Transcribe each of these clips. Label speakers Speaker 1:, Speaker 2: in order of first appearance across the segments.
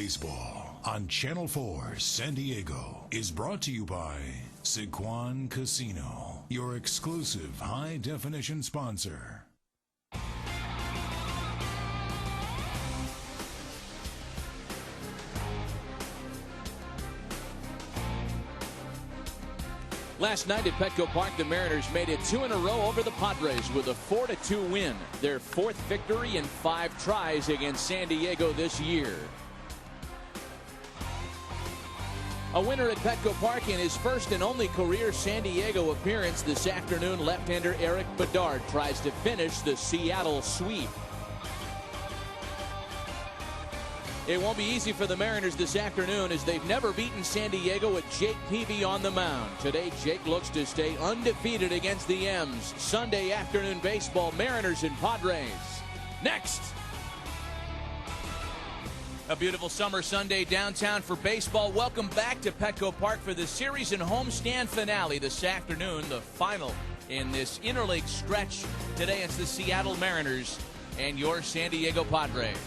Speaker 1: Baseball on Channel 4 San Diego is brought to you by Siquan Casino, your exclusive high-definition sponsor.
Speaker 2: Last night at Petco Park, the Mariners made it 2 in a row over the Padres with a 4-2 win. Their 4th victory in 5 tries against San Diego this year. A winner at Petco Park in his first and only career San Diego appearance this afternoon. Left-hander Eric Bedard tries to finish the Seattle sweep. It won't be easy for the Mariners this afternoon as they've never beaten San Diego with Jake Peavy on the mound. Today, Jake looks to stay undefeated against the M's. Sunday afternoon baseball, Mariners and Padres. Next! A beautiful summer Sunday downtown for baseball. Welcome back to Petco Park for the series and homestand finale this afternoon, the final in this interleague stretch. Today it's the Seattle Mariners and your San Diego Padres.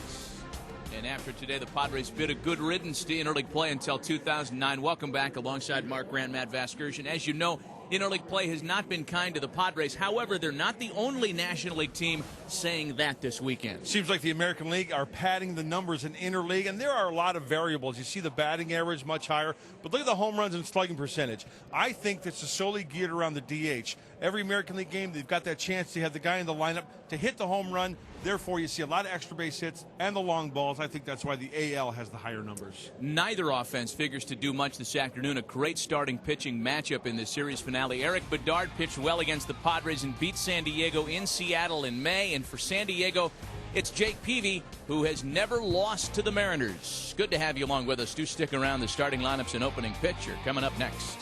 Speaker 2: And after today, the Padres bid a good riddance to interleague play until 2009. Welcome back alongside Mark Grant, Matt Vasgersian. As you know, interleague play has not been kind to the Padres. However, they're not the only National League team saying that this weekend.
Speaker 3: Seems like the American League are padding the numbers in interleague, and there are a lot of variables. You see the batting average much higher, but look at the home runs and slugging percentage. I think this is solely geared around the DH. Every American League game, they've got that chance to have the guy in the lineup to hit the home run. Therefore, you see a lot of extra base hits and the long balls. I think that's why the AL has the higher numbers.
Speaker 2: Neither offense figures to do much this afternoon. A great starting pitching matchup in the series finale. Eric Bedard pitched well against the Padres and beat San Diego in Seattle in May. And for San Diego, it's Jake Peavy, who has never lost to the Mariners. Good to have you along with us. Do stick around. The starting lineups and opening pitcher coming up next.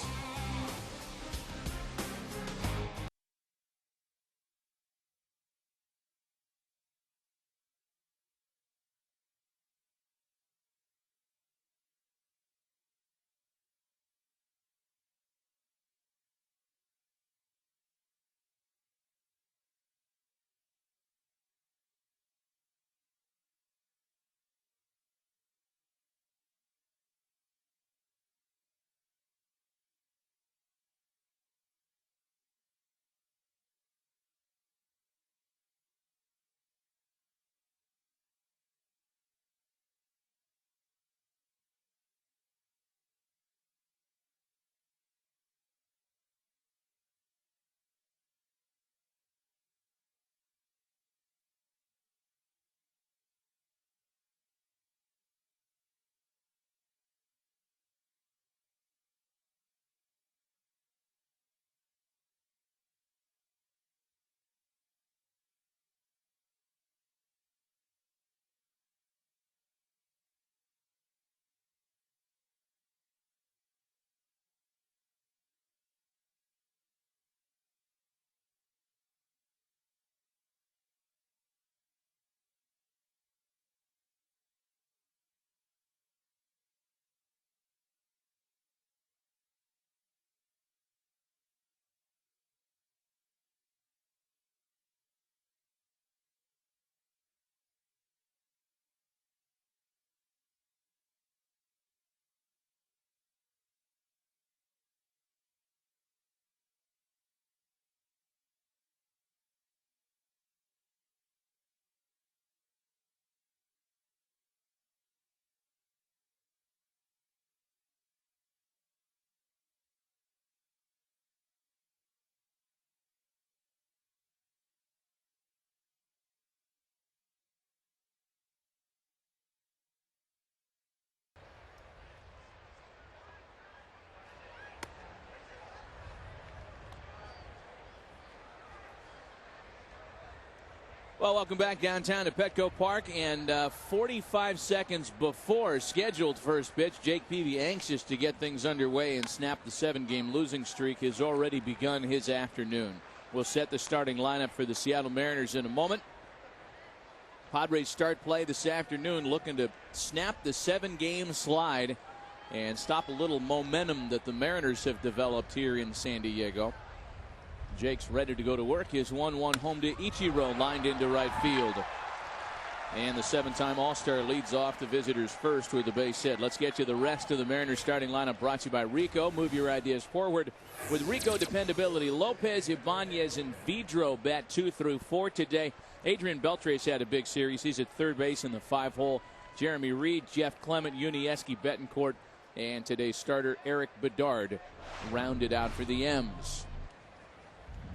Speaker 2: Well, welcome back downtown to Petco Park, and 45 seconds before scheduled first pitch, Jake Peavy, anxious to get things underway and snap the 7-game losing streak, has already begun his afternoon. We'll set the starting lineup for the Seattle Mariners in a moment. Padres start play this afternoon looking to snap the 7-game slide and stop a little momentum that the Mariners have developed here in San Diego. Jake's ready to go to work. His 1-1 home to Ichiro, lined into right field. And the 7-time All-Star leads off the visitors first with the base hit. Let's get you the rest of the Mariners starting lineup, brought to you by Rico. Move your ideas forward with Rico dependability. Lopez, Ibanez, and Vidro bat 2 through 4 today. Adrian Beltre's had a big series. He's at third base in the 5-hole. Jeremy Reed, Jeff Clement, Unieski, Betancourt, and today's starter Eric Bedard rounded out for the M's.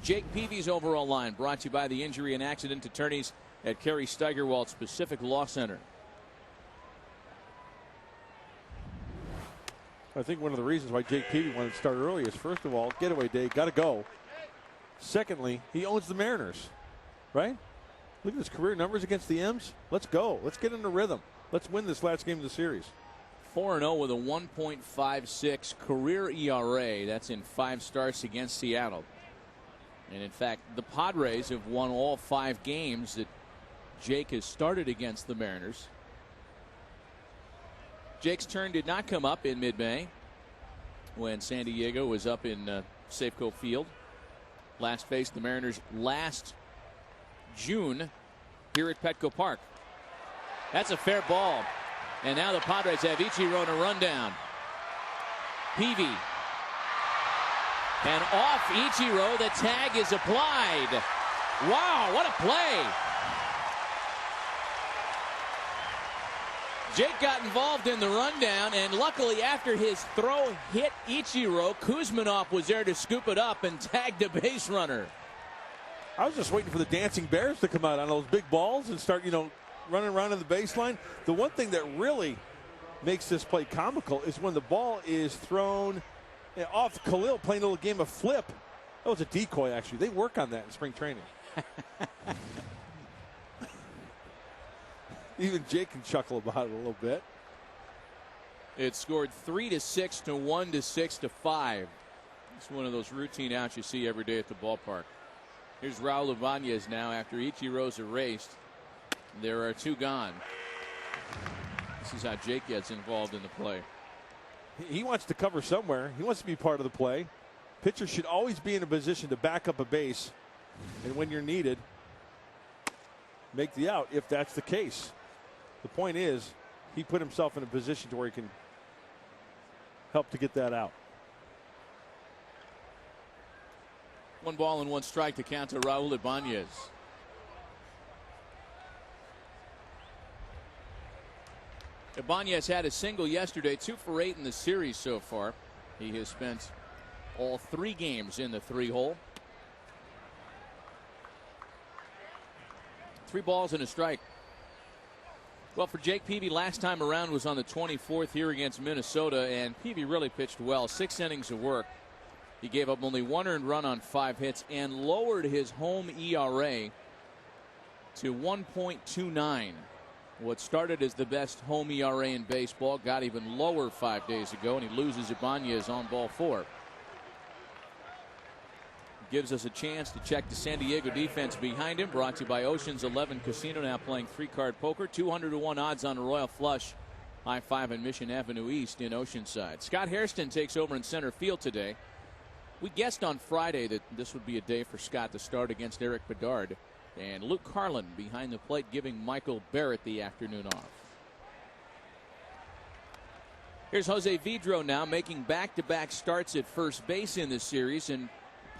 Speaker 2: Jake Peavy's overall line brought to you by the injury and accident attorneys at Kerry Steigerwald's Pacific Law Center.
Speaker 3: I think one of the reasons why Jake Peavy wanted to start early is, first of all, getaway day, got to go. Secondly, he owns the Mariners, right? Look at his career numbers against the M's. Let's go. Let's get into rhythm. Let's win this last game of the series.
Speaker 2: 4-0 with a 1.56 career ERA. That's in 5 starts against Seattle. And in fact, the Padres have won all 5 games that Jake has started against the Mariners. Jake's turn did not come up in mid-May when San Diego was up in Safeco Field. Last faced the Mariners last June here at Petco Park. That's a fair ball. And now the Padres have Ichiro in a rundown. Peavy. And off Ichiro, the tag is applied. Wow, what a play. Jake got involved in the rundown, and luckily after his throw hit Ichiro, Kuzminov was there to scoop it up and tag the base runner.
Speaker 3: I was just waiting for the dancing bears to come out on those big balls and start, running around in the baseline. The one thing that really makes this play comical is when the ball is thrown off Khalil playing a little game of flip. That was a decoy, actually. They work on that in spring training. Even Jake can chuckle about it a little bit.
Speaker 2: It scored 3-6 to 1-6 to 5. It's one of those routine outs you see every day at the ballpark. Here's Raul Ibanez now after Ichiro's erased. There are 2 gone. This is how Jake gets involved in the play.
Speaker 3: He wants to cover somewhere. He wants to be part of the play. Pitcher should always be in a position to back up a base, and when you're needed, make the out if that's the case. The point is, he put himself in a position to where he can help to get that out.
Speaker 2: 1 ball and 1 strike to count to Raul Ibanez. Ibanez had a single yesterday, 2 for 8 in the series so far. He has spent all 3 games in the 3-hole. 3 balls and a strike. Well, for Jake Peavy, last time around was on the 24th here against Minnesota, and Peavy really pitched well. 6 innings of work. He gave up only 1 earned run on 5 hits and lowered his home ERA to 1.29. What started as the best home ERA in baseball got even lower 5 days ago, and he loses Ibanez on ball 4. Gives us a chance to check the San Diego defense behind him. Brought to you by Ocean's 11 Casino, now playing 3-card poker. 200-to-1 odds on a Royal Flush. I-5 and Mission Avenue East in Oceanside. Scott Hairston takes over in center field today. We guessed on Friday that this would be a day for Scott to start against Eric Bedard. And Luke Carlin behind the plate, giving Michael Barrett the afternoon off. Here's Jose Vidro now, making back-to-back starts at first base in this series. And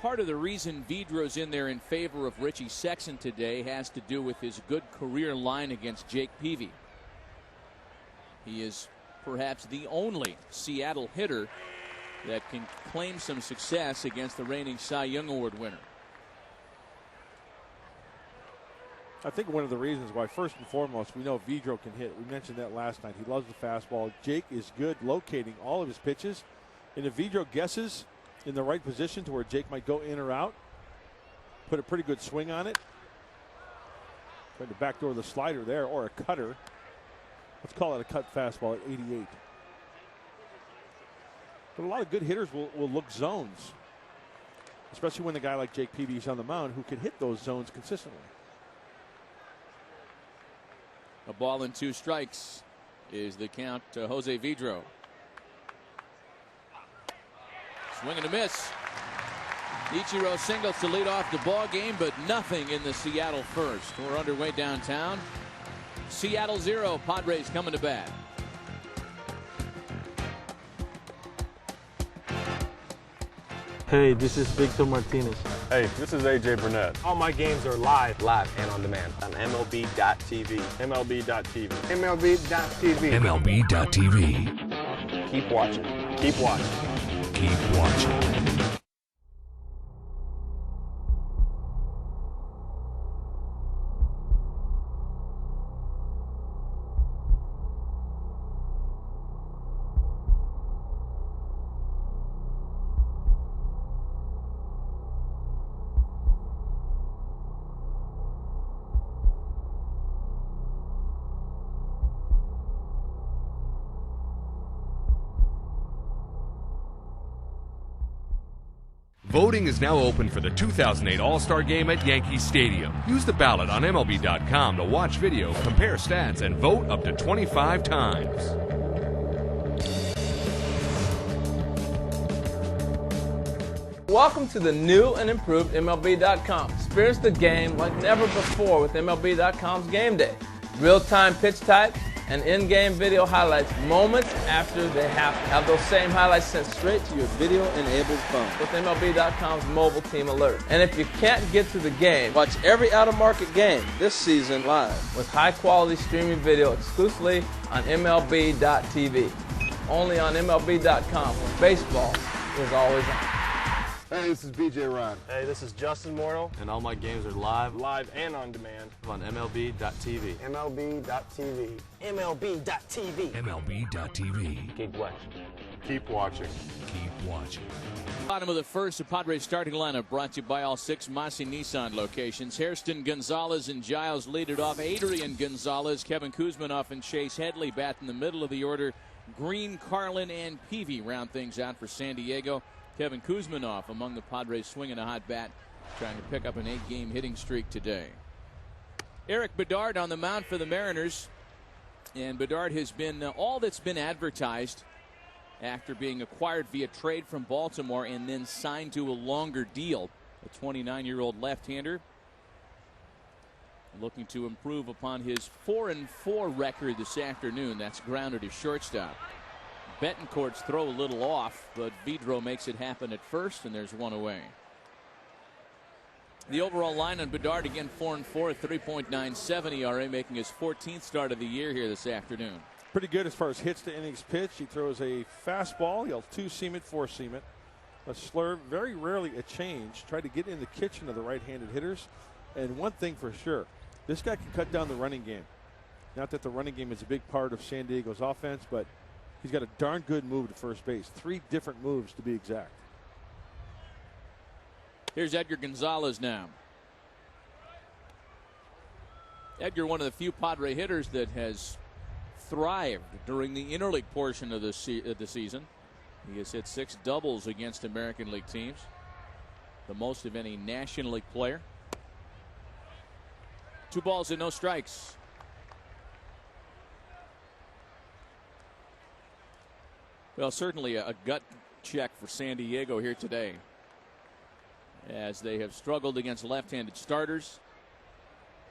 Speaker 2: part of the reason Vidro's in there in favor of Richie Sexson today has to do with his good career line against Jake Peavy. He is perhaps the only Seattle hitter that can claim some success against the reigning Cy Young Award winner.
Speaker 3: I think one of the reasons why, first and foremost, we know Vidro can hit. We mentioned that last night. He loves the fastball. Jake is good locating all of his pitches. And if Vidro guesses in the right position to where Jake might go in or out, put a pretty good swing on it. Trying to backdoor the slider there, or a cutter. Let's call it a cut fastball at 88. But a lot of good hitters will look zones, especially when a guy like Jake Peavy is on the mound who can hit those zones consistently.
Speaker 2: A ball and 2 strikes is the count to Jose Vidro. Swing and a miss. Ichiro singles to lead off the ball game, but nothing in the Seattle first. We're underway downtown. Seattle 0. Padres coming to bat.
Speaker 4: Hey, this is Victor Martinez.
Speaker 5: Hey, this is AJ Burnett.
Speaker 6: All my games are live
Speaker 7: and on demand on MLB.tv.
Speaker 5: MLB.tv.
Speaker 6: MLB.tv.
Speaker 1: MLB.tv.
Speaker 5: Keep watching. Keep watching.
Speaker 1: Keep watching.
Speaker 8: Voting is now open for the 2008 All-Star Game at Yankee Stadium. Use the ballot on MLB.com to watch video, compare stats, and vote up to 25 times.
Speaker 4: Welcome to the new and improved MLB.com. Experience the game like never before with MLB.com's Game Day. Real-time pitch type and in-game video highlights moments after they happen. Have those same highlights sent straight to your video-enabled phone with MLB.com's mobile team alert. And if you can't get to the game, watch every out-of-market game this season live with high-quality streaming video exclusively on MLB.tv. Only on MLB.com, where baseball is always on.
Speaker 5: Hey, this is BJ Ron.
Speaker 6: Hey, this is Justin Morneau.
Speaker 4: And all my games are live
Speaker 6: Live and on demand
Speaker 4: on MLB.tv.
Speaker 6: MLB.tv.
Speaker 7: MLB.tv.
Speaker 1: MLB.tv.
Speaker 7: Keep watching.
Speaker 5: Keep watching.
Speaker 1: Keep watching.
Speaker 2: Bottom of the first, the Padres starting lineup brought to you by all 6 Massey Nissan locations. Hairston, Gonzalez, and Giles lead it off. Adrian Gonzalez, Kevin Kuzminoff, and Chase Headley bat in the middle of the order. Green, Carlin, and Peavy round things out for San Diego. Kevin Kuzminoff among the Padres swinging a hot bat, trying to pick up an 8-game hitting streak today. Eric Bedard on the mound for the Mariners. And Bedard has been all that's been advertised after being acquired via trade from Baltimore and then signed to a longer deal. A 29-year-old left-hander looking to improve upon his 4-4 record this afternoon. That's grounded to shortstop. Betancourt's throw a little off, but Vidro makes it happen at first, and there's one away. The overall line on Bedard, again 4-4, 3.97 ERA, making his 14th start of the year here this afternoon.
Speaker 3: Pretty good as far as hits to innings pitched. He throws a fastball. He'll 2-seam it, 4-seam it. A slurve, very rarely a change. Tried to get in the kitchen of the right-handed hitters. And one thing for sure, this guy can cut down the running game. Not that the running game is a big part of San Diego's offense, but he's got a darn good move to first base. 3 different moves to be exact.
Speaker 2: Here's Edgar Gonzalez now. Edgar, one of the few Padre hitters that has thrived during the interleague portion of the season. He has hit 6 doubles against American League teams, the most of any National League player. 2 balls and no strikes. Well, certainly a gut check for San Diego here today, as they have struggled against left-handed starters.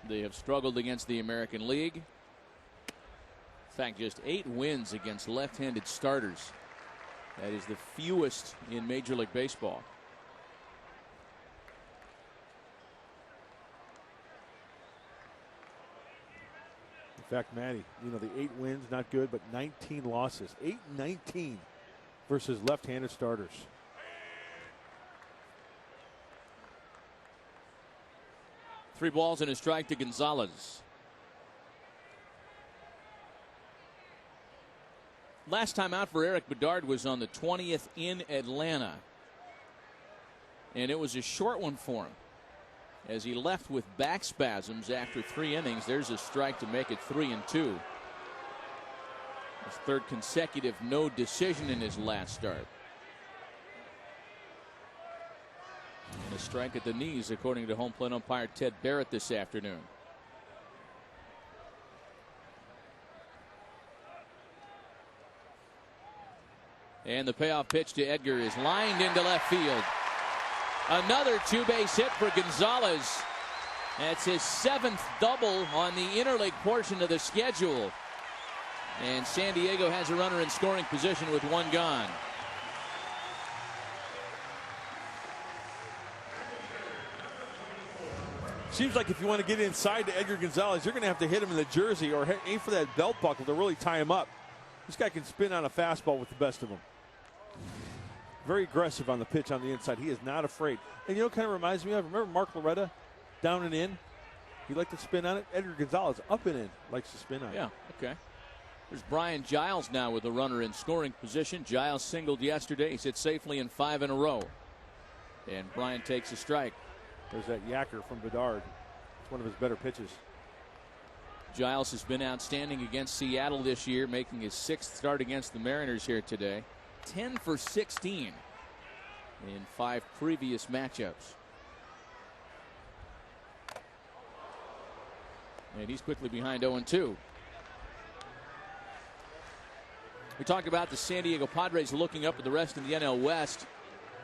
Speaker 2: They have struggled against the American League. In fact, just 8 wins against left-handed starters. That is the fewest in Major League Baseball.
Speaker 3: In fact, Matty, you know, the 8 wins, not good, but 19 losses. 8-19 versus left-handed starters.
Speaker 2: Three balls and a strike to Gonzalez. Last time out for Eric Bedard was on the 20th in Atlanta. And it was a short one for him, as he left with back spasms after 3 innings. There's a strike to make it 3-2. His 3rd consecutive no decision in his last start. And a strike at the knees, according to home plate umpire Ted Barrett this afternoon. And the payoff pitch to Edgar is lined into left field. Another 2-base hit for Gonzalez. That's his 7th double on the interleague portion of the schedule. And San Diego has a runner in scoring position with 1 gone.
Speaker 3: Seems like if you want to get inside to Edgar Gonzalez, you're going to have to hit him in the jersey or aim for that belt buckle to really tie him up. This guy can spin on a fastball with the best of them. Very aggressive on the pitch on the inside. He is not afraid. And you know what kind of reminds me of? Remember Mark Loretta down and in? He liked to spin on it. Edgar Gonzalez up and in likes to spin on it.
Speaker 2: Yeah, okay. There's Brian Giles now with the runner in scoring position. Giles singled yesterday. He's hit safely in 5 in a row. And Brian takes a strike.
Speaker 3: There's that yacker from Bedard. It's one of his better pitches.
Speaker 2: Giles has been outstanding against Seattle this year, making his 6th start against the Mariners here today. 10 for 16 in 5 previous matchups. And he's quickly behind 0-2. We talked about the San Diego Padres looking up at the rest of the NL West.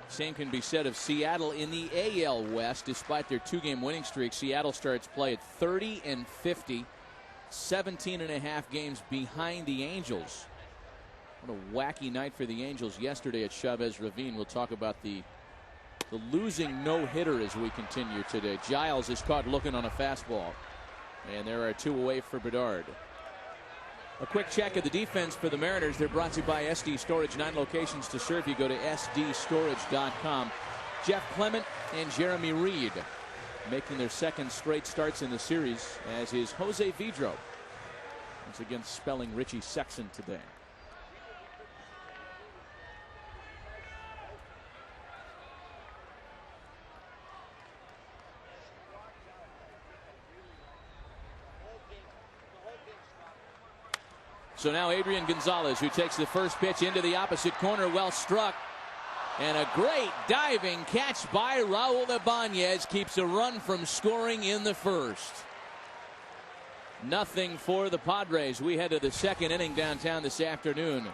Speaker 2: Same can be said of Seattle in the AL West. Despite their 2-game winning streak, Seattle starts play at 30-50, 17.5 games behind the Angels. What a wacky night for the Angels yesterday at Chavez Ravine. We'll talk about the losing no-hitter as we continue today. Giles is caught looking on a fastball. And there are 2 away for Bedard. A quick check of the defense for the Mariners. They're brought to you by SD Storage. 9 locations to serve you. Go to sdstorage.com. Jeff Clement and Jeremy Reed making their 2nd straight starts in the series, as is Jose Vidro. Once again spelling Richie Sexson today. So now Adrian Gonzalez, who takes the first pitch into the opposite corner, well struck. And a great diving catch by Raul Ibanez keeps a run from scoring in the 1st. Nothing for the Padres. We head to the 2nd inning downtown this afternoon.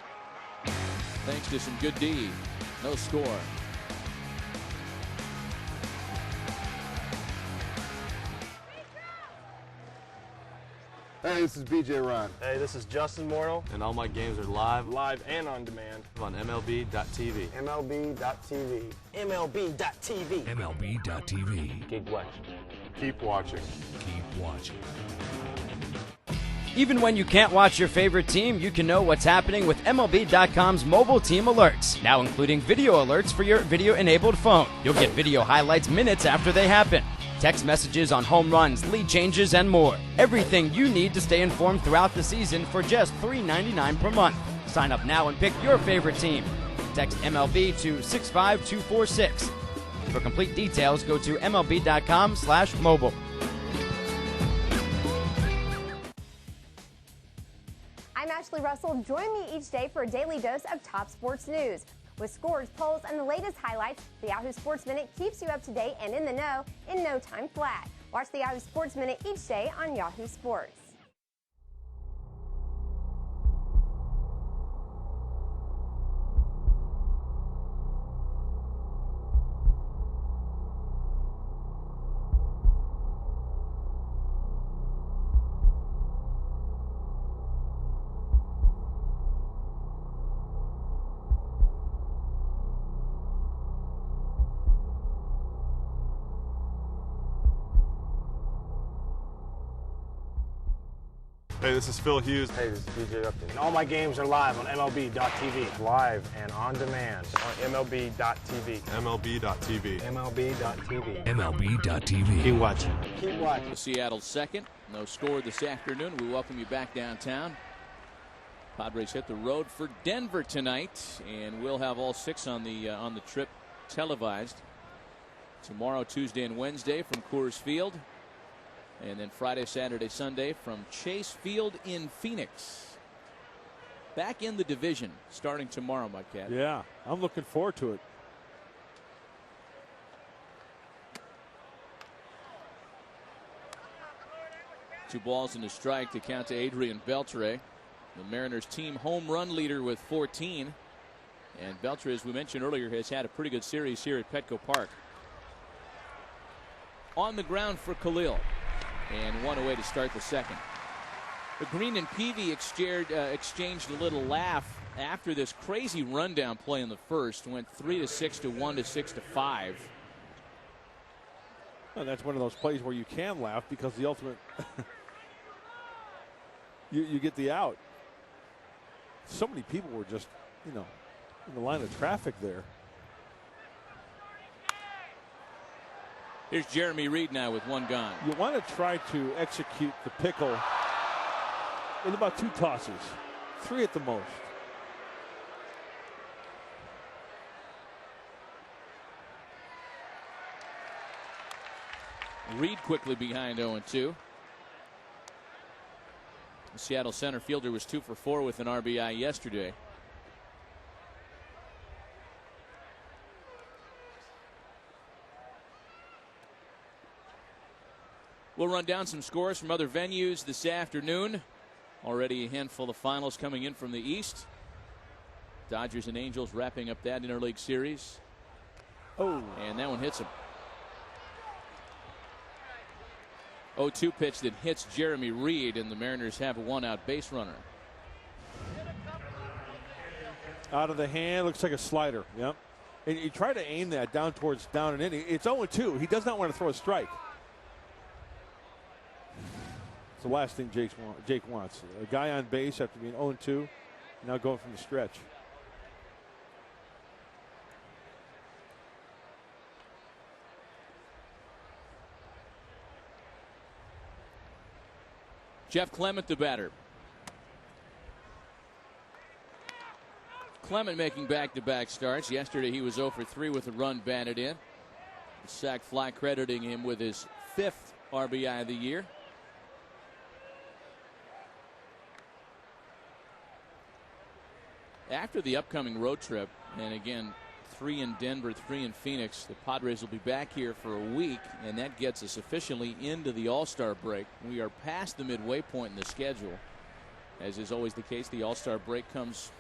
Speaker 2: Thanks to some good D. No score.
Speaker 5: Hey, this is BJ Ron.
Speaker 6: Hey, this is Justin Morneau.
Speaker 7: And all my games are live
Speaker 6: Live and on demand.
Speaker 7: on MLB.tv.
Speaker 6: MLB.tv.
Speaker 7: MLB.tv.
Speaker 1: MLB.tv.
Speaker 7: Keep watching.
Speaker 5: Keep watching.
Speaker 1: Keep watching.
Speaker 9: Even when you can't watch your favorite team, you can know what's happening with MLB.com's mobile team alerts, now including video alerts for your video-enabled phone. You'll get video highlights minutes after they happen, text messages on home runs, lead changes, and more. Everything you need to stay informed throughout the season for just $3.99 per month. Sign up now and pick your favorite team. Text MLB to 65246. For complete details, go to MLB.com/mobile.
Speaker 10: I'm Ashley Russell. Join me each day for a daily dose of top sports news. With scores, polls, and the latest highlights, the Yahoo Sports Minute keeps you up to date and in the know in no time flat. Watch the Yahoo Sports Minute each day on Yahoo Sports.
Speaker 5: Hey, this is Phil Hughes.
Speaker 6: Hey, this is BJ Upton. And all my games are live on MLB.tv. Live and on demand on MLB.tv.
Speaker 5: MLB.tv.
Speaker 6: MLB.tv.
Speaker 1: MLB.tv.
Speaker 5: Keep watching.
Speaker 6: Keep watching.
Speaker 2: Seattle's 2nd. No score this afternoon. We welcome you back downtown. Padres hit the road for Denver tonight, and we'll have all 6 on the trip televised tomorrow, Tuesday, and Wednesday from Coors Field. And then Friday, Saturday, Sunday from Chase Field in Phoenix. Back in the division starting tomorrow, Mudcat.
Speaker 3: Yeah, I'm looking forward to it.
Speaker 2: Two balls and a strike to count to Adrian Beltre, the Mariners team home run leader with 14. And Beltre, as we mentioned earlier, has had a pretty good series here at Petco Park. on the ground for Khalil. And one away to start the second. The Green and Peavy exchanged a little laugh after this crazy rundown play in the first. Went 3-6 to 1-6 to 5.
Speaker 3: And that's one of those plays where you can laugh because the ultimate you get the out. So many people were just, in the line of traffic there.
Speaker 2: Here's Jeremy Reed now with one gone.
Speaker 3: You want to try to execute the pickle with about 2 tosses, 3 at the most.
Speaker 2: Reed quickly behind 0-2. The Seattle center fielder was 2 for 4 with an RBI yesterday. We'll run down some scores from other venues this afternoon. Already a handful of finals coming in from the East. Dodgers and Angels wrapping up that interleague series.
Speaker 3: Oh,
Speaker 2: and that one hits him. 0-2 pitch that hits Jeremy Reed, and the Mariners have a 1-out base runner.
Speaker 3: Out of the hand, looks like a slider. Yep. And you try to aim that down and in. It's 0-2. He does not want to throw a strike. It's the last thing Jake wants. A guy on base after being 0-2, now going from the stretch.
Speaker 2: Jeff Clement, the batter. Clement making back-to-back starts. Yesterday he was 0 for 3 with a run batted in. The sac fly crediting him with his 5th RBI of the year. After the upcoming road trip, and again, 3 in Denver, 3 in Phoenix, the Padres will be back here for a week, and that gets us officially into the All-Star break. We are past the midway point in the schedule. As is always the case, the All-Star break comes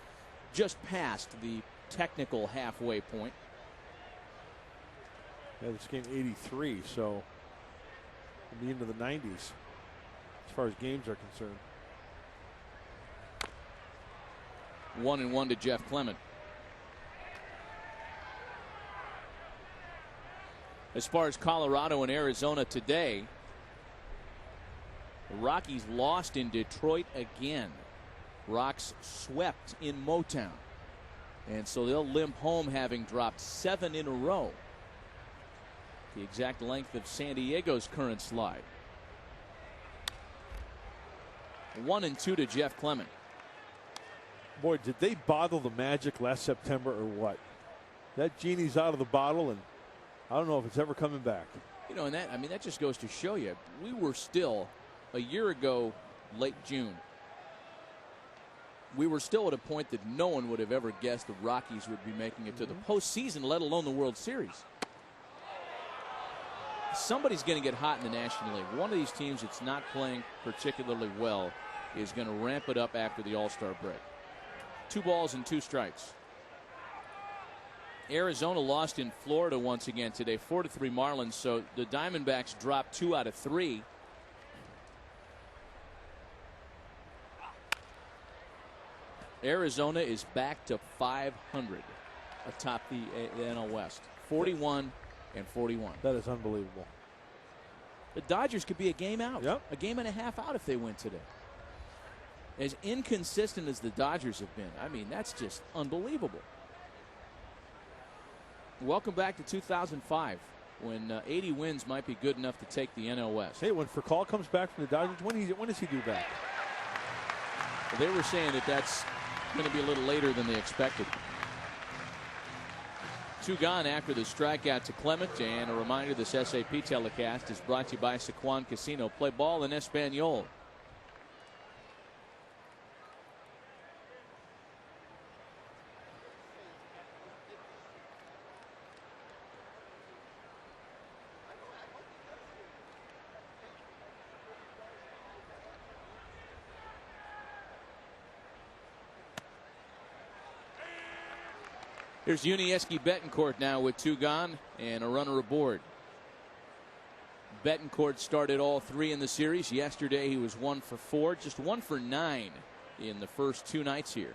Speaker 2: just past the technical halfway point.
Speaker 3: Yeah, this game 83, so we'll be into the 90s as far as games are concerned.
Speaker 2: 1-1 to Jeff Clement. As far as Colorado and Arizona today, the Rockies lost in Detroit again. Rocks swept in Motown. And so they'll limp home, having dropped 7 in a row. The exact length of San Diego's current slide. 1-2 to Jeff Clement.
Speaker 3: Boy, did they bottle the Magic last September or what? That genie's out of the bottle, and I don't know if it's ever coming back.
Speaker 2: And that just goes to show you, we were still a year ago, late June. We were still at a point that no one would have ever guessed the Rockies would be making it to the postseason, let alone the World Series. Somebody's going to get hot in the National League. One of these teams that's not playing particularly well is going to ramp it up after the All-Star break. 2 balls and 2 strikes. Arizona lost in Florida once again today, 4-3 Marlins. So the Diamondbacks dropped 2 out of 3. Arizona is back to 500 atop the NL West, 41-41.
Speaker 3: That is unbelievable.
Speaker 2: The Dodgers could be a game out,
Speaker 3: yep.
Speaker 2: A game and a half out if they win today. As inconsistent as the Dodgers have been, I mean, that's just unbelievable. Welcome back to 2005, when 80 wins might be good enough to take the NL West.
Speaker 3: Hey, when Furcal comes back from the Dodgers, when does he do back?
Speaker 2: Well, they were saying that that's going to be a little later than they expected. 2 gone after the strikeout to Clement. And a reminder, this SAP telecast is brought to you by Sequan Casino. Play ball in Espanol. Here's Yuniesky Betancourt now with 2 gone and a runner aboard. Betancourt started all 3 in the series. Yesterday he was 1 for 4, just 1 for 9 in the first 2 nights here.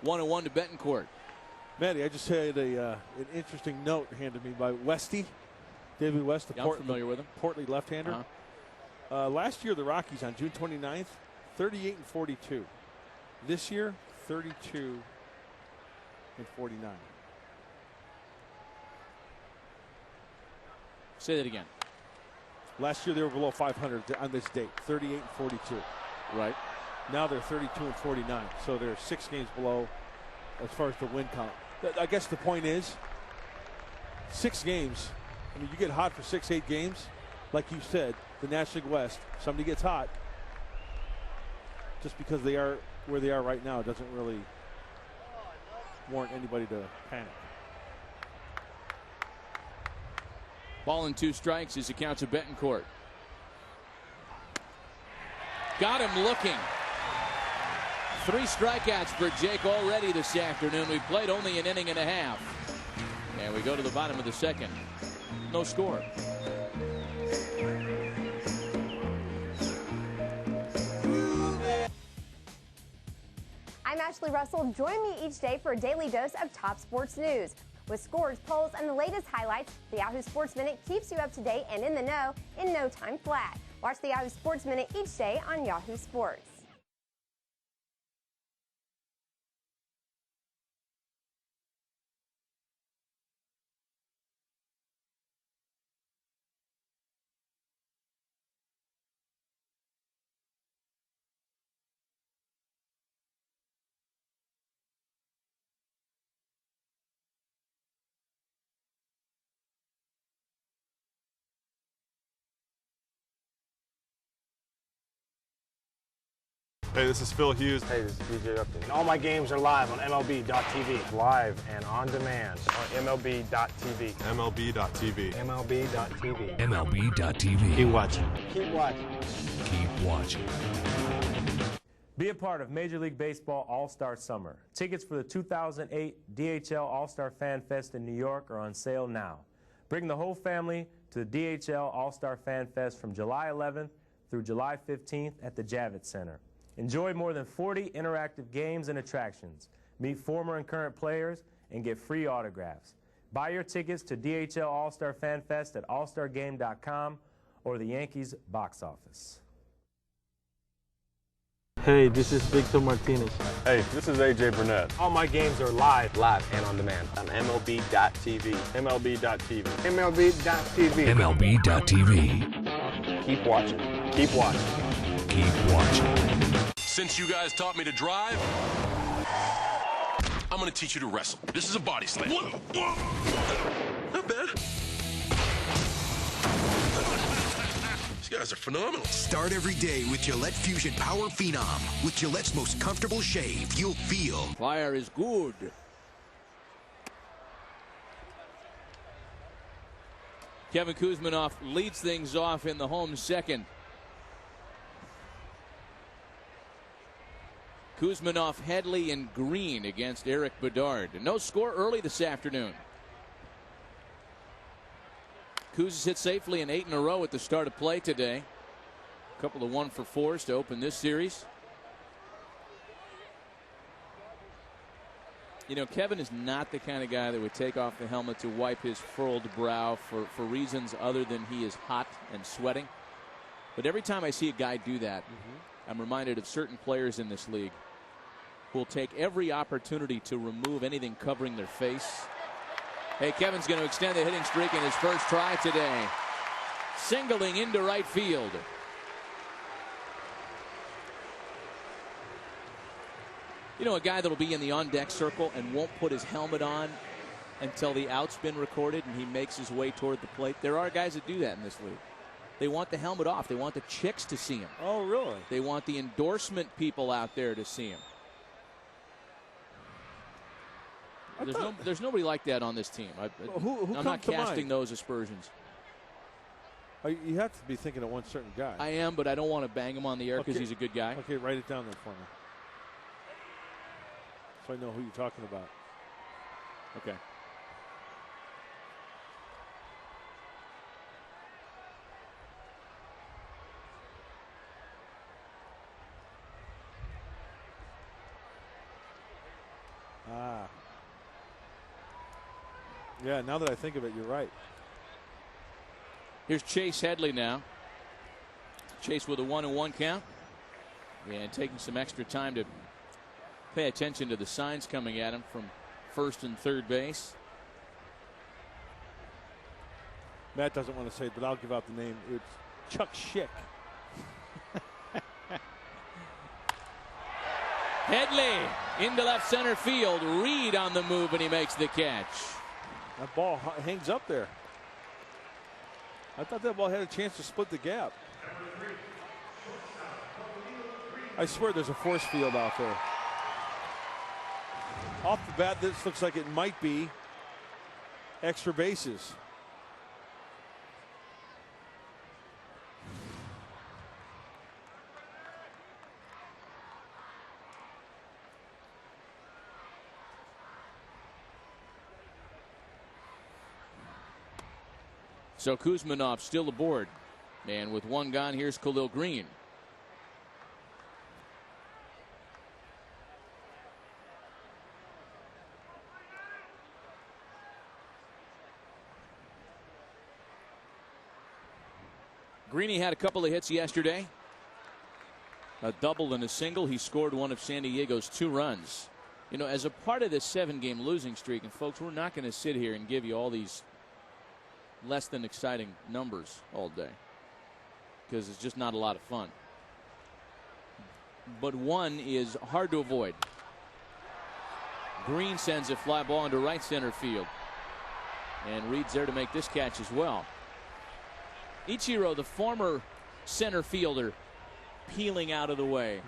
Speaker 2: One and 1 to Betancourt.
Speaker 11: Matty, I just had an interesting note handed me by Westy, David West,
Speaker 2: I'm familiar with him.
Speaker 11: Portly left-hander. Last year, the Rockies on June 29th, 38 and 42. This year, 32 and 49.
Speaker 2: Say that again.
Speaker 11: Last year, they were below 500 on this date, 38 and 42.
Speaker 2: Right.
Speaker 11: Now they're 32 and 49, so they're 6 games below as far as the win count. I guess the point is, 6 games. I mean, you get hot for 6-8 games, like you said, the National League West. Somebody gets hot, just because they are where they are right now doesn't really warrant anybody to panic.
Speaker 2: Ball and 2 strikes as it counts to Betancourt. Got him looking. 3 strikeouts for Jake already this afternoon. We played only an inning and a half. And we go to the bottom of the second. No score.
Speaker 10: I'm Ashley Russell. Join me each day for a daily dose of top sports news. With scores, polls, and the latest highlights, the Yahoo Sports Minute keeps you up to date and in the know in no time flat. Watch the Yahoo Sports Minute each day on Yahoo Sports.
Speaker 5: Hey, this is Phil Hughes.
Speaker 6: Hey, this is DJ Upton. And all my games are live on MLB.tv. Live and on demand on MLB.tv.
Speaker 5: MLB.tv.
Speaker 6: MLB.tv.
Speaker 1: MLB.tv.
Speaker 6: Keep watching. Keep watching.
Speaker 1: Keep watching.
Speaker 12: Be a part of Major League Baseball All-Star Summer. Tickets for the 2008 DHL All-Star Fan Fest in New York are on sale now. Bring the whole family to the DHL All-Star Fan Fest from July 11th through July 15th at the Javits Center. Enjoy more than 40 interactive games and attractions. Meet former and current players and get free autographs. Buy your tickets to DHL All-Star Fan Fest at allstargame.com or the Yankees box office.
Speaker 13: Hey, this is Victor Martinez.
Speaker 5: Hey, this is AJ Burnett.
Speaker 6: All my games are live
Speaker 7: and on demand on MLB.tv.
Speaker 5: MLB.tv.
Speaker 6: MLB.tv.
Speaker 1: MLB.tv.
Speaker 6: Keep watching. Keep watching.
Speaker 1: Keep watching.
Speaker 14: Since you guys taught me to drive, I'm gonna teach you to wrestle. This is a body slam. Not bad. These guys are phenomenal.
Speaker 15: Start every day with Gillette Fusion Power Phenom. With Gillette's most comfortable shave, you'll feel.
Speaker 2: Fire is good. Kevin Kuzminoff leads things off in the home second. Kuzminoff, Headley, and Green against Eric Bedard. No score early this afternoon. Kuz has hit safely in 8 in a row at the start of play today. A couple of 1-for-4s to open this series. You know, Kevin is not the kind of guy that would take off the helmet to wipe his furrowed brow for reasons other than he is hot and sweating. But every time I see a guy do that, I'm reminded of certain players in this league who will take every opportunity to remove anything covering their face. Hey, Kevin's going to extend the hitting streak in his first try today. Singling into right field. You know, a guy that'll be in the on-deck circle and won't put his helmet on until the out's been recorded and he makes his way toward the plate. There are guys that do that in this league. They want the helmet off. They want the chicks to see him.
Speaker 11: Oh, really?
Speaker 2: They want the endorsement people out there to see him. There's nobody like that on this team. I'm not casting those aspersions.
Speaker 11: You have to be thinking of one certain guy.
Speaker 2: I am, but I don't want to bang him on the air because he's a good guy.
Speaker 11: Okay, write it down there for me, so I know who you're talking about.
Speaker 2: Okay.
Speaker 11: Yeah, now that I think of it, you're right.
Speaker 2: Here's Chase Headley now. Chase with a 1-1 count. And taking some extra time to pay attention to the signs coming at him from first and third base.
Speaker 11: Matt doesn't want to say it, but I'll give out the name. It's Chuck Schick.
Speaker 2: Headley into left center field. Reed on the move, and he makes the catch.
Speaker 11: That ball hangs up there. I thought that ball had a chance to split the gap. I swear there's a force field out there. Off the bat, this looks like it might be extra bases.
Speaker 2: So Kuzminov still aboard. And with one gone, here's Khalil Green. Greeny had a couple of hits yesterday. A double and a single. He scored one of San Diego's 2 runs. You know, as a part of this 7-game losing streak, and folks, we're not going to sit here and give you all these less than exciting numbers all day because it's just not a lot of fun. But one is hard to avoid. Green sends a fly ball into right center field. And Reed's there to make this catch as well. Ichiro, the former center fielder, peeling out of the way.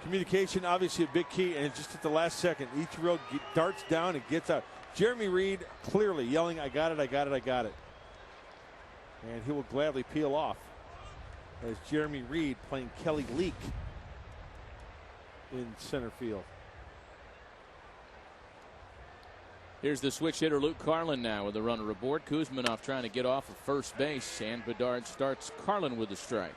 Speaker 11: Communication, obviously a big key, and just at the last second, Ichiro darts down and gets out. Jeremy Reed clearly yelling, I got it, I got it, I got it. And he will gladly peel off as Jeremy Reed playing Kelly Leak in center field.
Speaker 2: Here's the switch hitter Luke Carlin now with a runner aboard. Kuzminov trying to get off of first base, and Bedard starts Carlin with the strike.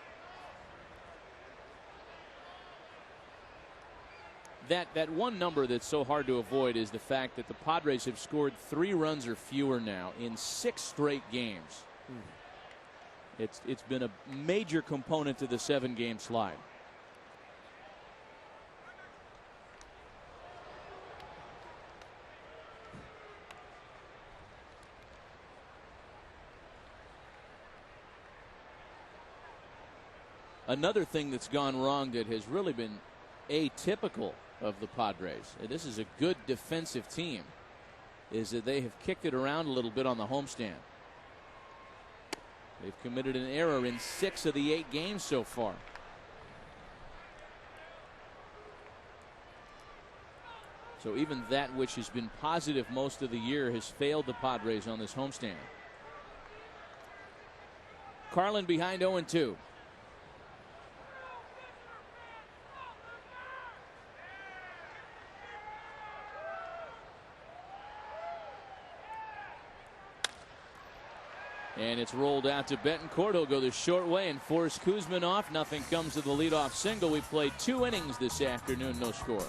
Speaker 2: That one number that's so hard to avoid is the fact that the Padres have scored 3 runs or fewer now in 6 straight games. It's been a major component to the 7-game slide. Another thing that's gone wrong that has really been atypical of the Padres, and this is a good defensive team, is that they have kicked it around a little bit on the homestand. They've committed an error in 6 of the 8 games so far. So even that which has been positive most of the year has failed the Padres on this homestand. Carlin behind 0-2. And it's rolled out to Betancourt. He'll go the short way and force Kuzminov. Nothing comes to the leadoff single. We played 2 innings this afternoon, no score.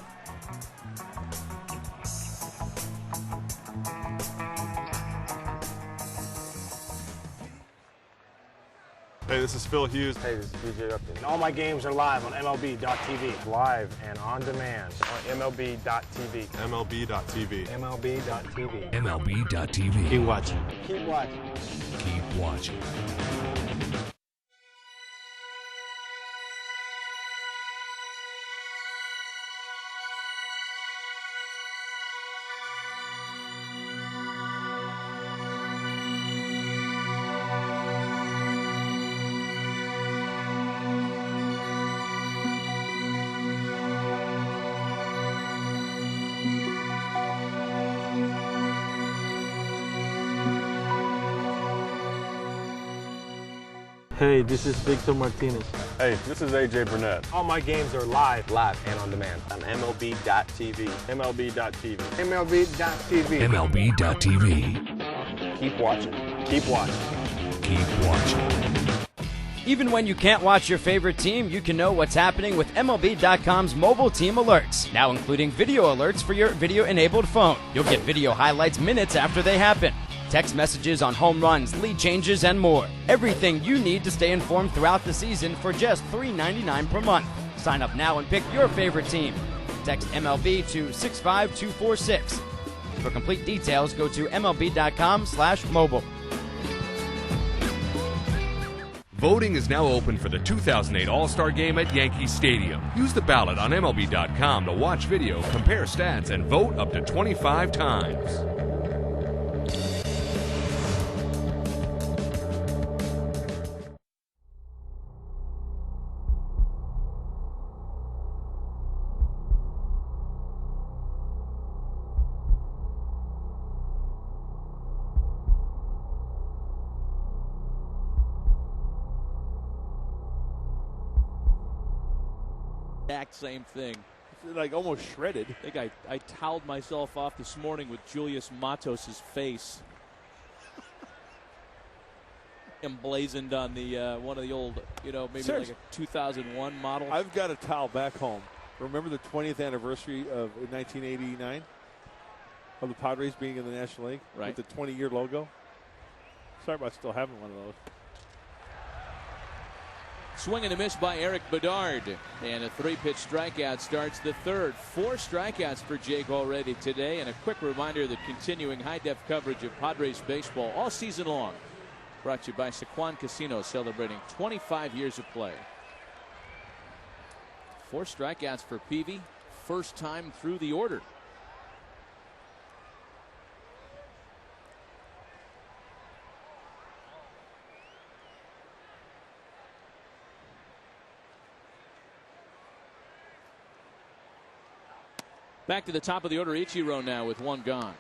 Speaker 5: Hey, this is Phil Hughes.
Speaker 6: Hey, this is DJ Upton. And all my games are live on MLB.tv. Live and on demand on MLB.tv.
Speaker 5: MLB.tv.
Speaker 6: MLB.tv.
Speaker 8: MLB.tv.
Speaker 6: Keep watching. Keep watching.
Speaker 8: Keep watching.
Speaker 13: Hey, this is Victor Martinez.
Speaker 5: Hey, this is AJ Burnett.
Speaker 6: All my games are live
Speaker 7: and on demand on MLB.tv.
Speaker 6: MLB.tv.
Speaker 15: MLB.tv.
Speaker 1: MLB.tv.
Speaker 6: Keep watching. Keep watching.
Speaker 1: Keep watching.
Speaker 9: Even when you can't watch your favorite team, you can know what's happening with MLB.com's mobile team alerts, now including video alerts for your video-enabled phone. You'll get video highlights minutes after they happen, text messages on home runs, lead changes, and more. Everything you need to stay informed throughout the season for just $3.99 per month. Sign up now and pick your favorite team. Text MLB to 65246. For complete details, go to MLB.com/mobile.
Speaker 8: Voting is now open for the 2008 All-Star Game at Yankee Stadium. Use the ballot on MLB.com to watch video, compare stats, and vote up to 25 times.
Speaker 2: Exact same thing.
Speaker 11: It's like almost shredded.
Speaker 2: I think I toweled myself off this morning with Julius Matos' face emblazoned on the one of the old, maybe
Speaker 11: Seriously.
Speaker 2: like a 2001 model.
Speaker 11: I've got a towel back home. Remember the 20th anniversary of 1989 of the Padres being in the National League,
Speaker 2: right,
Speaker 11: with the 20-year logo? Sorry about still having one of those.
Speaker 2: Swing and a miss by Eric Bedard. And a 3-pitch strikeout starts the third. 4 strikeouts for Jake already today. And a quick reminder that continuing high-def coverage of Padres baseball all season long. Brought to you by Sequan Casino, celebrating 25 years of play. 4 strikeouts for Peavy. First time through the order. Back to the top of the order, Ichiro now with 1 gone.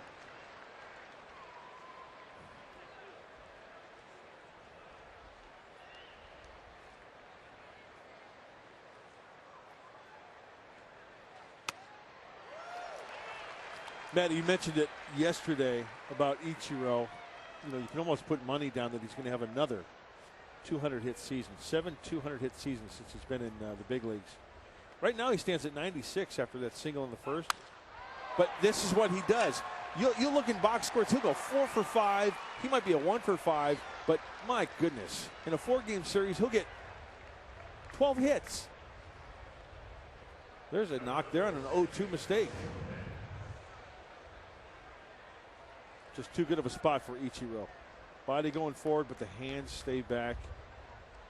Speaker 11: Matt, you mentioned it yesterday about Ichiro. You can almost put money down that he's going to have another 200-hit season. 7 200-hit seasons since he's been in the big leagues. Right now he stands at 96 after that single in the first. But this is what he does. You'll look in box scores, he'll go 4 for 5. He might be a 1 for 5, but my goodness, in a 4-game series, he'll get 12 hits. There's a knock there on an 0-2 mistake. Just too good of a spot for Ichiro. Body going forward, but the hands stay back.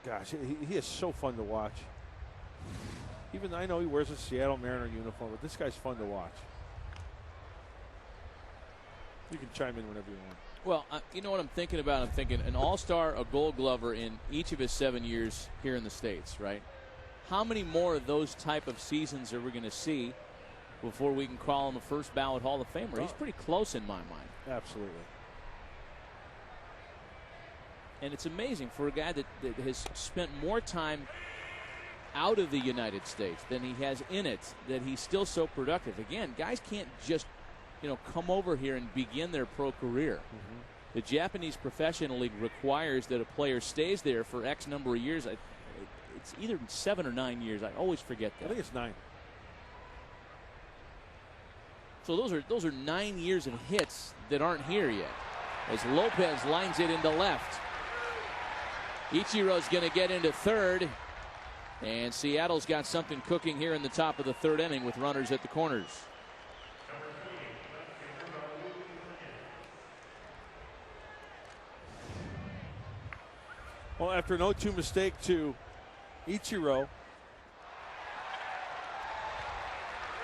Speaker 11: Gosh, he is so fun to watch. Even I know he wears a Seattle Mariner uniform, but this guy's fun to watch. You can chime in whenever you want.
Speaker 2: Well, you know what I'm thinking about? I'm thinking an all-star, a gold glover in each of his 7 years here in the States, right? How many more of those type of seasons are we going to see before we can call him a first ballot Hall of Famer? He's pretty close in my mind.
Speaker 11: Absolutely.
Speaker 2: And it's amazing for a guy that has spent more time out of the United States than he has in it, that he's still so productive. Again, guys can't just, come over here and begin their pro career. Mm-hmm. The Japanese Professional League requires that a player stays there for X number of years. It's either 7 or 9 years. I always forget that.
Speaker 11: I think it's 9.
Speaker 2: So those are 9 years of hits that aren't here yet. As Lopez lines it into left. Ichiro's going to get into third. And Seattle's got something cooking here in the top of the third inning with runners at the corners.
Speaker 11: Well, after an 0-2 mistake to Ichiro,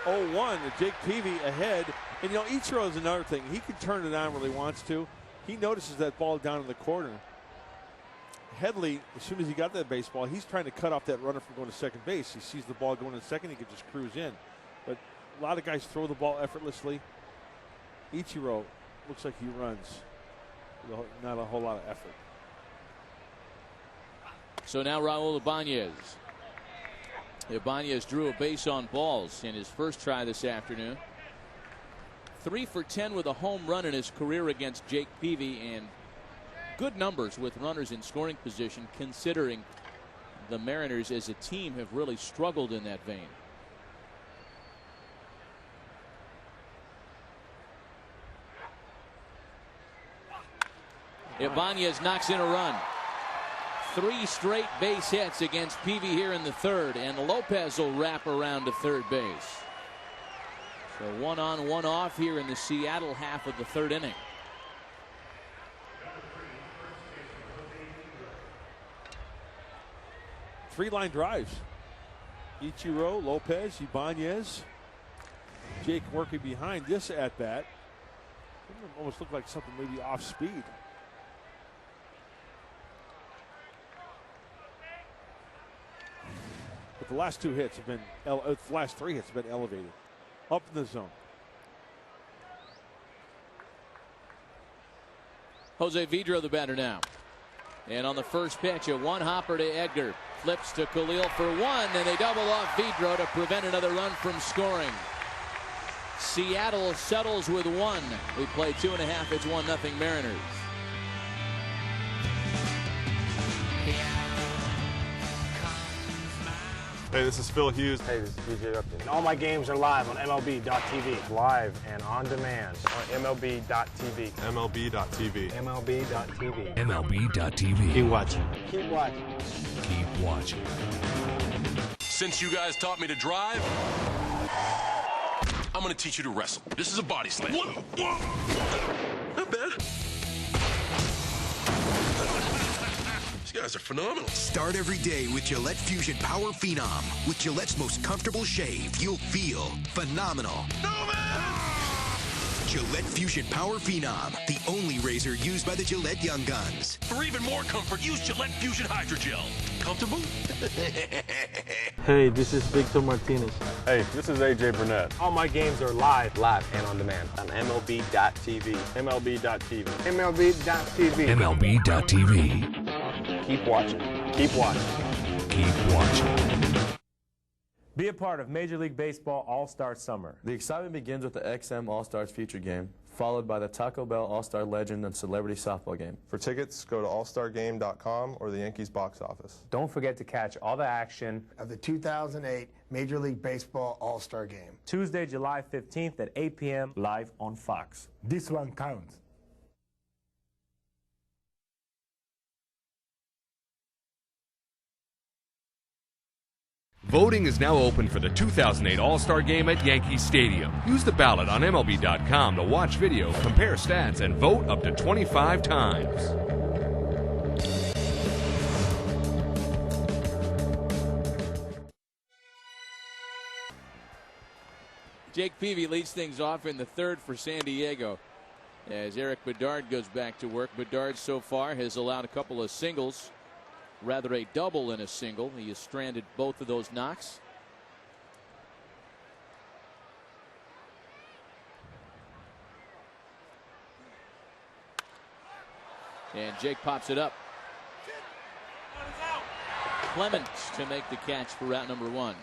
Speaker 11: 0-1 to Jake Peavy ahead. And Ichiro is another thing. He can turn it on when he wants to. He notices that ball down in the corner. Headley, as soon as he got that baseball, he's trying to cut off that runner from going to second base. He sees the ball going to second, he could just cruise in. But a lot of guys throw the ball effortlessly. Ichiro looks like he runs with not a whole lot of effort.
Speaker 2: So now Raul Ibanez. Ibanez drew a base on balls in his first try this afternoon. 3 for 10 with a home run in his career against Jake Peavy, and good numbers with runners in scoring position, considering the Mariners as a team have really struggled in that vein. Ibanez knocks in a run. 3 straight base hits against Peavy here in the third, and Lopez will wrap around to third base. So 1 on, 1 off here in the Seattle half of the third inning.
Speaker 11: Three-line drives. Ichiro, Lopez, Ibanez. Jake working behind this at-bat. Almost looked like something maybe off speed. But the last 2 hits have been, the last 3 hits have been elevated. Up in the zone.
Speaker 2: Jose Vidro the batter now. And on the first pitch, a one-hopper to Edgar. Flips to Khalil for 1, and they double off Vidro to prevent another run from scoring. Seattle settles with 1. We play 2.5. It's 1-0 Mariners.
Speaker 5: Hey, this is Phil Hughes.
Speaker 6: Hey, this is DJ Upton. And all my games are live on MLB.tv. Live and on demand on MLB.tv.
Speaker 5: MLB.tv.
Speaker 6: MLB.tv.
Speaker 1: MLB.tv.
Speaker 6: Keep watching. Keep watching.
Speaker 1: Keep watching.
Speaker 14: Since you guys taught me to drive, I'm going to teach you to wrestle. This is a body slam. Not bad. These guys are phenomenal.
Speaker 15: Start every day with Gillette Fusion Power Phenom. With Gillette's most comfortable shave, you'll feel phenomenal.
Speaker 14: No, man!
Speaker 15: Gillette Fusion Power Phenom, the only razor used by the Gillette Young Guns.
Speaker 14: For even more comfort, use Gillette Fusion Hydrogel. Comfortable?
Speaker 13: Hey, this is Victor Martinez.
Speaker 5: Hey, this is AJ Burnett.
Speaker 6: All my games are live
Speaker 7: and on demand on MLB.tv.
Speaker 6: MLB.tv.
Speaker 15: MLB.tv.
Speaker 1: MLB.tv.
Speaker 6: Keep watching. Keep watching.
Speaker 1: Keep watching.
Speaker 12: Be a part of Major League Baseball All-Star Summer.
Speaker 16: The excitement begins with the XM All-Stars feature game, followed by the Taco Bell All-Star Legend and Celebrity Softball game.
Speaker 5: For tickets, go to allstargame.com or the Yankees box office.
Speaker 6: Don't forget to catch all the action
Speaker 17: of the 2008 Major League Baseball All-Star Game.
Speaker 12: Tuesday, July 15th at 8 p.m. live on Fox.
Speaker 17: This one counts.
Speaker 8: Voting is now open for the 2008 All-Star Game at Yankee Stadium. Use the ballot on MLB.com to watch video, compare stats, and vote up to 25 times.
Speaker 2: Jake Peavy leads things off in the third for San Diego as Eric Bedard goes back to work. Bedard so far has allowed a couple of singles. Rather a double and a single. He has stranded both of those knocks. And Jake pops it up. Clemens to make the catch for route number 1.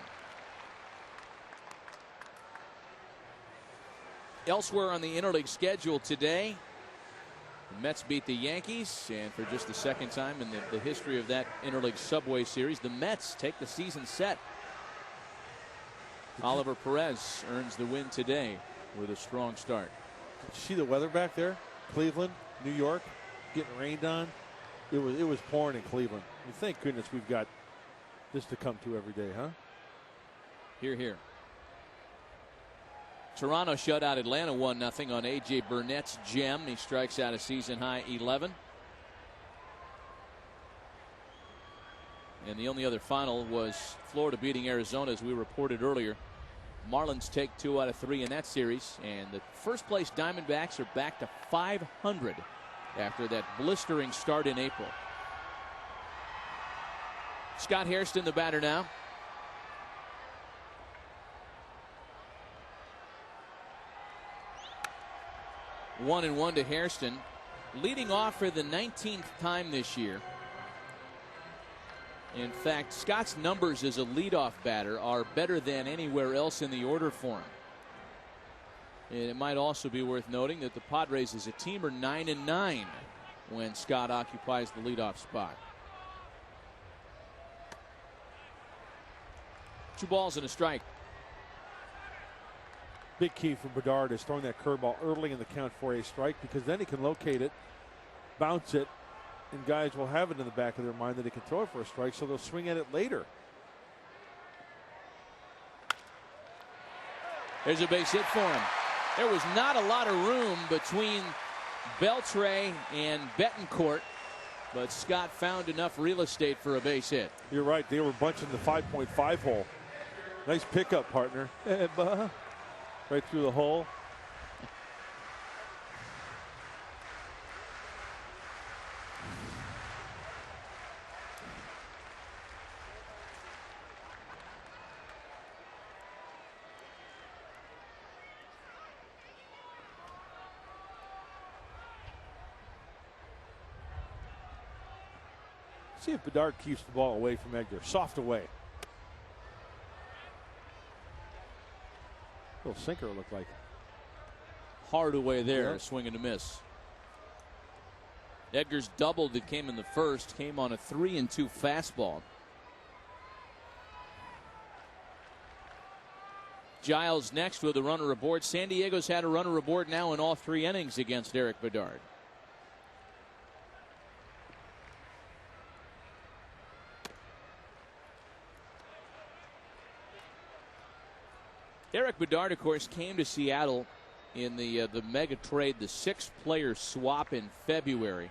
Speaker 2: Elsewhere on the interleague schedule today, the Mets beat the Yankees, and for just the second time in the history of that interleague Subway Series, the Mets take the season set. Oliver Perez earns the win today with a strong start.
Speaker 11: Did you see the weather back there? Cleveland, New York, getting rained on. It was pouring in Cleveland. And thank goodness we've got this to come to every day, huh?
Speaker 2: Hear, hear. Toronto shut out Atlanta 1-0 on A.J. Burnett's gem. He strikes out a season-high 11. And the only other final was Florida beating Arizona, as we reported earlier. Marlins take 2 out of 3 in that series, and the first-place Diamondbacks are back to 500 after that blistering start in April. Scott Hairston, the batter now. One and one to Hairston, leading off for the 19th time this year. In fact, Scott's numbers as a leadoff batter are better than anywhere else in the order for him. And it might also be worth noting that the Padres as a team are 9-9 when Scott occupies the leadoff spot. 2 balls and a strike.
Speaker 11: Big key for Bedard is throwing that curveball early in the count for a strike, because then he can locate it, bounce it, and guys will have it in the back of their mind that he can throw it for a strike, so they'll swing at it later.
Speaker 2: There's a base hit for him. There was not a lot of room between Beltre and Betancourt, but Scott found enough real estate for a base hit.
Speaker 11: You're right. They were bunching the 5.5 hole. Nice pickup, partner. Right through the hole. See if Bedard keeps the ball away from Edgar. Soft away. Little sinker it looked like.
Speaker 2: Hard away there,
Speaker 11: Yeah.
Speaker 2: swing and a miss. Edgar's double that came in the first came on a 3-2 fastball. Giles next with a runner aboard. San Diego's had a runner aboard now in all 3 innings against Eric Bedard. Eric Bedard, of course, came to Seattle in the mega trade, the 6-player swap in February.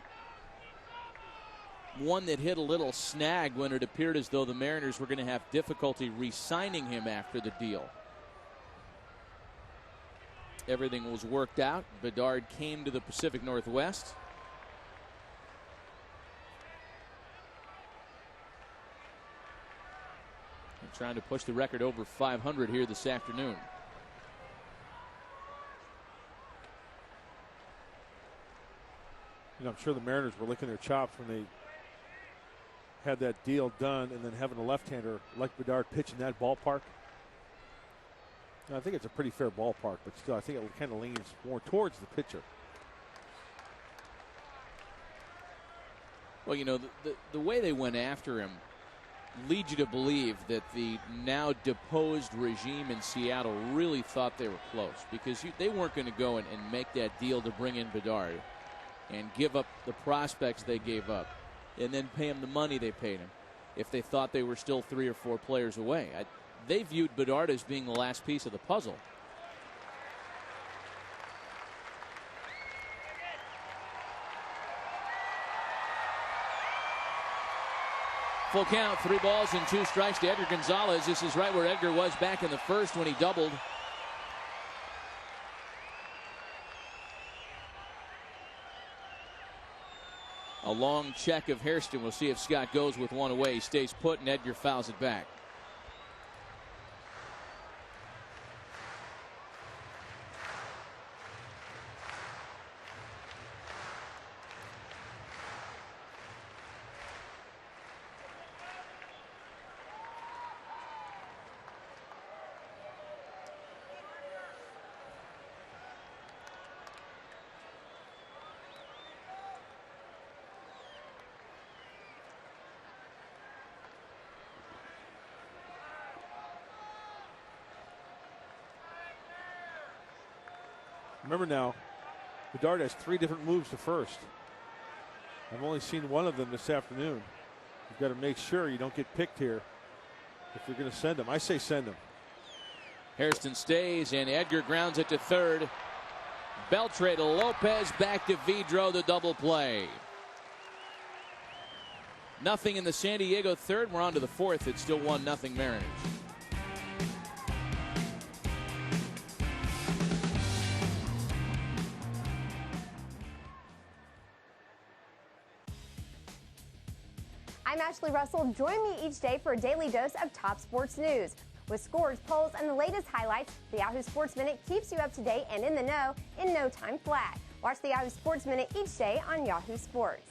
Speaker 2: One that hit a little snag when it appeared as though the Mariners were going to have difficulty re-signing him after the deal. Everything was worked out. Bedard came to the Pacific Northwest. Trying to push the record over 500 here this afternoon.
Speaker 11: I'm sure the Mariners were licking their chops when they had that deal done, and then having a left-hander like Bedard pitch in that ballpark. I think it's a pretty fair ballpark, but still, I think it kind of leans more towards the pitcher.
Speaker 2: Well, you know, the way they went after him leads you to believe that the now deposed regime in Seattle really thought they were close, because they weren't going to go and make that deal to bring in Bedard and give up the prospects they gave up and then pay him the money they paid him if they thought they were still 3 or 4 players away. They viewed Bedard as being the last piece of the puzzle. Full count, 3 balls and 2 strikes to Edgar Gonzalez. This is right where Edgar was back in the first when he doubled. A long check of Hairston. We'll see if Scott goes with one away. He stays put, and Edgar fouls it back.
Speaker 11: Remember now, Bedard has 3 different moves to first. I've only seen one of them this afternoon. You've got to make sure you don't get picked here if you're going to send him. I say send him.
Speaker 2: Hairston stays, and Edgar grounds it to third. Beltre to Lopez, back to Vidro, the double play. Nothing in the San Diego third. We're on to the fourth. It's still 1-0 Mariners.
Speaker 10: I'm Ashley Russell. Join me each day for a daily dose of top sports news. With scores, polls, and the latest highlights, the Yahoo Sports Minute keeps you up to date and in the know in no time flat. Watch the Yahoo Sports Minute each day on Yahoo Sports.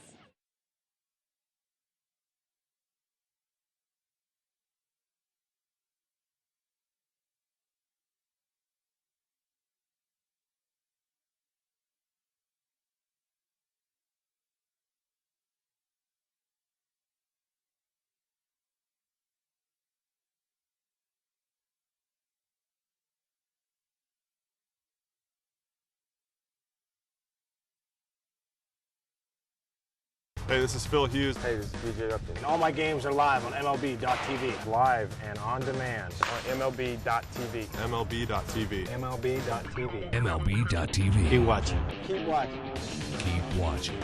Speaker 5: Hey, this is Phil Hughes.
Speaker 6: Hey, this is DJ Upton. And all my games are live on MLB.tv. Live and on demand on MLB.tv.
Speaker 5: MLB.tv.
Speaker 6: MLB.tv.
Speaker 1: MLB.tv.
Speaker 6: Keep watching. Keep watching.
Speaker 1: Keep watching.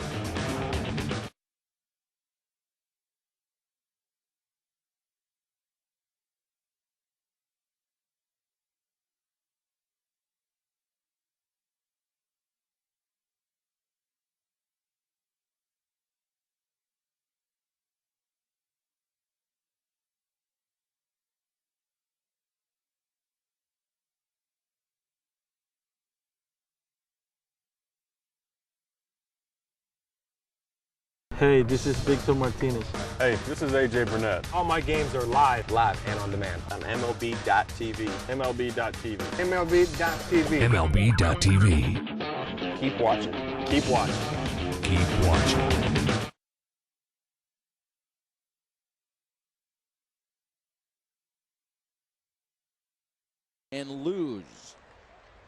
Speaker 13: Hey, this is Victor Martinez.
Speaker 6: Hey, this is AJ Burnett. All my games are live and on demand on MLB.tv. MLB.tv. MLB.tv.
Speaker 1: MLB.tv.
Speaker 6: Keep watching. Keep watching.
Speaker 1: Keep watching.
Speaker 2: And lose.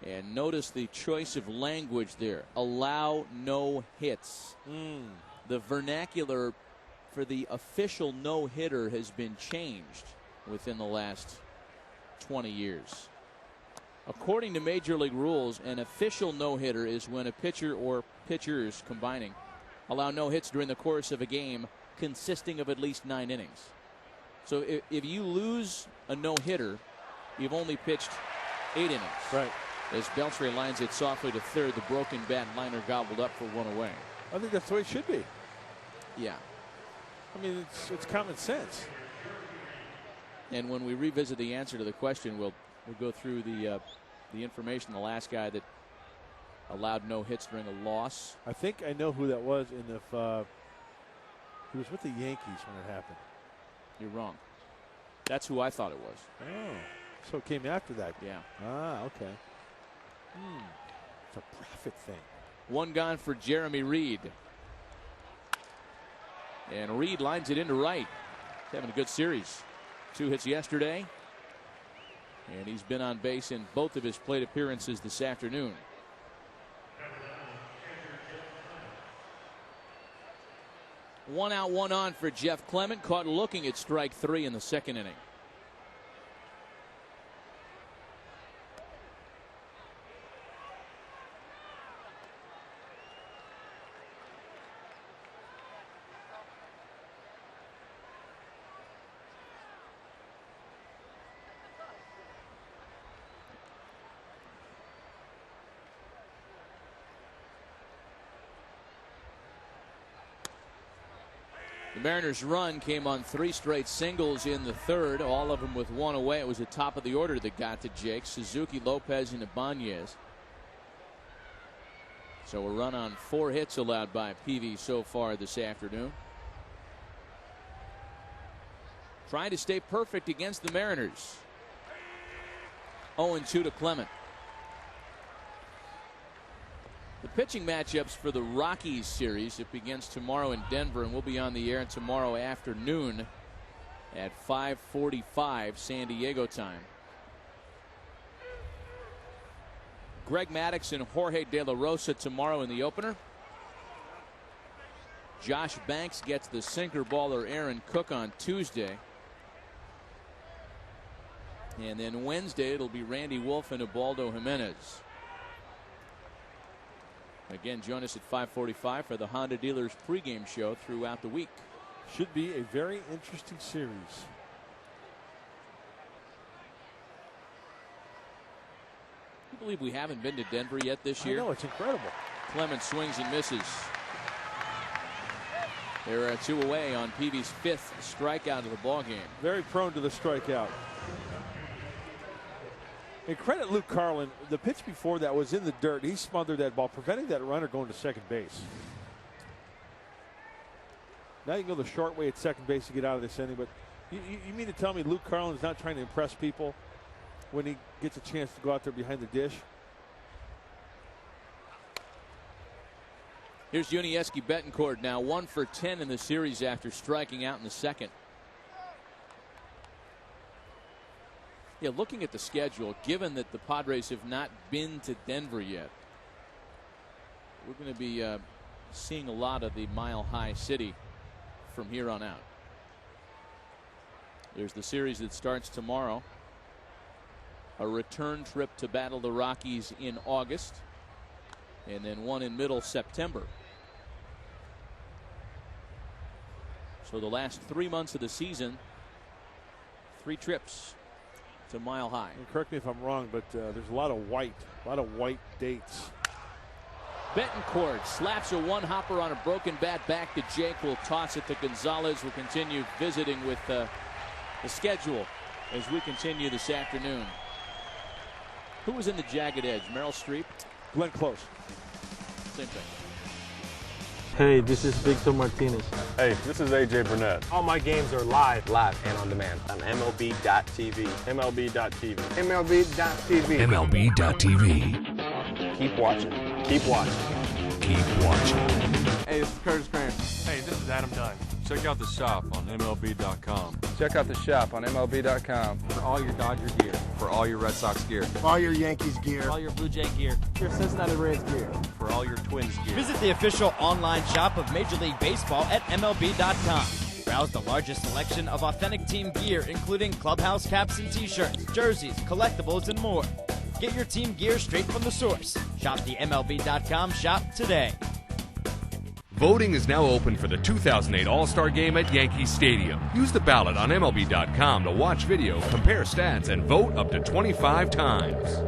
Speaker 2: And notice the choice of language there. Allow no hits. The vernacular for the official no-hitter has been changed within the last 20 years. According to Major League rules, an official no-hitter is when a pitcher or pitchers combining allow no hits during the course of a game consisting of at least 9 innings. So if you lose a no-hitter, you've only pitched 8 innings.
Speaker 11: Right.
Speaker 2: As Beltre lines it softly to third, the broken bat liner gobbled up for 1 away.
Speaker 11: I think that's the way it should be.
Speaker 2: Yeah.
Speaker 11: I mean, it's common sense.
Speaker 2: And when we revisit the answer to the question, we'll go through the information. The last guy that allowed no hits during a loss.
Speaker 11: I think I know who that was, and if he was with the Yankees when it happened.
Speaker 2: You're wrong. That's who I thought it was.
Speaker 11: Oh, so it came after that.
Speaker 2: Yeah.
Speaker 11: Ah, okay. It's a profit thing.
Speaker 2: 1 gone for Jeremy Reed. And Reed lines it into right. He's having a good series. 2 hits yesterday. And he's been on base in both of his plate appearances this afternoon. One out, 1 on for Jeff Clement. Caught looking at strike 3 in the 2nd inning. The Mariners' run came on 3 straight singles in the 3rd, all of them with 1 away. It was the top of the order that got to Jake, Suzuki, Lopez, and Ibanez. So a run on 4 hits allowed by Peavy so far this afternoon. Trying to stay perfect against the Mariners. 0-2 to Clement. The pitching matchups for the Rockies series, it begins tomorrow in Denver, and we'll be on the air tomorrow afternoon at 5:45 San Diego time. Greg Maddux and Jorge De La Rosa tomorrow in the opener. Josh Banks gets the sinker baller Aaron Cook on Tuesday. And then Wednesday it'll be Randy Wolf and Ubaldo Jimenez. Again, join us at 5:45 for the Honda Dealers pregame show throughout the week.
Speaker 11: Should be a very interesting series.
Speaker 2: You believe we haven't been to Denver yet this year?
Speaker 11: I know, it's incredible.
Speaker 2: Clement swings and misses. There are 2 away on Peavy's 5th strikeout of the ballgame.
Speaker 11: Very prone to the strikeout. And credit Luke Carlin. The pitch before that was in the dirt. He smothered that ball, preventing that runner going to second base. Now you can go the short way at second base to get out of this inning. But you mean to tell me Luke Carlin is not trying to impress people when he gets a chance to go out there behind the dish?
Speaker 2: Here's Yuniesky Betancourt now 1 for 10 in the series after striking out in the 2nd. Yeah, looking at the schedule, given that the Padres have not been to Denver yet, we're going to be seeing a lot of the Mile High City from here on out. There's the series that starts tomorrow. A return trip to battle the Rockies in August, and then one in middle September. So the last 3 months of the season, 3 trips to Mile High.
Speaker 11: And correct me if I'm wrong, but there's a lot of white dates.
Speaker 2: Betancourt slaps a one-hopper on a broken bat back to Jake. Will toss it to Gonzalez. We'll continue visiting with the schedule as we continue this afternoon. Who was in the jagged edge? Meryl Streep?
Speaker 11: Glenn Close.
Speaker 2: Same thing.
Speaker 13: Hey, this is Victor Martinez.
Speaker 6: Hey, this is AJ Burnett. All my games are live
Speaker 7: and on demand on MLB.tv.
Speaker 6: MLB.tv.
Speaker 7: MLB.tv.
Speaker 1: MLB.tv.
Speaker 7: Keep watching. Keep watching.
Speaker 1: Keep watching.
Speaker 18: Hey, this is Curtis Grant.
Speaker 6: Hey, this is Adam Dunn. Check out the shop on MLB.com.
Speaker 18: Check out the shop on MLB.com.
Speaker 6: For all your Dodger gear. For all your Red Sox gear.
Speaker 17: All your Yankees gear.
Speaker 18: All your Blue Jay gear.
Speaker 17: Your Cincinnati Reds gear.
Speaker 6: For all your Twins gear.
Speaker 9: Visit the official online shop of Major League Baseball at MLB.com. Browse the largest selection of authentic team gear, including clubhouse caps and t-shirts, jerseys, collectibles, and more. Get your team gear straight from the source. Shop the MLB.com shop today.
Speaker 8: Voting is now open for the 2008 All-Star Game at Yankee Stadium. Use the ballot on MLB.com to watch video, compare stats, and vote up to 25 times.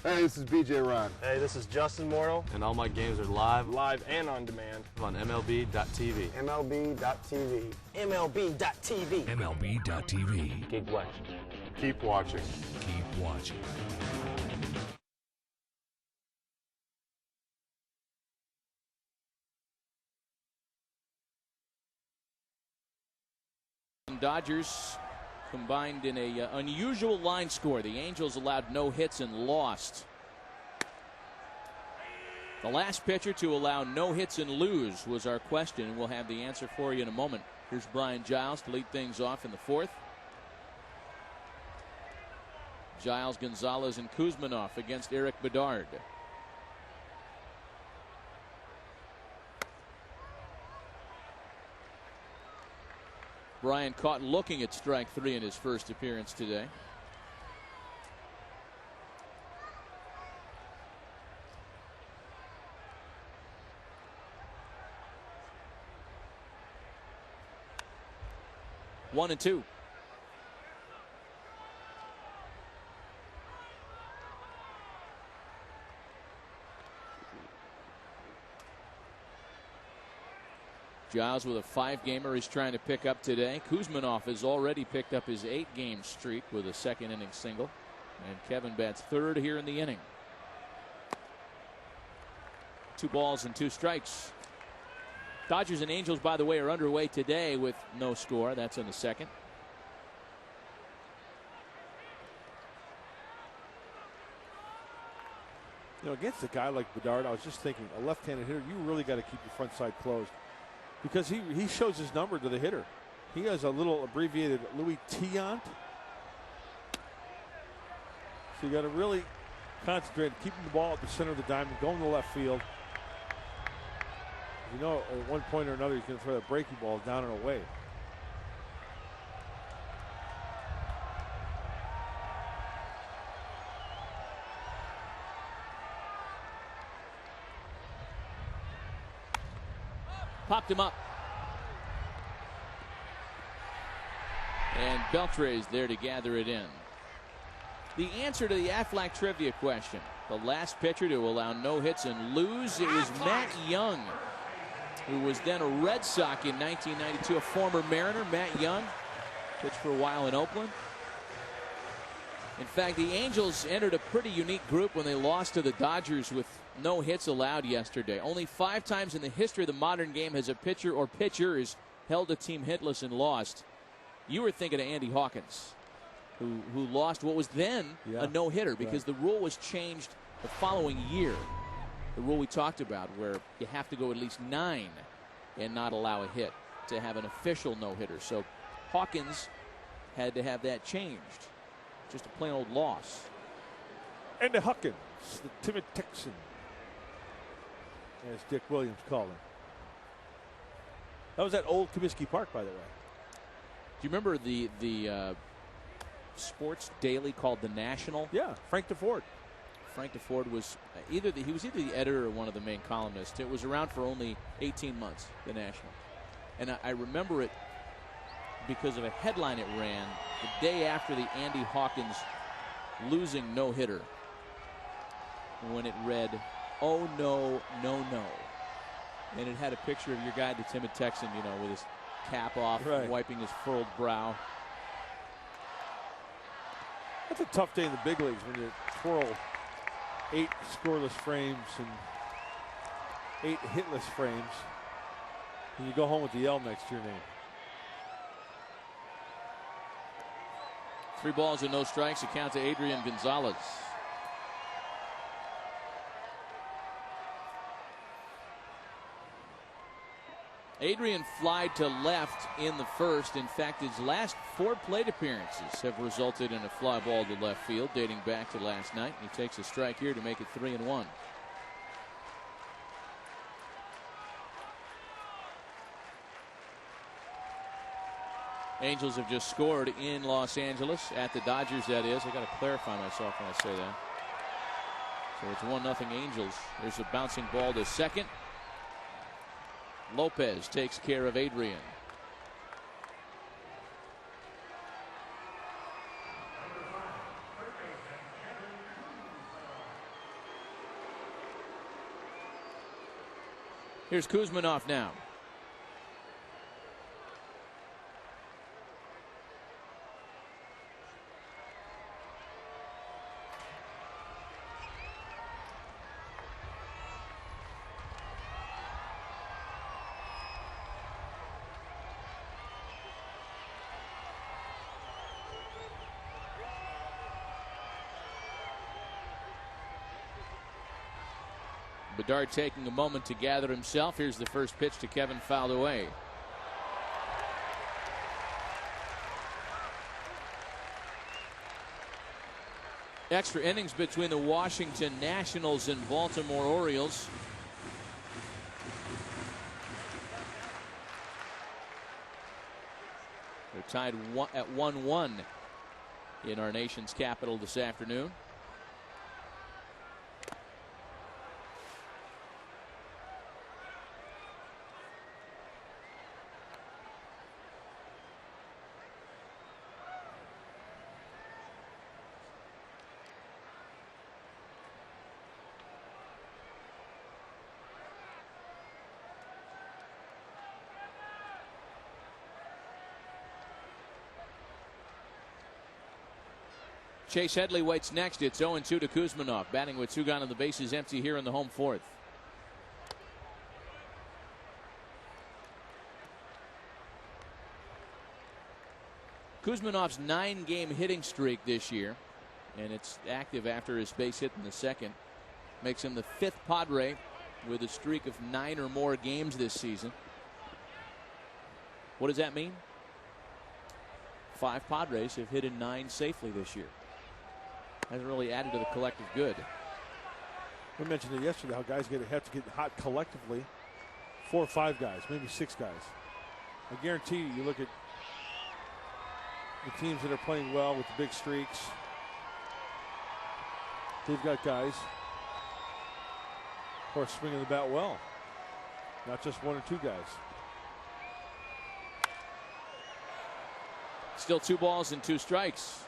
Speaker 6: Hey, this is BJ Ron.
Speaker 5: Hey, this is Justin Morneau.
Speaker 16: And all my games are live
Speaker 5: And on demand.
Speaker 16: on MLB.tv.
Speaker 5: MLB.tv.
Speaker 7: MLB.tv.
Speaker 1: MLB.tv.
Speaker 7: Keep watching.
Speaker 6: Keep watching.
Speaker 1: Keep watching.
Speaker 2: Dodgers combined in a unusual line score. The Angels allowed no hits and lost. The last pitcher to allow no hits and lose was our question, and we'll have the answer for you in a moment. Here's Brian Giles to lead things off in the 4th. Giles, Gonzalez, and Kuzminoff against Eric Bedard. Brian caught looking at strike 3 in his first appearance today. One and two. Giles with a 5-gamer he's trying to pick up today. Kuzminoff has already picked up his 8-game streak with a 2nd inning single. And Kevin bats 3rd here in the inning. 2 balls and 2 strikes. Dodgers and Angels, by the way, are underway today with no score. That's in the 2nd.
Speaker 11: You know, against a guy like Bedard, I was just thinking, a left-handed hitter, you really got to keep your front side closed. Because he shows his number to the hitter. He has a little abbreviated Louis Tiant. So you got to really concentrate, keeping the ball at the center of the diamond, going to left field. You know, at one point or another, he's going to throw that breaking ball down and away.
Speaker 2: Popped him up. And Beltre's there to gather it in. The answer to the Aflac trivia question. The last pitcher to allow no hits and lose, it was Matt Young, who was then a Red Sox in 1992, a former Mariner. Matt Young pitched for a while in Oakland. In fact, the Angels entered a pretty unique group when they lost to the Dodgers with no hits allowed yesterday. Only 5 times in the history of the modern game has a pitcher or pitchers held a team hitless and lost. You were thinking of Andy Hawkins, who lost what was then a no-hitter because the rule was changed the following year. The rule we talked about where you have to go at least 9 and not allow a hit to have an official no-hitter. So Hawkins had to have that changed. Just a plain old loss.
Speaker 11: Andy Hawkins, the timid Texan, as Dick Williams called him. That was at old Comiskey Park, by the way.
Speaker 2: Do you remember the sports daily called The National?
Speaker 11: Yeah, Frank DeFord.
Speaker 2: Frank DeFord was either the editor or one of the main columnists. It was around for only 18 months, The National. And I remember it because of a headline it ran the day after the Andy Hawkins losing no-hitter, when it read, "Oh no, no, no." And it had a picture of your guy, the timid Texan, you know, with his cap off, wiping his furrowed brow.
Speaker 11: That's a tough day in the big leagues when you twirl 8 scoreless frames and 8 hitless frames, and you go home with the L next to your name.
Speaker 2: 3 balls and no strikes. A count to Adrian Gonzalez. Adrian flied to left in the first. In fact, his last 4 plate appearances have resulted in a fly ball to left field dating back to last night. He takes a strike here to make it 3-1. Angels have just scored in Los Angeles at the Dodgers, that is. I got to clarify myself when I say that. So it's 1-0 Angels. There's a bouncing ball to second. Lopez takes care of Adrian. Here's Kuzminoff now. Bedard taking a moment to gather himself. Here's the first pitch to Kevin, fouled away. Extra innings between the Washington Nationals and Baltimore Orioles. They're tied at 1-1 in our nation's capital this afternoon. Chase Headley waits next. It's 0-2 to Kuzminoff, batting with 2 gone and the bases empty here in the home 4th. Kuzminoff's 9-game hitting streak this year, and it's active after his base hit in the second, makes him the 5th Padre with a streak of 9 or more games this season. What does that mean? 5 Padres have hit in 9 safely this year. Hasn't really added to the collective good.
Speaker 11: We mentioned it yesterday how guys have to get hot collectively. 4 or 5 guys, maybe 6 guys. I guarantee you look at the teams that are playing well with the big streaks. They've got guys who are swinging the bat well, not just 1 or 2 guys.
Speaker 2: Still 2 balls and 2 strikes.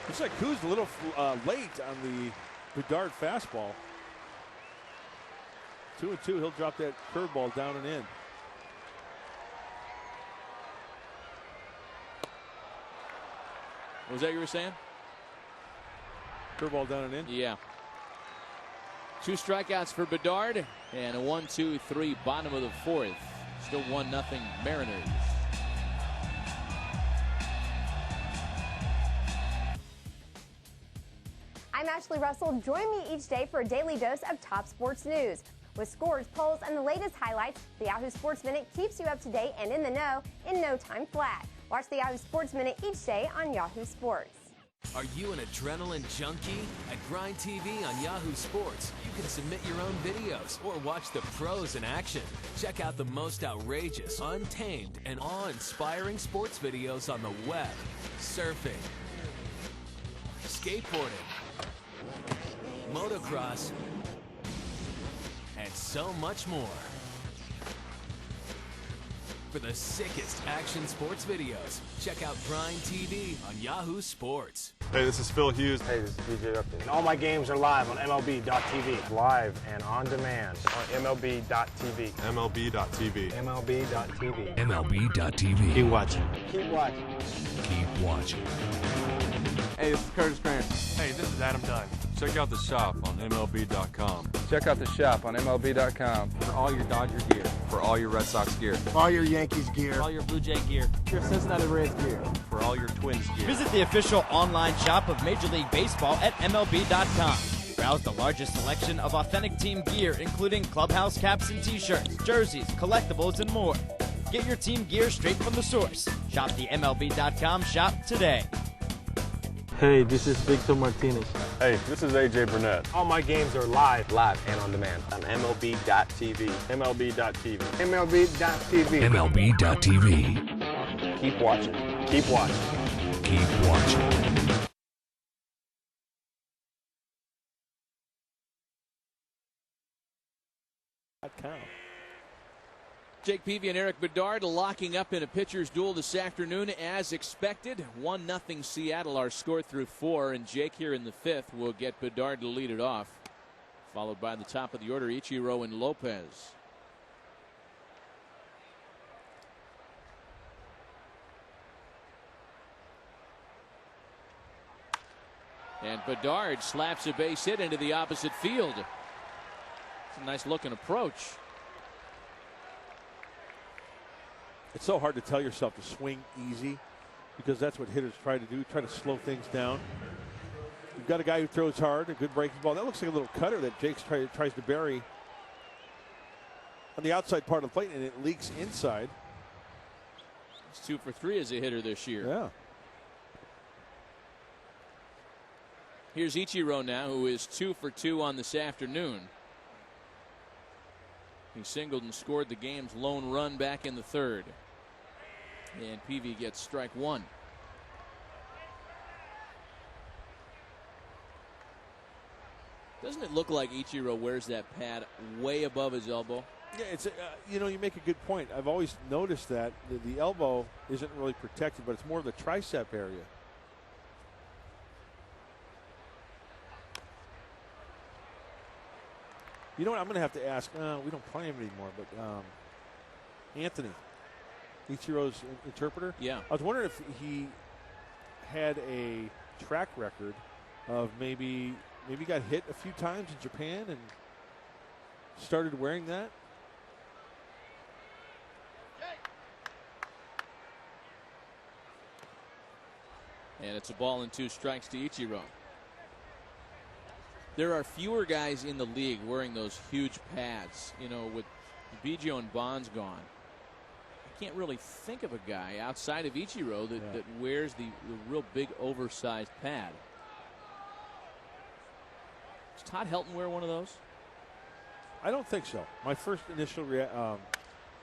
Speaker 11: Looks like Kuz a little late on the Bedard fastball. 2-2. He'll drop that curveball down and in.
Speaker 2: What was that you were saying?
Speaker 11: Curveball down and in?
Speaker 2: Yeah. 2 strikeouts for Bedard and a 1-2-3 bottom of the 4th. Still 1-0 Mariners.
Speaker 10: I'm Ashley Russell. Join me each day for a daily dose of top sports news. With scores, polls, and the latest highlights, the Yahoo Sports Minute keeps you up to date and in the know in no time flat. Watch the Yahoo Sports Minute each day on Yahoo Sports.
Speaker 19: Are you an adrenaline junkie? At Grind TV on Yahoo Sports, you can submit your own videos or watch the pros in action. Check out the most outrageous, untamed, and awe-inspiring sports videos on the web, surfing, skateboarding, motocross, and so much more. For the sickest action sports videos, check out Grind TV on Yahoo Sports.
Speaker 6: Hey, this is Phil Hughes.
Speaker 7: Hey, this is DJ Upton. And all my games are live on MLB.tv.
Speaker 12: Live and on demand
Speaker 7: On MLB.tv.
Speaker 6: MLB.tv.
Speaker 7: MLB.tv.
Speaker 1: MLB.tv.
Speaker 7: Keep watching.
Speaker 19: Keep watching.
Speaker 1: Keep watching.
Speaker 18: Hey, this is Curtis Grant.
Speaker 6: Hey, this is Adam Dunn. Check out the shop on MLB.com.
Speaker 18: Check out the shop on MLB.com for all your Dodger gear.
Speaker 6: For all your Red Sox gear.
Speaker 17: All your Yankees gear.
Speaker 18: All your Blue Jay gear. Your Cincinnati Reds gear.
Speaker 6: For all your Twins gear.
Speaker 9: Visit the official online shop of Major League Baseball at MLB.com. Browse the largest selection of authentic team gear, including clubhouse caps and t-shirts, jerseys, collectibles, and more. Get your team gear straight from the source. Shop the MLB.com shop today.
Speaker 13: Hey, this is Victor Martinez.
Speaker 6: Hey, this is AJ Burnett.
Speaker 12: All my games are live
Speaker 7: And on demand. On MLB.tv.
Speaker 6: MLB.tv.
Speaker 7: MLB.tv.
Speaker 1: MLB.tv.
Speaker 7: Keep watching. Keep watching.
Speaker 1: Keep watching.
Speaker 2: Jake Peavy and Eric Bedard locking up in a pitcher's duel this afternoon as expected. 1-0 Seattle, our score through 4, and Jake here in the 5th will get Bedard to lead it off, followed by the top of the order, Ichiro and Lopez. And Bedard slaps a base hit into the opposite field. It's a nice looking approach.
Speaker 11: It's so hard to tell yourself to swing easy because that's what hitters try to do, try to slow things down. You've got a guy who throws hard, a good breaking ball. That looks like a little cutter that Jake tries to bury on the outside part of the plate, and it leaks inside.
Speaker 2: He's 2 for 3 as a hitter this year.
Speaker 11: Yeah.
Speaker 2: Here's Ichiro now, who is 2 for 2 on this afternoon. He singled and scored the game's lone run back in the 3rd. And Peavy gets strike 1. Doesn't it look like Ichiro wears that pad way above his elbow?
Speaker 11: Yeah, it's you know, you make a good point. I've always noticed that the elbow isn't really protected, but it's more of the tricep area. You know what? I'm going to have to ask. We don't play him anymore, but Anthony, Ichiro's interpreter.
Speaker 2: Yeah.
Speaker 11: I was wondering if he had a track record of maybe got hit a few times in Japan and started wearing that.
Speaker 2: And it's a ball and 2 strikes to Ichiro. There are fewer guys in the league wearing those huge pads. You know, with Biggio and Bonds gone, I can't really think of a guy outside of Ichiro that wears the real big oversized pad. Does Todd Helton wear one of those?
Speaker 11: I don't think so. My first initial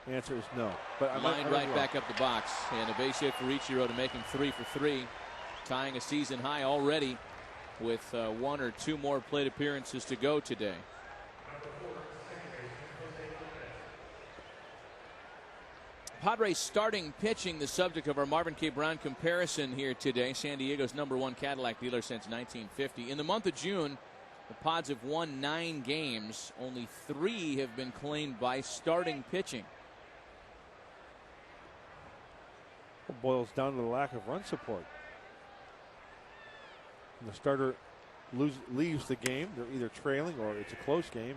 Speaker 11: answer is no. But I
Speaker 2: lined right back up the box, and a base hit for Ichiro to make him 3 for 3, tying a season high already, with 1 or 2 more plate appearances to go today. Padres starting pitching, the subject of our Marvin K. Brown comparison here today. San Diego's #1 Cadillac dealer since 1950. In the month of June, The Pods have won 9 games. Only 3 have been claimed by starting pitching.
Speaker 11: It boils down to the lack of run support. When the starter leaves the game, they're either trailing or it's a close game.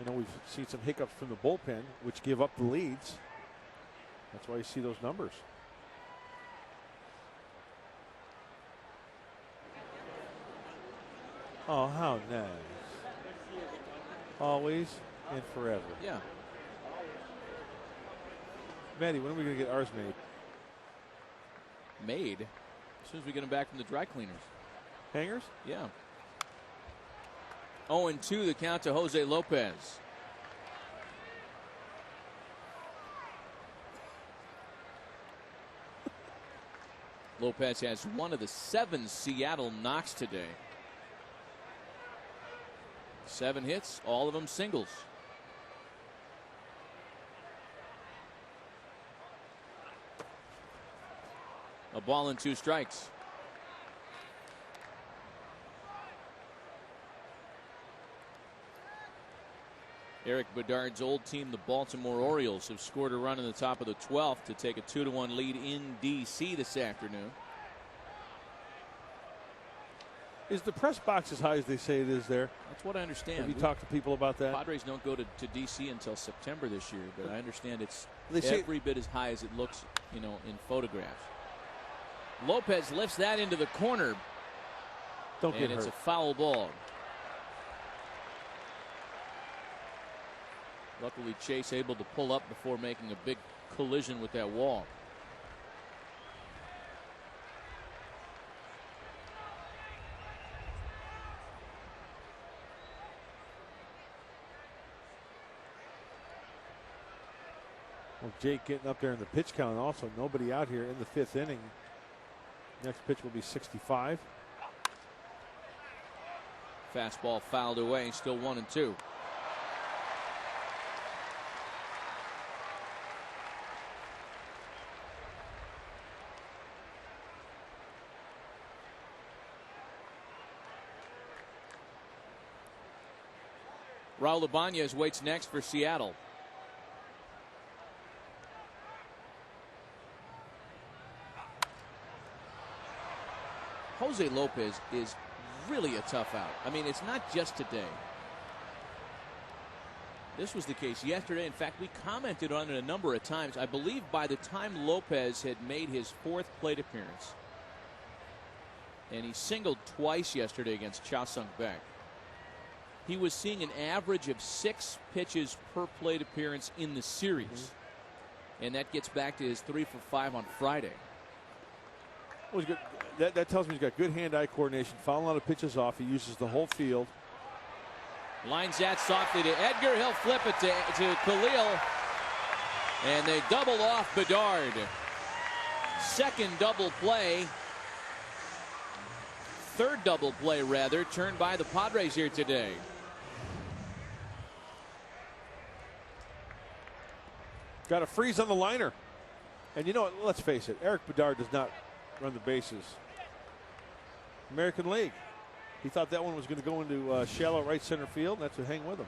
Speaker 11: I know we've seen some hiccups from the bullpen, which give up the leads. That's why you see those numbers. Oh, how nice. Always and forever.
Speaker 2: Yeah.
Speaker 11: Maddie, when are we going to get ours made?
Speaker 2: Made? As soon as we get them back from the dry cleaners.
Speaker 11: Hangers?
Speaker 2: Yeah. 0-2 the count to Jose Lopez. Lopez has one of the 7 Seattle knocks today. 7 hits, all of them singles. A ball and 2 strikes. Eric Bedard's old team, the Baltimore Orioles, have scored a run in the top of the 12th to take a 2-1 lead in D.C. this afternoon.
Speaker 11: Is the press box as high as they say it is there?
Speaker 2: That's what I understand.
Speaker 11: Have you talked to people about that?
Speaker 2: Padres don't go to D.C. until September this year, but I understand it's
Speaker 11: They say
Speaker 2: every bit as high as it looks, in photographs. Lopez lifts that into the corner.
Speaker 11: Don't get
Speaker 2: hurt. And it's a foul ball. Luckily, Chase able to pull up before making a big collision with that wall.
Speaker 11: Well, Jake getting up there in the pitch count also. Nobody out here in the 5th inning. Next pitch will be 65.
Speaker 2: Fastball fouled away. Still 1-2. Raul Ibanez waits next for Seattle. Jose Lopez is really a tough out. I mean, it's not just today. This was the case yesterday. In fact, we commented on it a number of times. I believe by the time Lopez had made his 4th plate appearance, and he singled twice yesterday against Cha Sung-baek, he was seeing an average of 6 pitches per plate appearance in the series. And that gets back to his 3 for 5 on Friday.
Speaker 11: Well, he's good. That tells me he's got good hand-eye coordination, fouling a lot of pitches off. He uses the whole field.
Speaker 2: Lines that softly to Edgar. He'll flip it to Khalil. And they double off Bedard. Second double play. 3rd double play, rather, turned by the Padres here today.
Speaker 11: Got a freeze on the liner. And you know what? Let's face it. Eric Bedard does not run the bases. American League. He thought that one was going to go into shallow right center field. And that's what hang with him.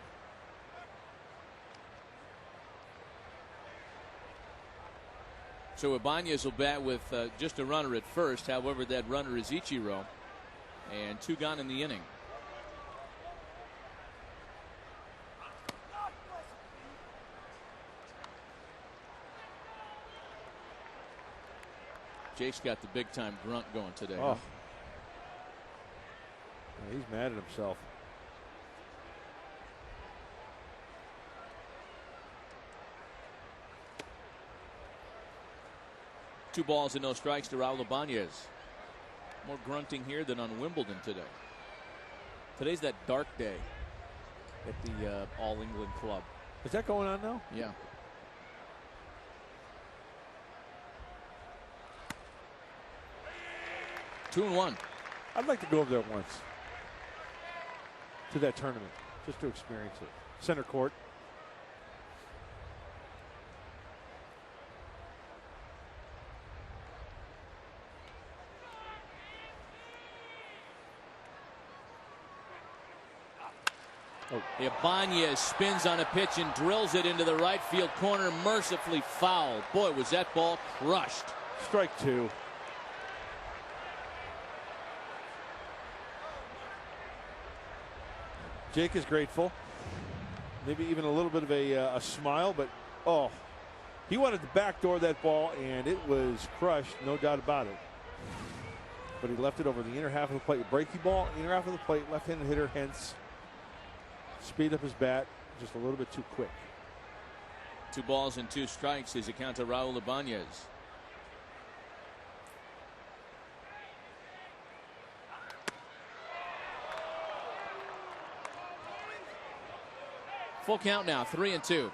Speaker 2: So Ibanez will bat with just a runner at first. However, that runner is Ichiro. And 2 gone in the inning. Jake's got the big time grunt going today.
Speaker 11: Oh. Yeah, he's mad at himself.
Speaker 2: Two balls and no strikes to Raul Ibanez. More grunting here than on Wimbledon today. Today's that dark day at the All England Club.
Speaker 11: Is that going on now?
Speaker 2: Yeah. Two and one.
Speaker 11: I'd like to go over there once to that tournament just to experience it. Center court.
Speaker 2: Ibanez spins on a pitch and drills it into the right field corner, mercifully foul. Boy, was that ball crushed.
Speaker 11: Strike two. Jake is grateful. Maybe even a little bit of a smile, but oh, he wanted to backdoor that ball, and it was crushed, no doubt about it. But he left it over the inner half of the plate. Breaky ball, inner half of the plate, left-handed hitter, hence speed up his bat just a little bit too quick.
Speaker 2: 2 balls and 2 strikes is account to Raul Ibanez. Full count now, 3-2.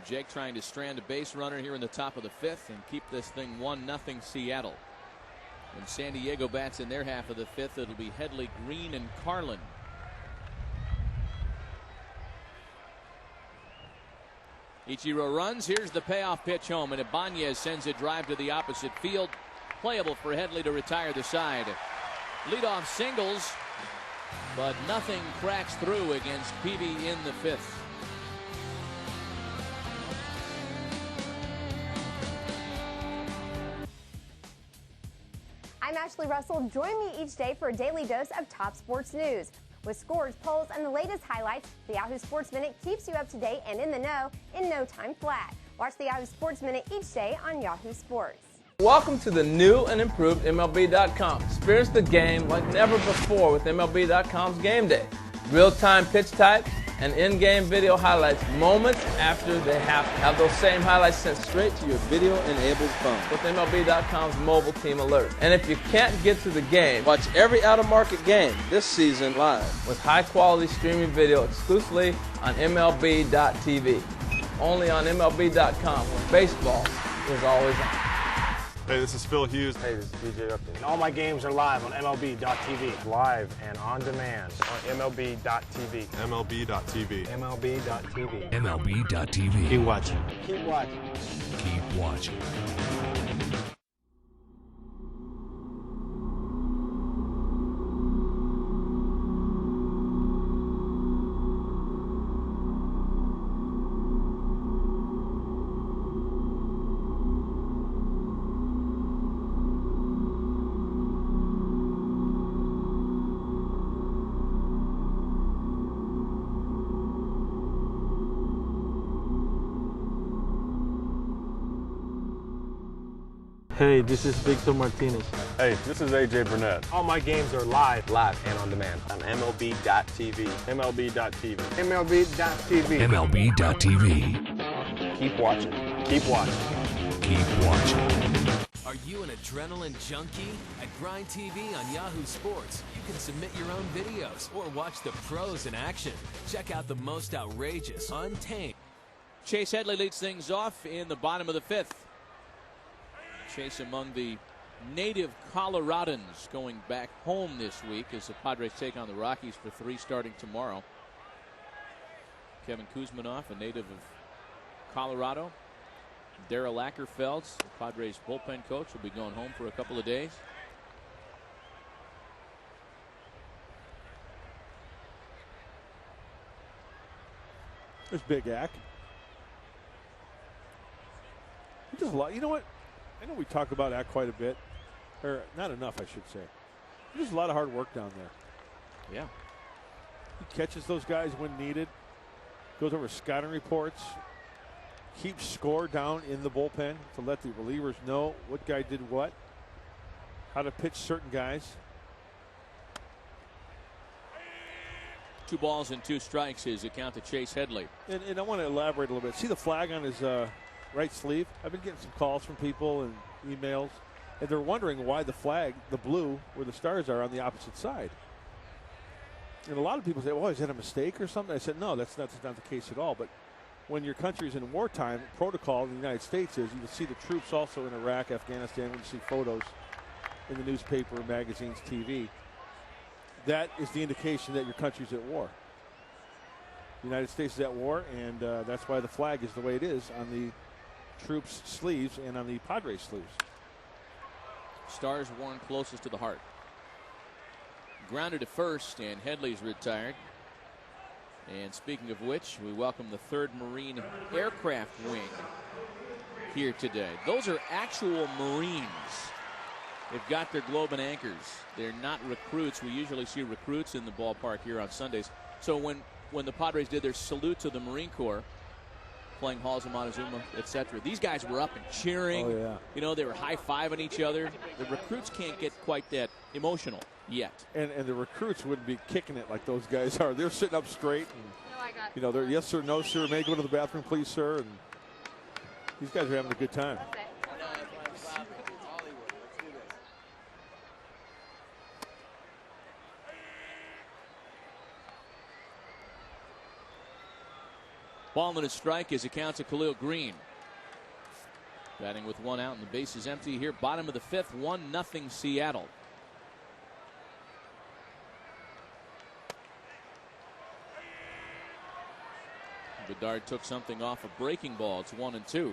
Speaker 2: Jake trying to strand a base runner here in the top of the 5th and keep this thing 1-0 Seattle. When San Diego bats in their half of the 5th, it'll be Headley, Green, and Carlin. Ichiro runs. Here's the payoff pitch home, and Ibanez sends a drive to the opposite field. Playable for Headley to retire the side. Leadoff singles, but nothing cracks through against Peavy in the 5th.
Speaker 10: I'm Ashley Russell. Join me each day for a daily dose of top sports news. With scores, polls, and the latest highlights, the Yahoo Sports Minute keeps you up to date and in the know in no time flat. Watch the Yahoo Sports Minute each day on Yahoo Sports.
Speaker 4: Welcome to the new and improved MLB.com. Experience the game like never before with MLB.com's Game Day. Real-time pitch type and in-game video highlights moments after they happen. Have those same highlights sent straight to your video-enabled phone with MLB.com's mobile team alert. And if you can't get to the game, watch every out-of-market game this season live with high-quality streaming video exclusively on MLB.tv. Only on MLB.com, where baseball is always on.
Speaker 6: Hey, this is Phil Hughes.
Speaker 7: Hey, this is DJ Upton. And all my games are live on MLB.tv.
Speaker 12: Live and on demand
Speaker 6: On MLB.tv. MLB.tv.
Speaker 7: MLB.tv.
Speaker 8: MLB.tv.
Speaker 7: Keep watching. Keep watching.
Speaker 8: Keep watching.
Speaker 13: Hey, this is Victor Martinez.
Speaker 6: Hey, this is AJ Burnett.
Speaker 7: All my games are live
Speaker 6: And on demand.
Speaker 7: on MLB.tv.
Speaker 6: MLB.tv.
Speaker 7: MLB.tv.
Speaker 8: MLB.tv.
Speaker 7: Keep watching. Keep watching.
Speaker 8: Keep watching.
Speaker 19: Are you an adrenaline junkie? At Grind TV on Yahoo Sports, you can submit your own videos or watch the pros in action. Check out the most outrageous, untamed.
Speaker 2: Chase Headley leads things off in the bottom of the 5th. Chase among the native Coloradans going back home this week as the Padres take on the Rockies for 3 starting tomorrow. Kevin Kuzminoff, a native of Colorado. Darryl Ackerfelds, the Padres bullpen coach, will be going home for a couple of days.
Speaker 11: There's Big Ack. He does a lot. You know what? I know we talk about Ack quite a bit, or not enough, I should say. There's a lot of hard work down there.
Speaker 2: Yeah.
Speaker 11: He catches those guys when needed, goes over scouting reports, keeps score down in the bullpen to let the relievers know what guy did what, how to pitch certain guys.
Speaker 2: 2 balls and 2 strikes is account to Chase Headley.
Speaker 11: And I want to elaborate a little bit. See the flag on his right sleeve? I've been getting some calls from people and emails, and they're wondering why the flag, the blue, where the stars are, on the opposite side. And a lot of people say, well, is that a mistake or something? I said, no, that's not the case at all. But when your country is in wartime, protocol in the United States is you will see the troops also in Iraq, Afghanistan, when you see photos in the newspaper, magazines, TV. That is the indication that your country's at war. The United States is at war, and that's why the flag is the way it is on the troops' sleeves and on the Padres' sleeves.
Speaker 2: Stars worn closest to the heart. grounded at first, and Headley's retired. And speaking of which, we welcome the 3rd Marine Aircraft Wing here today. Those are actual Marines. They've got their globe and anchors. They're not recruits. We usually see recruits in the ballpark here on Sundays. So when the Padres did their salute to the Marine Corps, playing Halls of Montezuma, etc., these guys were up and cheering.
Speaker 11: Oh, yeah.
Speaker 2: You know, they were high-fiving each other. The recruits can't get quite that emotional yet.
Speaker 11: And the recruits wouldn't be kicking it like those guys are. They're sitting up straight. And, you know, they're yes sir, no sir, may I go to the bathroom, please, sir. And these guys are having a good time.
Speaker 2: Ball and a strike as it counts to Khalil Green. Batting with 1 out and the base is empty here. Bottom of the 5th, 1-0 Seattle. Bedard took something off a breaking ball. It's 1-2.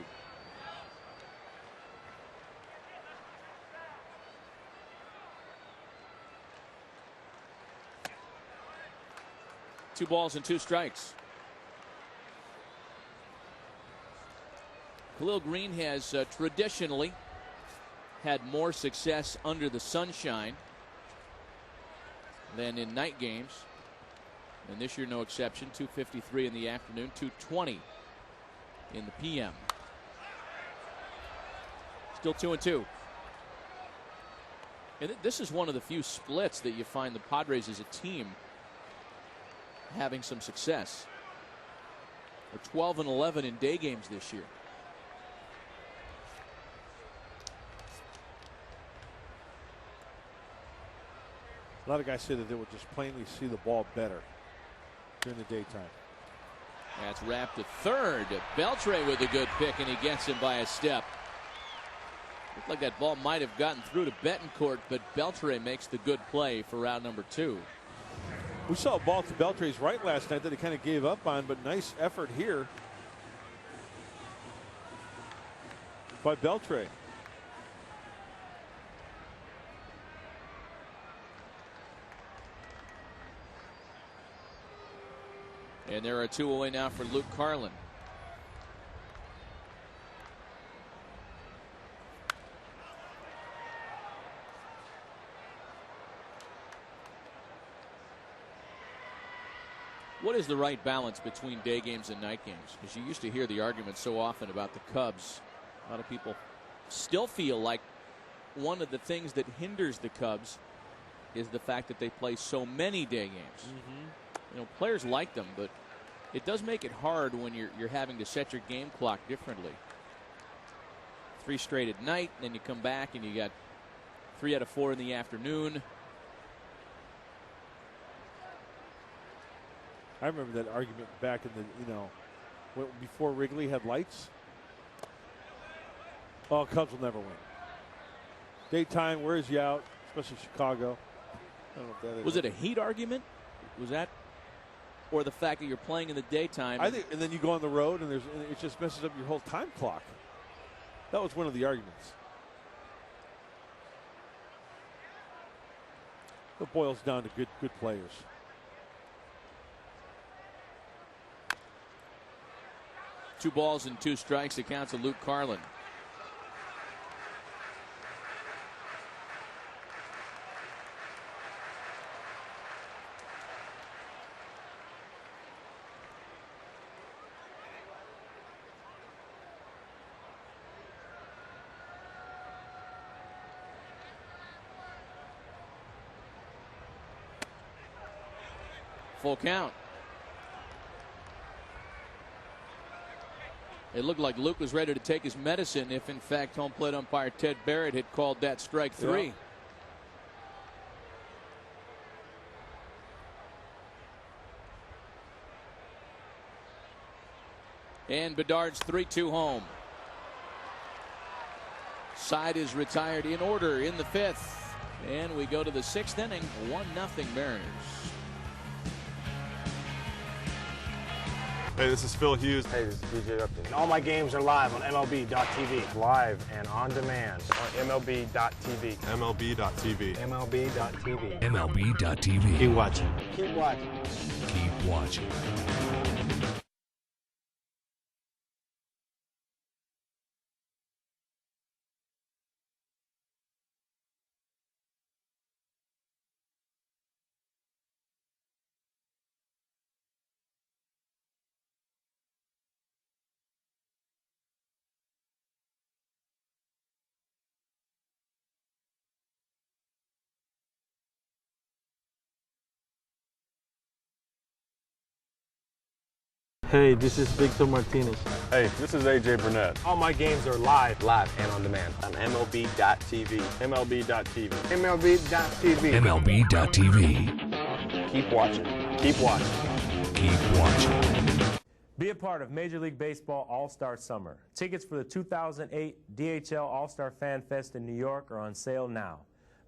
Speaker 2: Two balls and 2 strikes. Khalil Green has traditionally had more success under the sunshine than in night games. And this year, no exception. 2:53 in the afternoon, 2:20 in the p.m. Still 2-2. And this is one of the few splits that you find the Padres as a team having some success. They're 12-11 in day games this year.
Speaker 11: A lot of guys say that they will just plainly see the ball better during the daytime.
Speaker 2: That's wrapped to third. Beltre with a good pick, and he gets him by a step. Looked like that ball might have gotten through to Betancourt, but Beltre makes the good play for round number 2.
Speaker 11: We saw a ball to Beltre's right last night that he kind of gave up on, but nice effort here by Beltre.
Speaker 2: And there are 2 away now for Luke Carlin. What is the right balance between day games and night games? Because you used to hear the argument so often about the Cubs. A lot of people still feel like one of the things that hinders the Cubs is the fact that they play so many day games. You know, players like them, but it does make it hard when you're having to set your game clock differently. 3 straight at night, then you come back and you got 3 out of 4 in the afternoon.
Speaker 11: I remember that argument back in the, before Wrigley had lights. Oh, Cubs will never win. Daytime, where's you out? Especially Chicago. I don't know if that is.
Speaker 2: Was it a heat argument? Was that, or the fact that you're playing in the daytime?
Speaker 11: I think, and then you go on the road, and it just messes up your whole time clock. That was one of the arguments. It boils down to good players.
Speaker 2: Two balls and 2 strikes. It counts to Luke Carlin. Full count. It looked like Luke was ready to take his medicine if, in fact, home plate umpire Ted Barrett had called that strike 3. Yeah. And Bedard's 3-2 home. Side is retired in order in the 5th. And we go to the 6th inning. 1-0 Mariners.
Speaker 6: Hey, this is Phil Hughes.
Speaker 7: Hey, this is DJ Upton. All my games are live on MLB.tv. Live and on demand on MLB.tv.
Speaker 6: MLB.tv.
Speaker 7: MLB.tv.
Speaker 1: MLB.tv.
Speaker 11: Keep watching.
Speaker 7: Keep watching.
Speaker 1: Keep watching.
Speaker 13: Hey, this is Victor Martinez.
Speaker 6: Hey, this is AJ Burnett.
Speaker 7: All my games are live
Speaker 6: And on demand on MLB.tv. MLB.tv.
Speaker 7: MLB.tv.
Speaker 1: MLB.tv.
Speaker 7: Keep watching. Keep watching.
Speaker 1: Keep watching.
Speaker 12: Be a part of Major League Baseball All-Star Summer. Tickets for the 2008 DHL All-Star Fan Fest in New York are on sale now.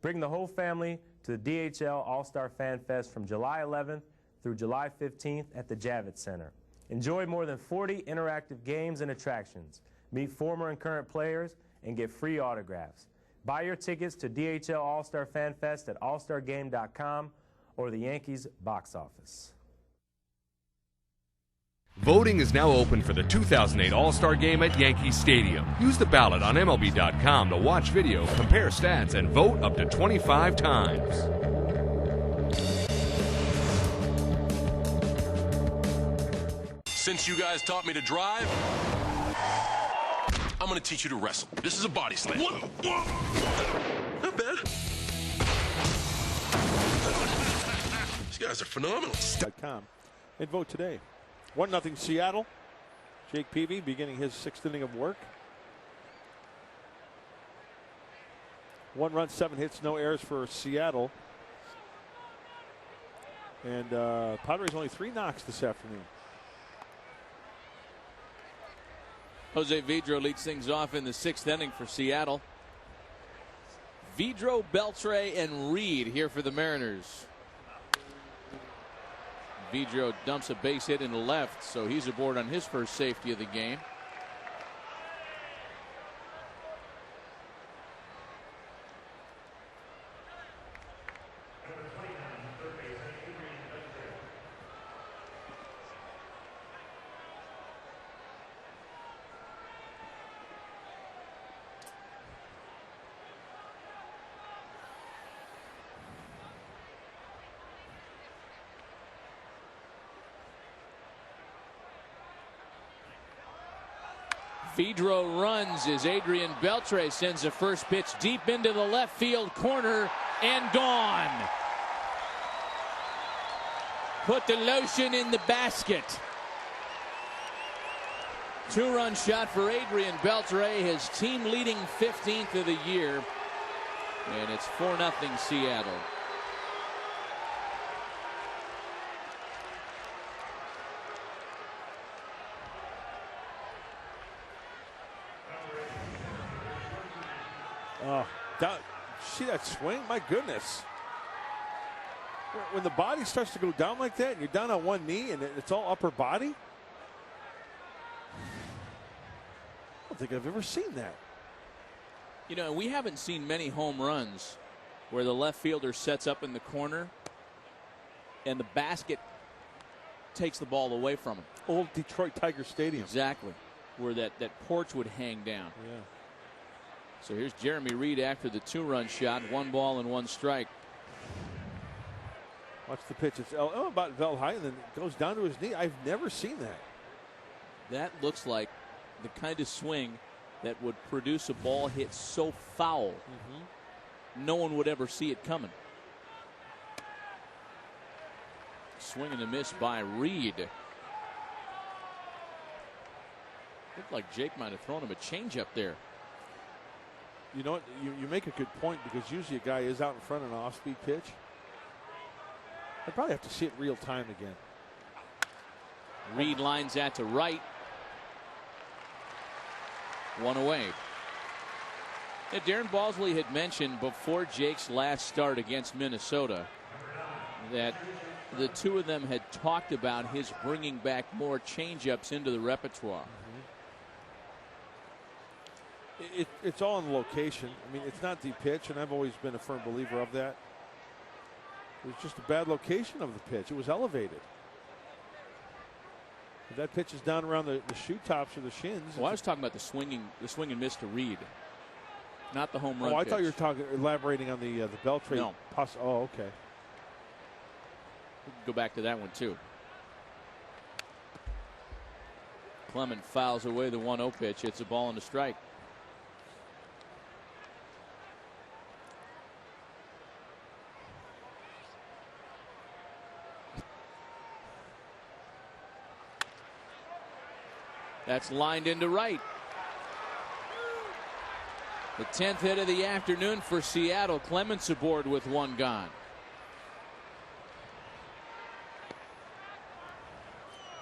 Speaker 12: Bring the whole family to the DHL All-Star Fan Fest from July 11th through July 15th at the Javits Center. Enjoy more than 40 interactive games and attractions. Meet former and current players and get free autographs. Buy your tickets to DHL All-Star Fan Fest at allstargame.com or the Yankees box office.
Speaker 8: Voting is now open for the 2008 All-Star Game at Yankee Stadium. Use the ballot on MLB.com to watch video, compare stats, and vote up to 25 times.
Speaker 14: Since you guys taught me to drive, I'm gonna teach you to wrestle. This is a body slam. Not bad. These guys are phenomenal.
Speaker 11: And vote today. 1-0 Seattle. Jake Peavy beginning his 6th inning of work. 1 run, 7 hits, no errors for Seattle. And Padres only 3 knocks this afternoon.
Speaker 2: Jose Vidro leads things off in the 6th inning for Seattle. Vidro, Beltre, and Reed here for the Mariners. Vidro dumps a base hit in the left, so he's aboard on his first safety of the game. Vidro runs as Adrian Beltre sends a first pitch deep into the left field corner and gone. Put the lotion in the basket. 2-run shot for Adrian Beltre, his team leading 15th of the year. And it's 4-0 Seattle.
Speaker 11: Oh, see that swing? My goodness. When the body starts to go down like that and you're down on one knee and it's all upper body, I don't think I've ever seen that.
Speaker 2: You know, we haven't seen many home runs where the left fielder sets up in the corner and the basket takes the ball away from him.
Speaker 11: Old Detroit Tiger Stadium.
Speaker 2: Exactly. Where that porch would hang down.
Speaker 11: Yeah.
Speaker 2: So here's Jeremy Reed after the 2-run shot. 1 ball and 1 strike.
Speaker 11: Watch the pitch. It's about Vel high and then it goes down to his knee. I've never seen that.
Speaker 2: That looks like the kind of swing that would produce a ball hit so foul no one would ever see it coming. Swing and a miss by Reed. Looked like Jake might have thrown him a changeup there.
Speaker 11: You know what? You make a good point because usually a guy is out in front on an off-speed pitch. I'd probably have to see it real time again.
Speaker 2: Reed lines that to right. 1 away. Yeah, Darren Balsley had mentioned before Jake's last start against Minnesota that the two of them had talked about his bringing back more changeups into the repertoire.
Speaker 11: It's all in the location. I mean, it's not the pitch, and I've always been a firm believer of that. It was just a bad location of the pitch. It was elevated. If that pitch is down around the shoe tops or the shins.
Speaker 2: Well, I was talking about the swing and miss to Reed, not the home run.
Speaker 11: Oh, I
Speaker 2: pitch.
Speaker 11: thought you were elaborating on the Beltray.
Speaker 2: No.
Speaker 11: Oh, okay.
Speaker 2: We can go back to that one too. Clement fouls away the 1-0 pitch. It's a ball and a strike. That's lined into right. The 10th hit of the afternoon for Seattle. Clements aboard with one gone.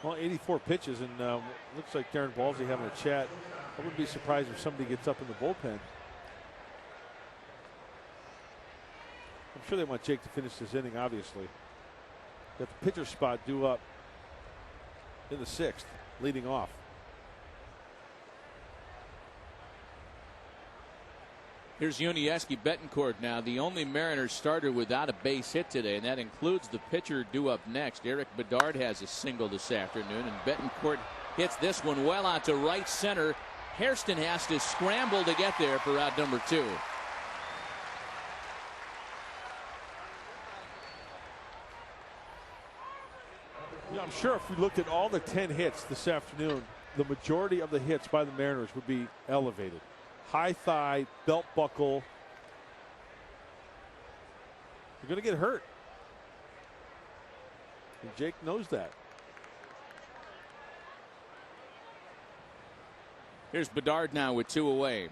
Speaker 11: Well, 84 pitches, and looks like Darren Ballsy having a chat. I wouldn't be surprised if somebody gets up in the bullpen. I'm sure they want Jake to finish this inning, obviously. Got the pitcher spot due up in the 6th, leading off.
Speaker 2: Here's Yuniesky Betancourt now, the only Mariners starter without a base hit today, and that includes the pitcher due up next. Eric Bedard has a single this afternoon, and Betancourt hits this one well out to right center. Hairston has to scramble to get there for out number 2.
Speaker 11: You know, I'm sure if we looked at all the 10 hits this afternoon, the majority of the hits by the Mariners would be elevated. High thigh, belt buckle. You're going to get hurt. And Jake knows that.
Speaker 2: Here's Bedard now with 2 away.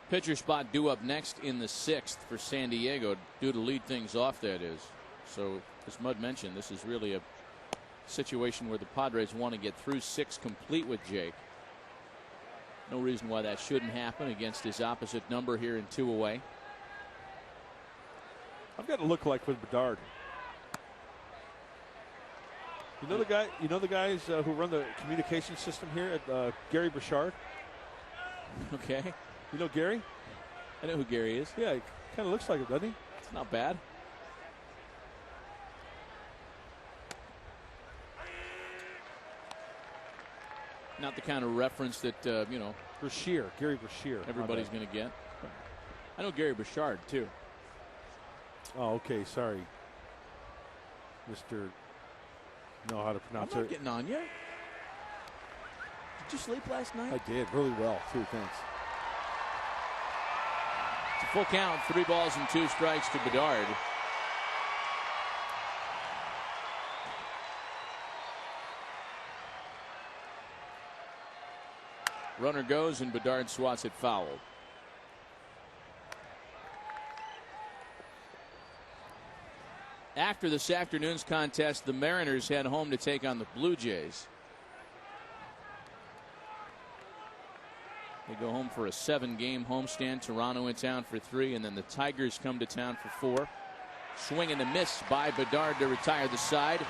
Speaker 2: Pitcher spot due up next in the 6th for San Diego, due to lead things off, that is. So, as Mud mentioned, this is really a situation where the Padres want to get through 6 complete with Jake. No reason why that shouldn't happen against his opposite number here in 2 away.
Speaker 11: I've got a look-alike with Bedard. You know the guy? You know the guys who run the communication system here at Gary Burchard?
Speaker 2: Okay.
Speaker 11: You know Gary?
Speaker 2: I know who Gary is.
Speaker 11: Yeah, he kind of looks like him, doesn't he?
Speaker 2: It's not bad. Not the kind of reference that, you know.
Speaker 11: Brashear, Gary Brashear.
Speaker 2: Everybody's going to get. I know Gary Burchard, too.
Speaker 11: Oh, okay. Sorry. Mr. Know how to pronounce
Speaker 2: I'm not
Speaker 11: it.
Speaker 2: getting on you. Did you sleep last night?
Speaker 11: I did really well, too. Thanks.
Speaker 2: It's a full count, 3 balls and 2 strikes to Bedard. Runner goes and Bedard swats it foul. After this afternoon's contest, the Mariners head home to take on the Blue Jays. They go home for a 7-game homestand. Toronto in town for 3, and then the Tigers come to town for 4. Swing and a miss by Bedard to retire the side.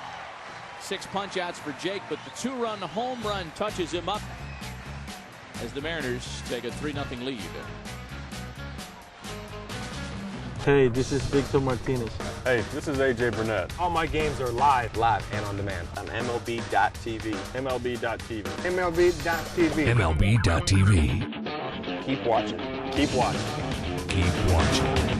Speaker 2: 6 punch-outs for Jake, but the 2-run home run touches him up as the Mariners take a 3-0 lead.
Speaker 13: Hey, this is Victor Martinez.
Speaker 6: Hey, this is AJ Burnett. All my games are live and on demand on MLB.tv. MLB.tv. MLB.tv.
Speaker 1: MLB.tv.
Speaker 6: Keep watching. Keep watching.
Speaker 1: Keep watching.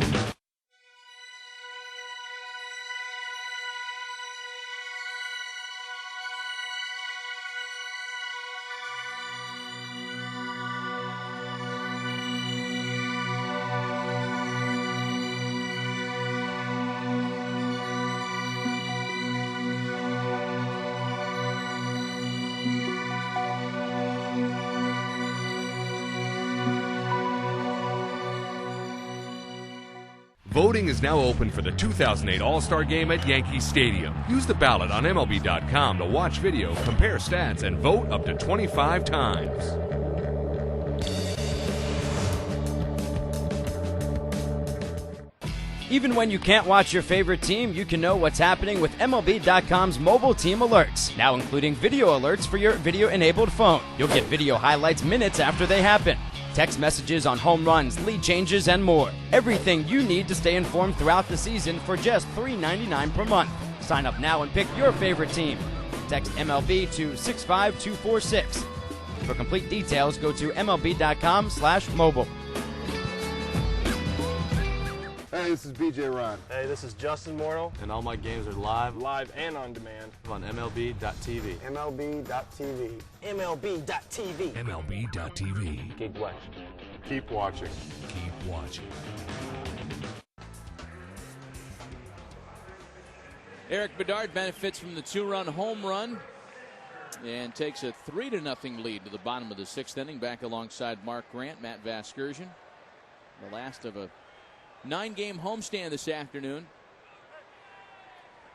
Speaker 8: Voting is now open for the 2008 All-Star Game at Yankee Stadium. Use the ballot on MLB.com to watch video, compare stats, and vote up to 25 times.
Speaker 9: Even when you can't watch your favorite team, you can know what's happening with MLB.com's mobile team alerts, now including video alerts for your video-enabled phone. You'll get video highlights minutes after they happen, text messages on home runs, lead changes, and more. Everything you need to stay informed throughout the season for just $3.99 per month. Sign up now and pick your favorite team. Text MLB to 65246. For complete details, go to MLB.com/mobile.
Speaker 6: Hey, this is BJ Ron.
Speaker 7: Hey, this is Justin Mortal.
Speaker 16: And all my games are live
Speaker 7: And on demand.
Speaker 16: on MLB.tv.
Speaker 17: MLB.tv.
Speaker 15: MLB.tv.
Speaker 1: MLB.tv.
Speaker 6: Keep watching. Keep watching.
Speaker 1: Keep watching.
Speaker 2: Eric Bedard benefits from the 2-run home run and takes a 3-0 lead to the bottom of the 6th inning, back alongside Mark Grant, Matt Vasgersian. The last of a 9-game homestand this afternoon,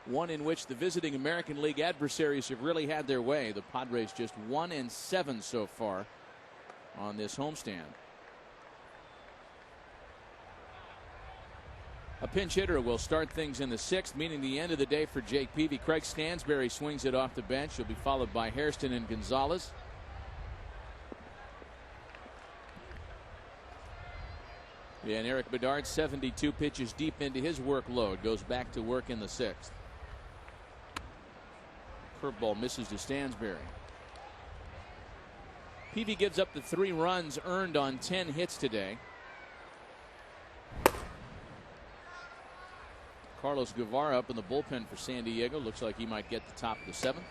Speaker 2: one in which the visiting American League adversaries have really had their way. The Padres just 1-7 so far on this homestand. A pinch hitter will start things in the 6th, meaning the end of the day for Jake Peavy. Craig Stansberry swings it off the bench. He'll be followed by Hairston and Gonzalez. Yeah, and Eric Bedard, 72 pitches deep into his workload, goes back to work in the 6th. Curveball misses to Stansberry. Peavy gives up the 3 runs earned on 10 hits today. Carlos Guevara up in the bullpen for San Diego. Looks like he might get the top of the 7th.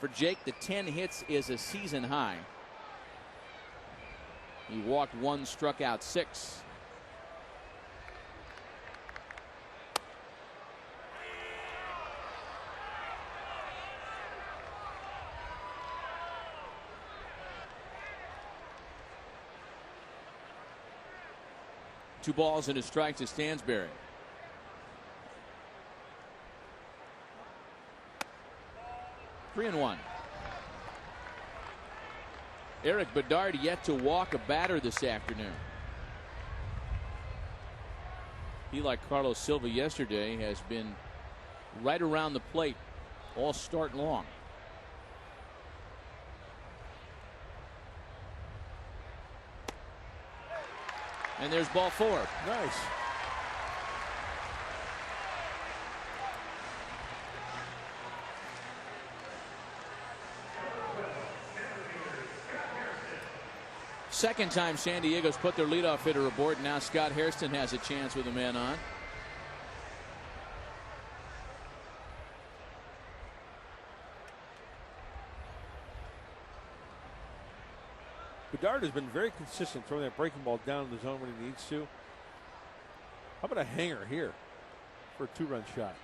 Speaker 2: For Jake, the 10 hits is a season high. He walked 1, struck out 6. Two balls and a strike to Stansberry. Three and 1. Eric Bedard yet to walk a batter this afternoon. He, like Carlos Silva yesterday, has been right around the plate all start long. And there's ball 4.
Speaker 11: Nice.
Speaker 2: Second time San Diego's put their leadoff hitter aboard. Now Scott Hairston has a chance with a man on.
Speaker 11: Bedard has been very consistent throwing that breaking ball down in the zone when he needs to. How about a hanger here for a 2-run shot?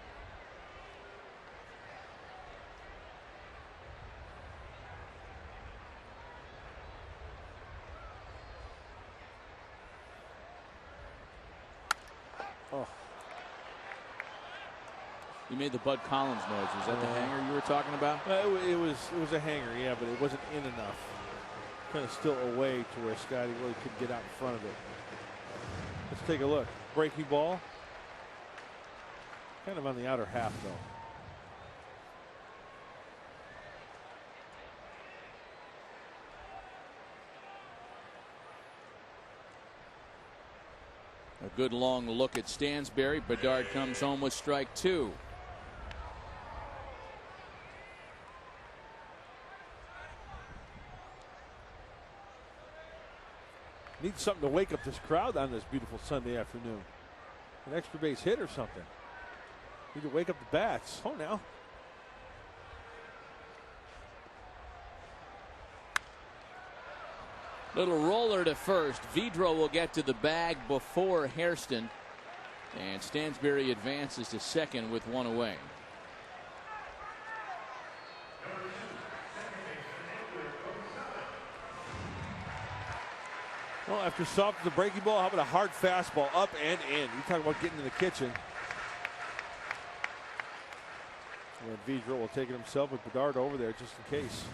Speaker 11: Oh.
Speaker 2: You made the Bud Collins noise. Was that the hanger you were talking about?
Speaker 11: It was a hanger, yeah, but it wasn't in enough. Kind of still away to where Scotty really could get out in front of it. Let's take a look. Breaking ball. Kind of on the outer half, though.
Speaker 2: A good long look at Stansberry. Bedard comes home with strike 2.
Speaker 11: Need something to wake up this crowd on this beautiful Sunday afternoon. An extra base hit or something. Need to wake up the bats. Oh, now.
Speaker 2: Little roller to first. Vidro will get to the bag before Hairston. And Stansberry advances to second with 1 away.
Speaker 11: Well, after soft the breaking ball, how about a hard fastball up and in? You talk about getting in the kitchen. And Vedra will take it himself with Bedard over there just in case.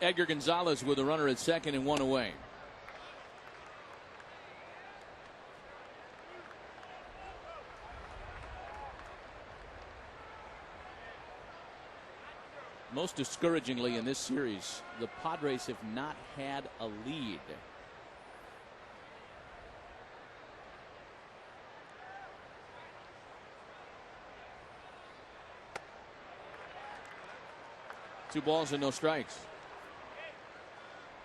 Speaker 2: Edgar Gonzalez with a runner at second and one away. Most discouragingly in this series, the Padres have not had a lead. Two balls and no strikes.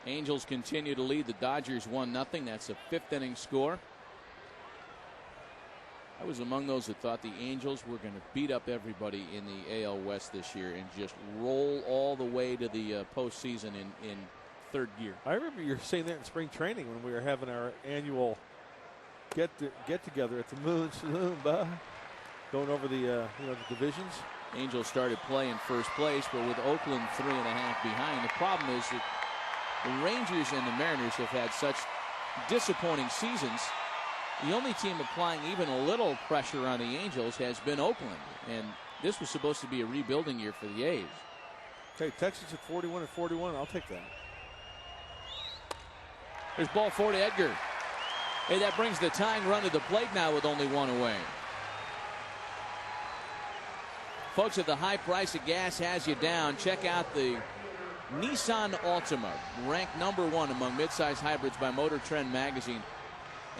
Speaker 2: Angels continue to lead the Dodgers 1-0. That's a fifth inning score. I was among those that thought the Angels were going to beat up everybody in the AL West this year and just roll all the way to the postseason in third gear.
Speaker 11: I remember you were saying that in spring training when we were having our annual get together at the Moon Saloon, going over the the divisions.
Speaker 2: Angels started play in first place, but with Oakland 3.5 behind. The problem is that the Rangers and the Mariners have had such disappointing seasons. The only team applying even a little pressure on the Angels has been Oakland, and this was supposed to be a rebuilding year for the A's.
Speaker 11: Okay, Texas at 41-41. I'll take that.
Speaker 2: There's ball 4 to Edgar. Hey, that brings the tying run to the plate now with only one away. Folks, if the high price of gas has you down, check out the Nissan Altima, ranked #1 among midsize hybrids by Motor Trend magazine.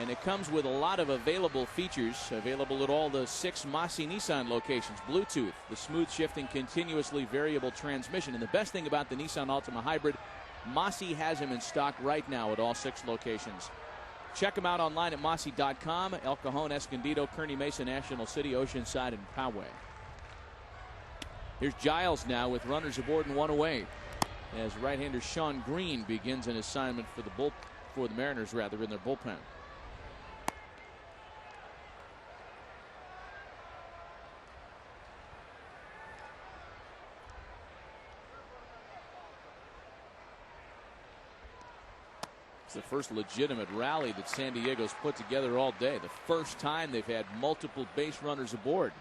Speaker 2: And it comes with a lot of available features, available at all the 6 Massey Nissan locations. Bluetooth, the smooth shifting, continuously variable transmission. And the best thing about the Nissan Altima Hybrid, Massey has them in stock right now at all 6 locations. Check them out online at Massey.com, El Cajon, Escondido, Kearney Mesa, National City, Oceanside, and Poway. Here's Giles now with runners aboard and one away, as right-hander Sean Green begins an assignment for the Mariners in their bullpen. It's the first legitimate rally that San Diego's put together all day. The first time they've had multiple base runners aboard.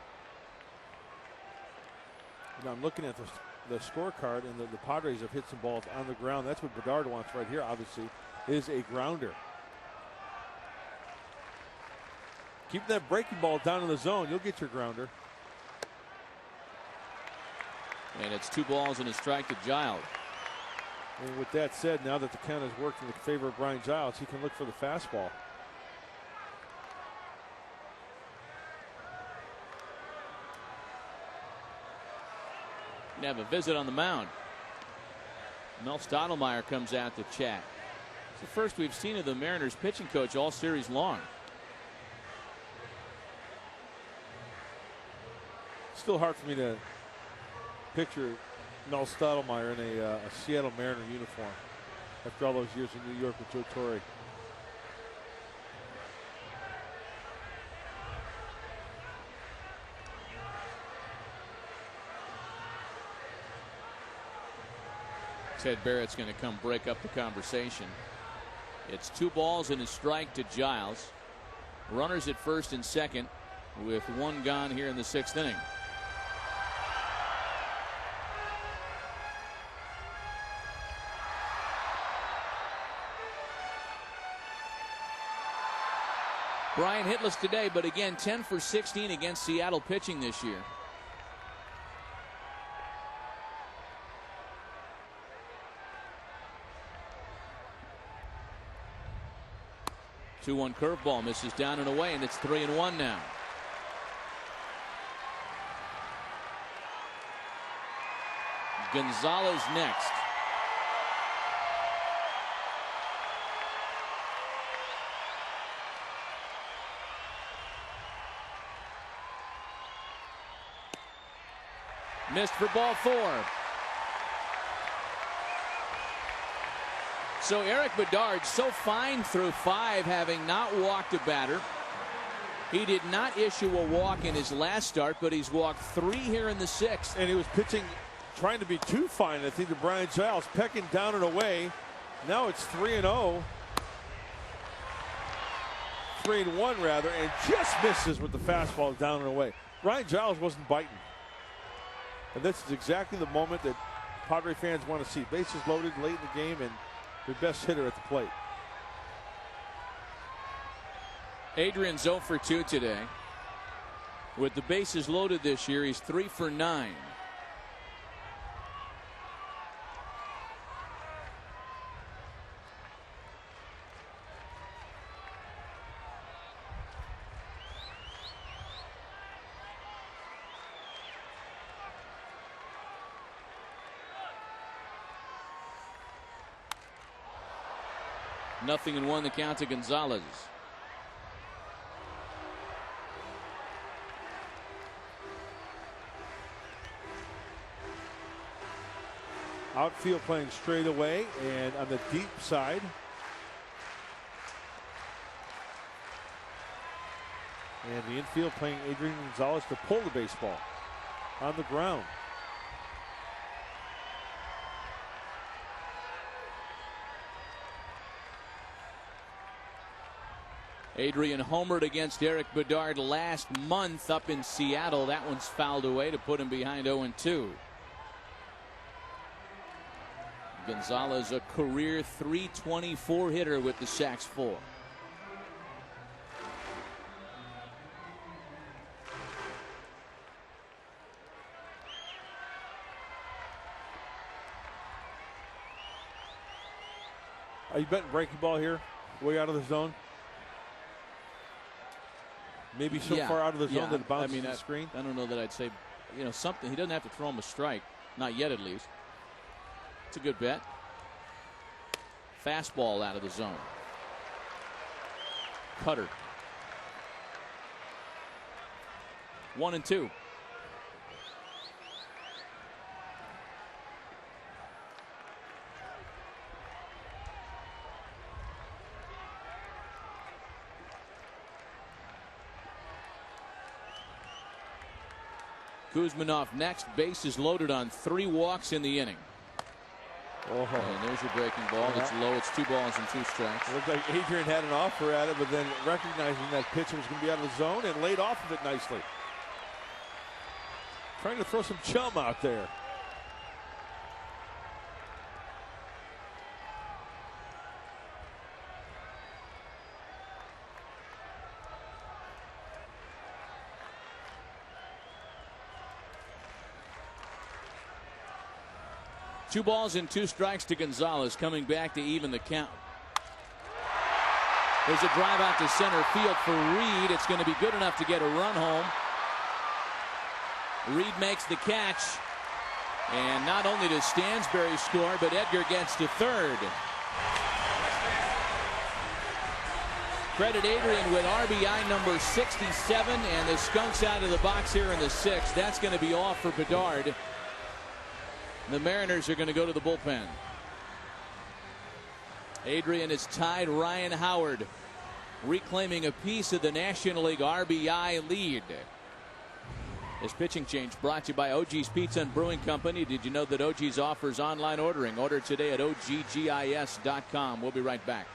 Speaker 11: Now I'm looking at the scorecard, and the Padres have hit some balls on the ground. That's what Bedard wants right here, obviously, is a grounder. Keep that breaking ball down in the zone. You'll get your grounder.
Speaker 2: And it's 2 balls and a strike to Giles.
Speaker 11: And with that said, now that the count has worked in the favor of Brian Giles, he can look for the fastball.
Speaker 2: We have a visit on the mound. Mel Stottlemyre comes out to chat. It's the first we've seen of the Mariners pitching coach all series long.
Speaker 11: Still hard for me to picture Mel Stottlemyre in a Seattle Mariner uniform after all those years in New York with Joe Torre.
Speaker 2: Ted Barrett's going to come break up the conversation. It's 2 balls and a strike to Giles. Runners at first and second with 1 gone here in the 6th inning. Brian hitless today, but again 10 for 16 against Seattle pitching this year. Two-one curveball misses down and away, and it's 3-1 now. Gonzalez next. Missed for ball 4. So Eric Bedard so fine through 5, having not walked a batter. He did not issue a walk in his last start, but he's walked 3 here in the 6th.
Speaker 11: And he was pitching, trying to be too fine, I think, to Brian Giles, pecking down and away. Now it's 3-0. 3-1 rather, and just misses with the fastball down and away. Brian Giles wasn't biting. And this is exactly the moment that Padre fans want to see. Bases loaded late in the game and their best hitter at the plate.
Speaker 2: Adrian's 0 for 2 today. With the bases loaded this year, he's 3 for 9. Nothing in 1 the count to Gonzalez.
Speaker 11: Outfield playing straight away and on the deep side. And the infield playing Adrian Gonzalez to pull the baseball on the ground.
Speaker 2: Adrian homered against Eric Bedard last month up in Seattle. That one's fouled away to put him behind 0-2. Gonzalez, a career .324 hitter with the Sox 4.
Speaker 11: Are you betting breaking ball here? Way out of the zone? Maybe so far out of the zone that it bounces the screen?
Speaker 2: I don't know that I'd say, something. He doesn't have to throw him a strike. Not yet, at least. It's a good bet. Fastball out of the zone. Cutter. 1-2. Kuzmanov next. Bases loaded on 3 walks in the inning.
Speaker 11: Oh.
Speaker 2: And there's your breaking ball. It's low. It's 2 balls and 2 strikes.
Speaker 11: It looked like Adrian had an offer at it, but then recognizing that pitch was going to be out of the zone and laid off of it nicely. Trying to throw some chum out there.
Speaker 2: Two balls and 2 strikes to Gonzalez, coming back to even the count. There's a drive out to center field for Reed. It's going to be good enough to get a run home. Reed makes the catch. And not only does Stansbury score, but Edgar gets to third. Credit Adrian with RBI number 67, and the Skunks out of the box here in the 6th. That's going to be all for Bedard. The Mariners are going to go to the bullpen. Adrian has tied Ryan Howard, reclaiming a piece of the National League RBI lead. This pitching change brought to you by OG's Pizza and Brewing Company. Did you know that OG's offers online ordering? Order today at OGGIS.com. We'll be right back.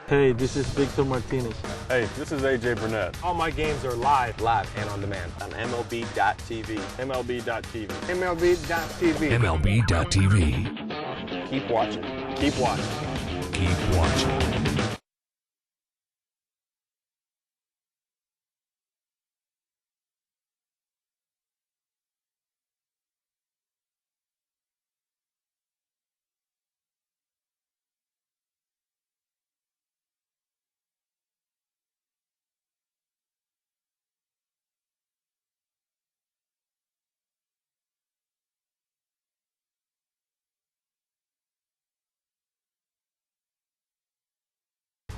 Speaker 13: Hey, this is Victor Martinez.
Speaker 6: Hey, this is AJ Burnett.
Speaker 7: All my games are live
Speaker 6: And on demand on MLB.tv. MLB.tv.
Speaker 7: MLB.tv.
Speaker 1: MLB.tv.
Speaker 6: Keep watching. Keep watching.
Speaker 1: Keep watching.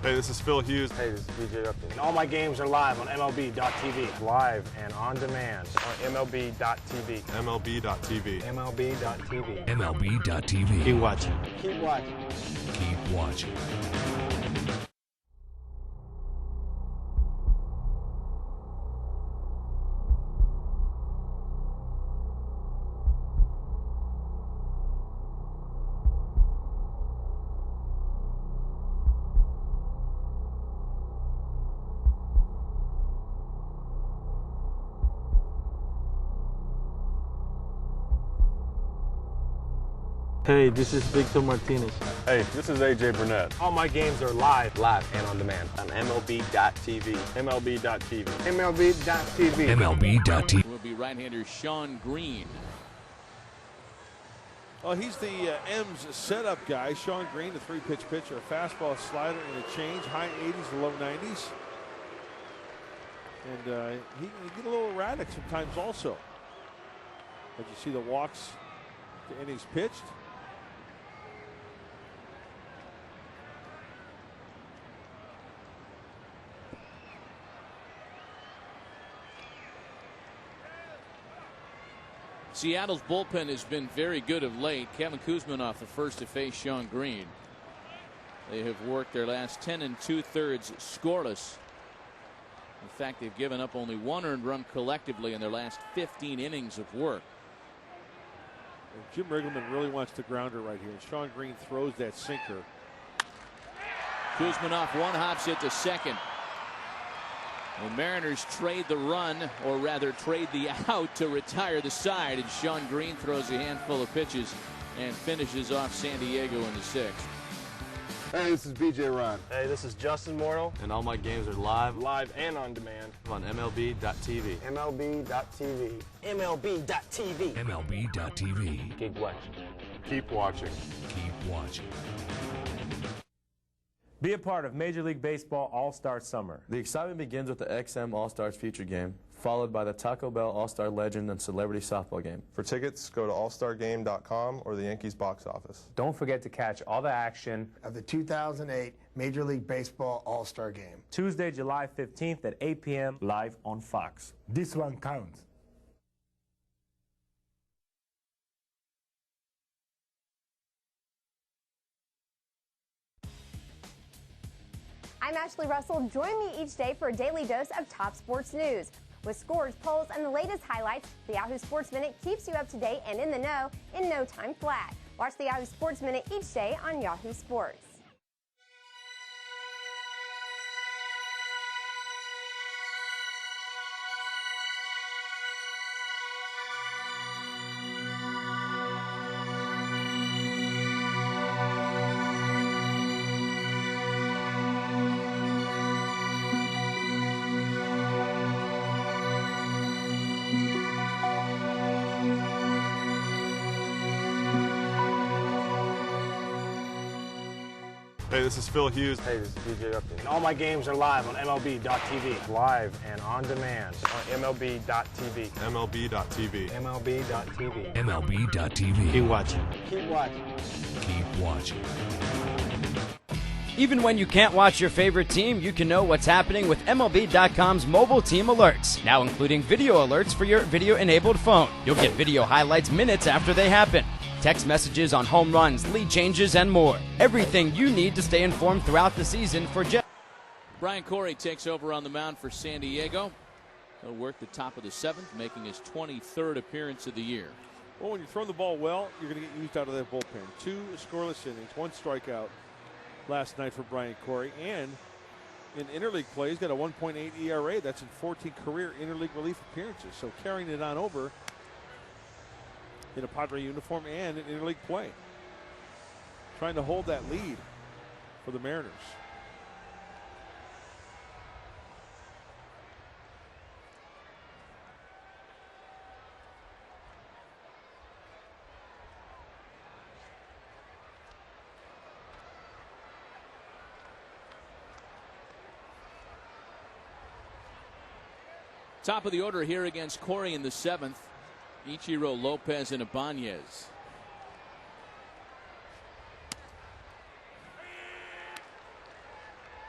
Speaker 6: Hey, this is Phil Hughes.
Speaker 7: Hey, this is DJ Upton. And all my games are live on MLB.tv. Live and on demand on MLB.tv.
Speaker 6: MLB.tv.
Speaker 7: MLB.tv.
Speaker 8: MLB.tv.
Speaker 7: Keep watching. Keep watching.
Speaker 8: Keep watching.
Speaker 13: Hey, this is Victor Martinez.
Speaker 6: Hey, this is AJ Burnett.
Speaker 7: All my games are live and on demand
Speaker 6: On MLB.tv. MLB.tv.
Speaker 7: MLB.tv.
Speaker 8: MLB.tv.
Speaker 2: Will be right-hander Sean Green.
Speaker 3: Well, he's the M's setup guy. Sean Green, the three-pitch pitcher, a fastball, slider, and a change. High 80s to low 90s. And he can get a little erratic sometimes also. But you see the walks to innings pitched.
Speaker 2: Seattle's bullpen has been very good of late. Kevin Kuzminoff, the first to face Sean Green. They have worked their last 10 2/3 scoreless. In fact, they've given up only one earned run collectively in their last 15 innings of work.
Speaker 3: Jim Riggleman really wants the grounder right here. Sean Green throws that sinker.
Speaker 2: Kuzminoff one hops hit to second. The Mariners trade the run, or rather trade the out, to retire the side, and Sean Green throws a handful of pitches and finishes off San Diego in the sixth.
Speaker 6: Hey, this is BJ Ron.
Speaker 7: Hey, this is Justin Morneau.
Speaker 16: And all my games are live
Speaker 7: Live and on demand
Speaker 16: on MLB.tv.
Speaker 7: MLB.tv.
Speaker 15: MLB.tv.
Speaker 8: MLB.tv.
Speaker 7: Keep watching.
Speaker 6: Keep watching.
Speaker 8: Keep watching.
Speaker 12: Be a part of Major League Baseball All-Star Summer.
Speaker 16: The excitement begins with the XM All-Stars feature game, followed by the Taco Bell All-Star Legend and Celebrity Softball game.
Speaker 5: For tickets, go to allstargame.com or the Yankees box office.
Speaker 12: Don't forget to catch all the action
Speaker 17: Of the 2008 Major League Baseball All-Star Game.
Speaker 12: Tuesday, July 15th at 8 p.m. live on Fox.
Speaker 17: This one counts.
Speaker 10: I'm Ashley Russell. Join me each day for a daily dose of top sports news. With scores, polls, and the latest highlights, the Yahoo Sports Minute keeps you up to date and in the know in no time flat. Watch the Yahoo Sports Minute each day on Yahoo Sports.
Speaker 6: Hey, this is Phil Hughes.
Speaker 7: Hey, this is DJ Upton. And all my games are live on MLB.tv. Live and on demand on MLB.tv.
Speaker 6: MLB.tv.
Speaker 7: MLB.tv.
Speaker 8: MLB.tv.
Speaker 7: Keep watching. Keep watching.
Speaker 8: Keep watching.
Speaker 9: Even when you can't watch your favorite team, you can know what's happening with MLB.com's mobile team alerts, now including video alerts for your video-enabled phone. You'll get video highlights minutes after they happen, text messages on home runs, lead changes, and more. Everything you need to stay informed throughout the season for
Speaker 2: Brian Corey takes over on the mound for San Diego. He'll work the top of the seventh, making his 23rd appearance of the year.
Speaker 3: Well, when you throw the ball well, you're going to get used out of that bullpen. 2 scoreless innings, 1 strikeout last night for Brian Corey. And in interleague play, he's got a 1.8 ERA. That's in 14 career interleague relief appearances. So carrying it on over in a Padre uniform and in interleague play. Trying to hold that lead for the Mariners.
Speaker 2: Top of the order here against Corey in the 7th. Ichiro, Lopez, and Ibanez.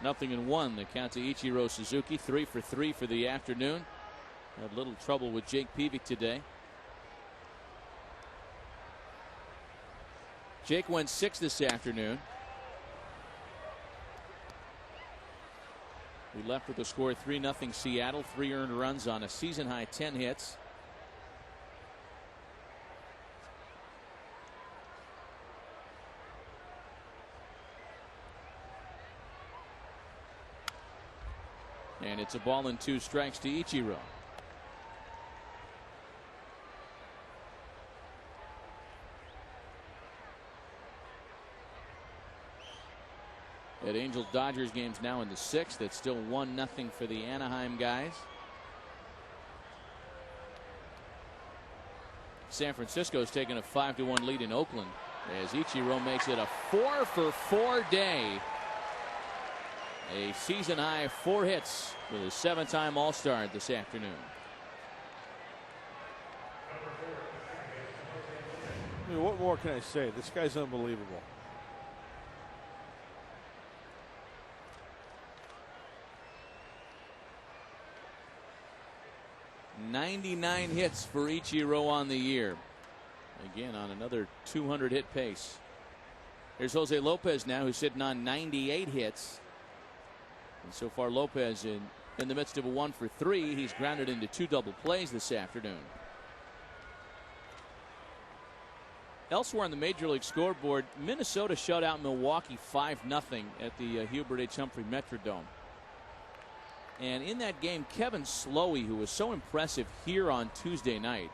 Speaker 2: 0-1. The count to Ichiro Suzuki. 3 for 3 for the afternoon. Had little trouble with Jake Peavy today. Jake went 6 this afternoon. We left with a score 3-0 Seattle. 3 earned runs on a season high 10 hits. And it's a ball and 2 strikes to Ichiro. That Angels-Dodgers game's now in the 6th. It's still 1-0 for the Anaheim guys. San Francisco's taking a 5-1 lead in Oakland as Ichiro makes it a 4-for-4 day. A season high 4 hits with a 7-time All-Star this afternoon.
Speaker 11: I mean, what more can I say? This guy's unbelievable.
Speaker 2: '99 hits for Ichiro on the year. Again on another 200 hit pace. Here's Jose Lopez now, who's sitting on 98 hits. And so far Lopez in the midst of a 1 for 3. He's grounded into 2 double plays this afternoon. Elsewhere on the Major League scoreboard, Minnesota shut out Milwaukee 5-0 at the Hubert H. Humphrey Metrodome. And in that game, Kevin Slowey, who was so impressive here on Tuesday night,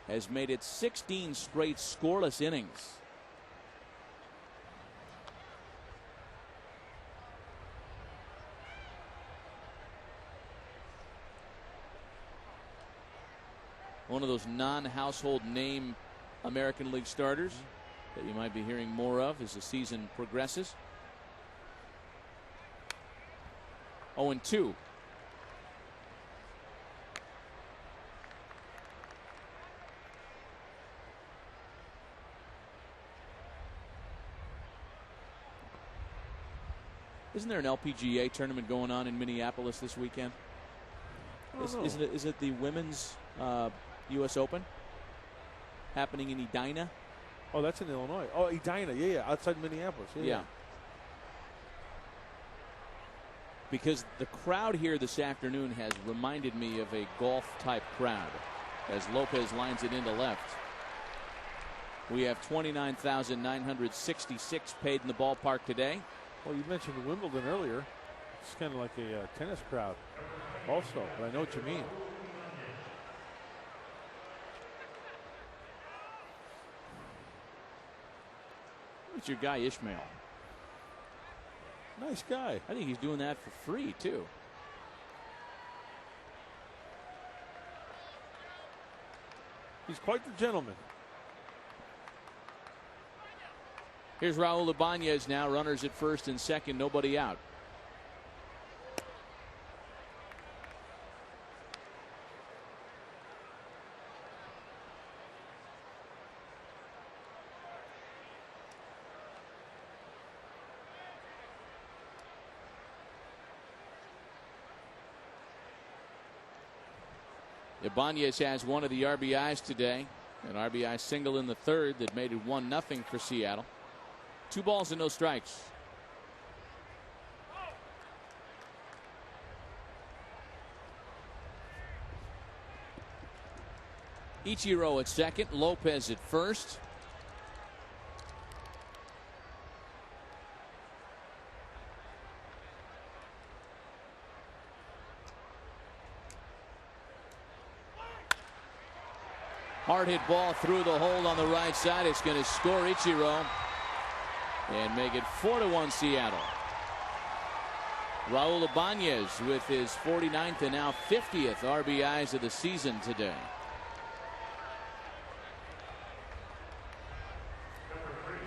Speaker 2: has made it 16 straight scoreless innings. One of those non-household name American League starters that you might be hearing more of as the season progresses. 0-2. Isn't there an LPGA tournament going on in Minneapolis this weekend? Is it the women's U.S. Open happening in Edina?
Speaker 11: Oh, that's in Illinois. Oh, Edina, yeah, outside Minneapolis. Yeah.
Speaker 2: Because the crowd here this afternoon has reminded me of a golf-type crowd as Lopez lines it into left. We have 29,966 paid in the ballpark today.
Speaker 11: Well, you mentioned Wimbledon earlier. It's kind of like a tennis crowd also, but I know what you mean.
Speaker 2: What's your guy, Ishmael?
Speaker 11: Nice guy.
Speaker 2: I think he's doing that for free, too.
Speaker 11: He's quite the gentleman.
Speaker 2: Here's Raul Ibanez now. Runners at first and second. Nobody out. Ibanez has one of the RBIs today. An RBI single in the 3rd that made it 1-0 for Seattle. 2 balls and no strikes. Ichiro at second. Lopez at first. Hard hit ball through the hole on the right side. It's going to score Ichiro and make it 4-1 Seattle. Raul Ibanez with his 49th and now 50th RBIs of the season today.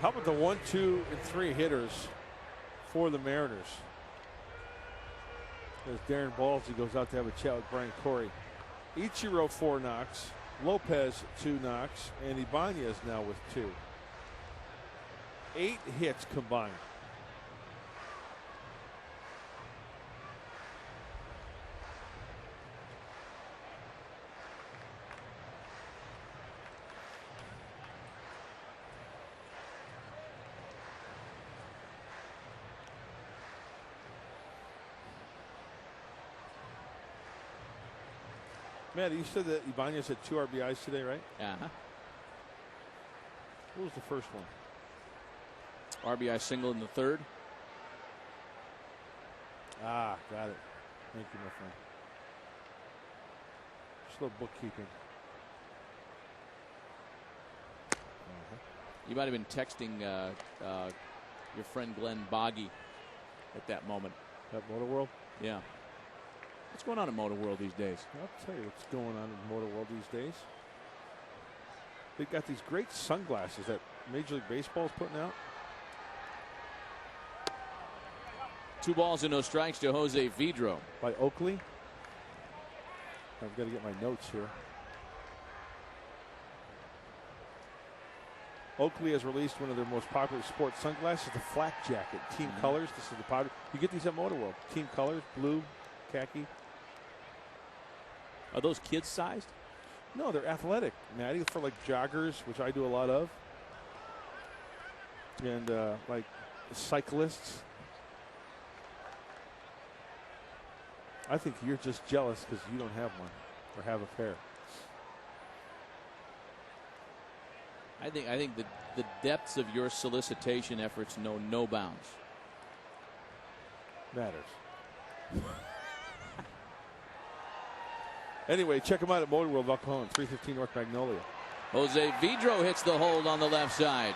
Speaker 11: How about the 1, 2, and 3 hitters for the Mariners? As Darren Ballsy goes out to have a chat with Brian Corey. Ichiro 4 knocks. Lopez 2 knocks, and Ibanez now with 2. 8 hits combined.
Speaker 3: Matt, you said that Ibanez had 2 RBIs today, right?
Speaker 2: Uh-huh.
Speaker 3: What was the first one?
Speaker 2: RBI single in the 3rd.
Speaker 3: Ah, got it. Thank you, my friend. Just a little bookkeeping.
Speaker 2: You might have been texting your friend Glenn Boggy at that moment.
Speaker 3: At Motor World?
Speaker 2: Yeah. What's going on at Motor World these days?
Speaker 3: I'll tell you what's going on in Motor World these days. They've got these great sunglasses that Major League Baseball is putting out.
Speaker 2: 2 balls and no strikes to Jose Vidro.
Speaker 3: By Oakley. I've got to get my notes here. Oakley has released one of their most popular sports sunglasses, the Flak Jacket. Team colors. This is the powder. You get these at Motor World. Team colors, blue, khaki.
Speaker 2: Are those kids sized?
Speaker 3: No, they're athletic, Matty, for like joggers, which I do a lot of. And like cyclists. I think you're just jealous because you don't have one or have a pair.
Speaker 2: I think the depths of your solicitation efforts know no bounds.
Speaker 3: Matters. Anyway, check them out at Motor World, Valcones, 315 North Magnolia.
Speaker 2: Jose Vidro hits the hold on the left side.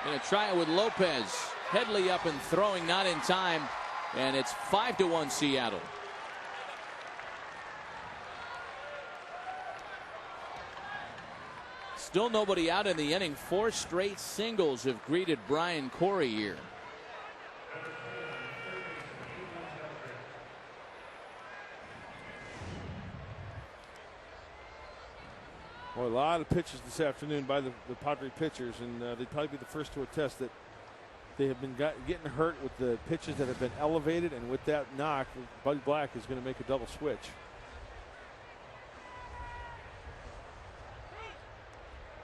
Speaker 2: Going to try it with Lopez. Headley up and throwing, not in time. And it's 5-1 Seattle. Still nobody out in the inning. 4 straight singles have greeted Brian Corey here.
Speaker 3: Well, a lot of pitches this afternoon by the Padres pitchers, and they'd probably be the first to attest that they have been getting hurt with the pitches that have been elevated, and with that knock, Buddy Black is going to make a double switch.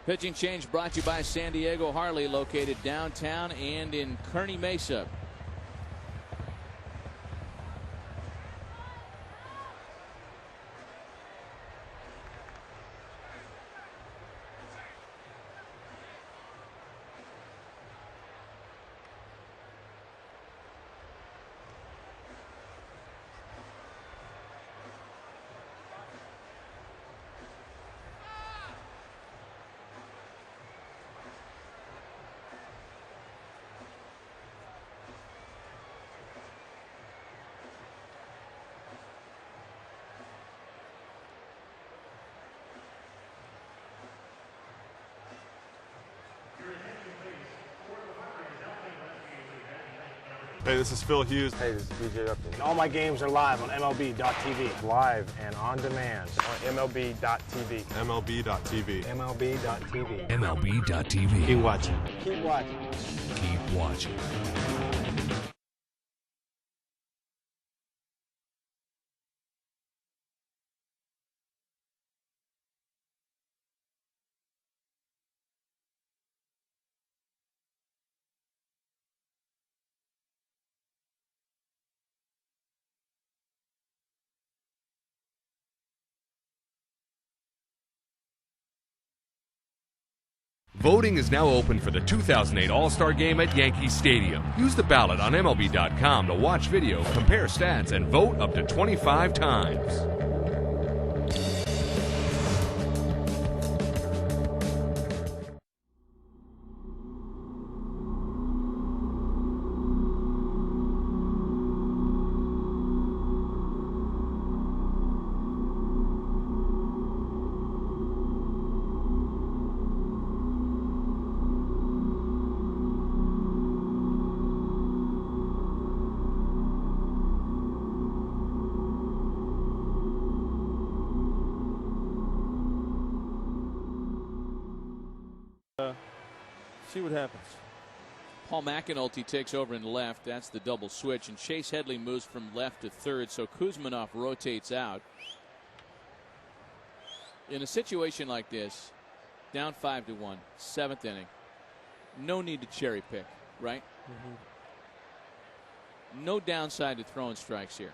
Speaker 2: Pitching change brought to you by San Diego Harley, located downtown and in Kearney Mesa.
Speaker 6: Hey, this is Phil Hughes.
Speaker 7: Hey, this is BJ Upton. And all my games are live on MLB.tv. Live and on demand on MLB.tv.
Speaker 6: MLB.tv.
Speaker 7: MLB.tv.
Speaker 8: MLB.tv.
Speaker 6: Keep watching.
Speaker 7: Keep watching.
Speaker 8: Keep watching. Voting is now open for the 2008 All-Star Game at Yankee Stadium. Use the ballot on MLB.com to watch video, compare stats, and vote up to 25 times.
Speaker 3: See what happens.
Speaker 2: Paul McAnulty takes over in left. That's the double switch. And Chase Headley moves from left to third. So Kuzmanov rotates out. In a situation like this, down 5-1, 7th inning, no need to cherry pick, right? No downside to throwing strikes here.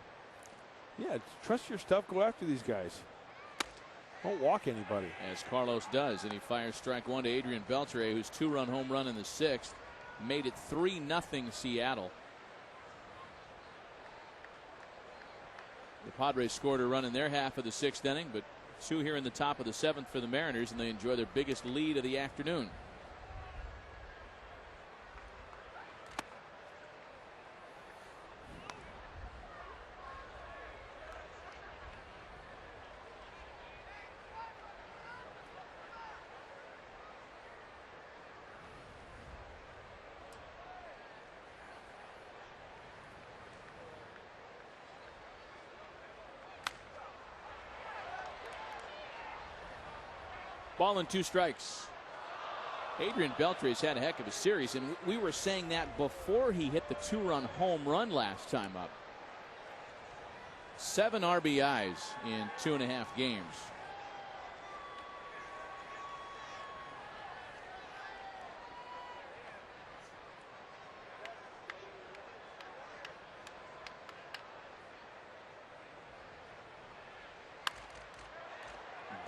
Speaker 3: Yeah, trust your stuff. Go after these guys.
Speaker 11: Won't walk anybody.
Speaker 2: As Carlos does, and he fires strike one to Adrian Beltre, whose 2-run home run in the 6th made it 3-0 Seattle. The Padres scored a run in their half of the 6th inning, but 2 here in the top of the 7th for the Mariners, and they enjoy their biggest lead of the afternoon. Ball and 2 strikes. Adrian Beltre's had a heck of a series, and we were saying that before he hit the 2-run home run last time up. 7 RBIs in 2.5 games.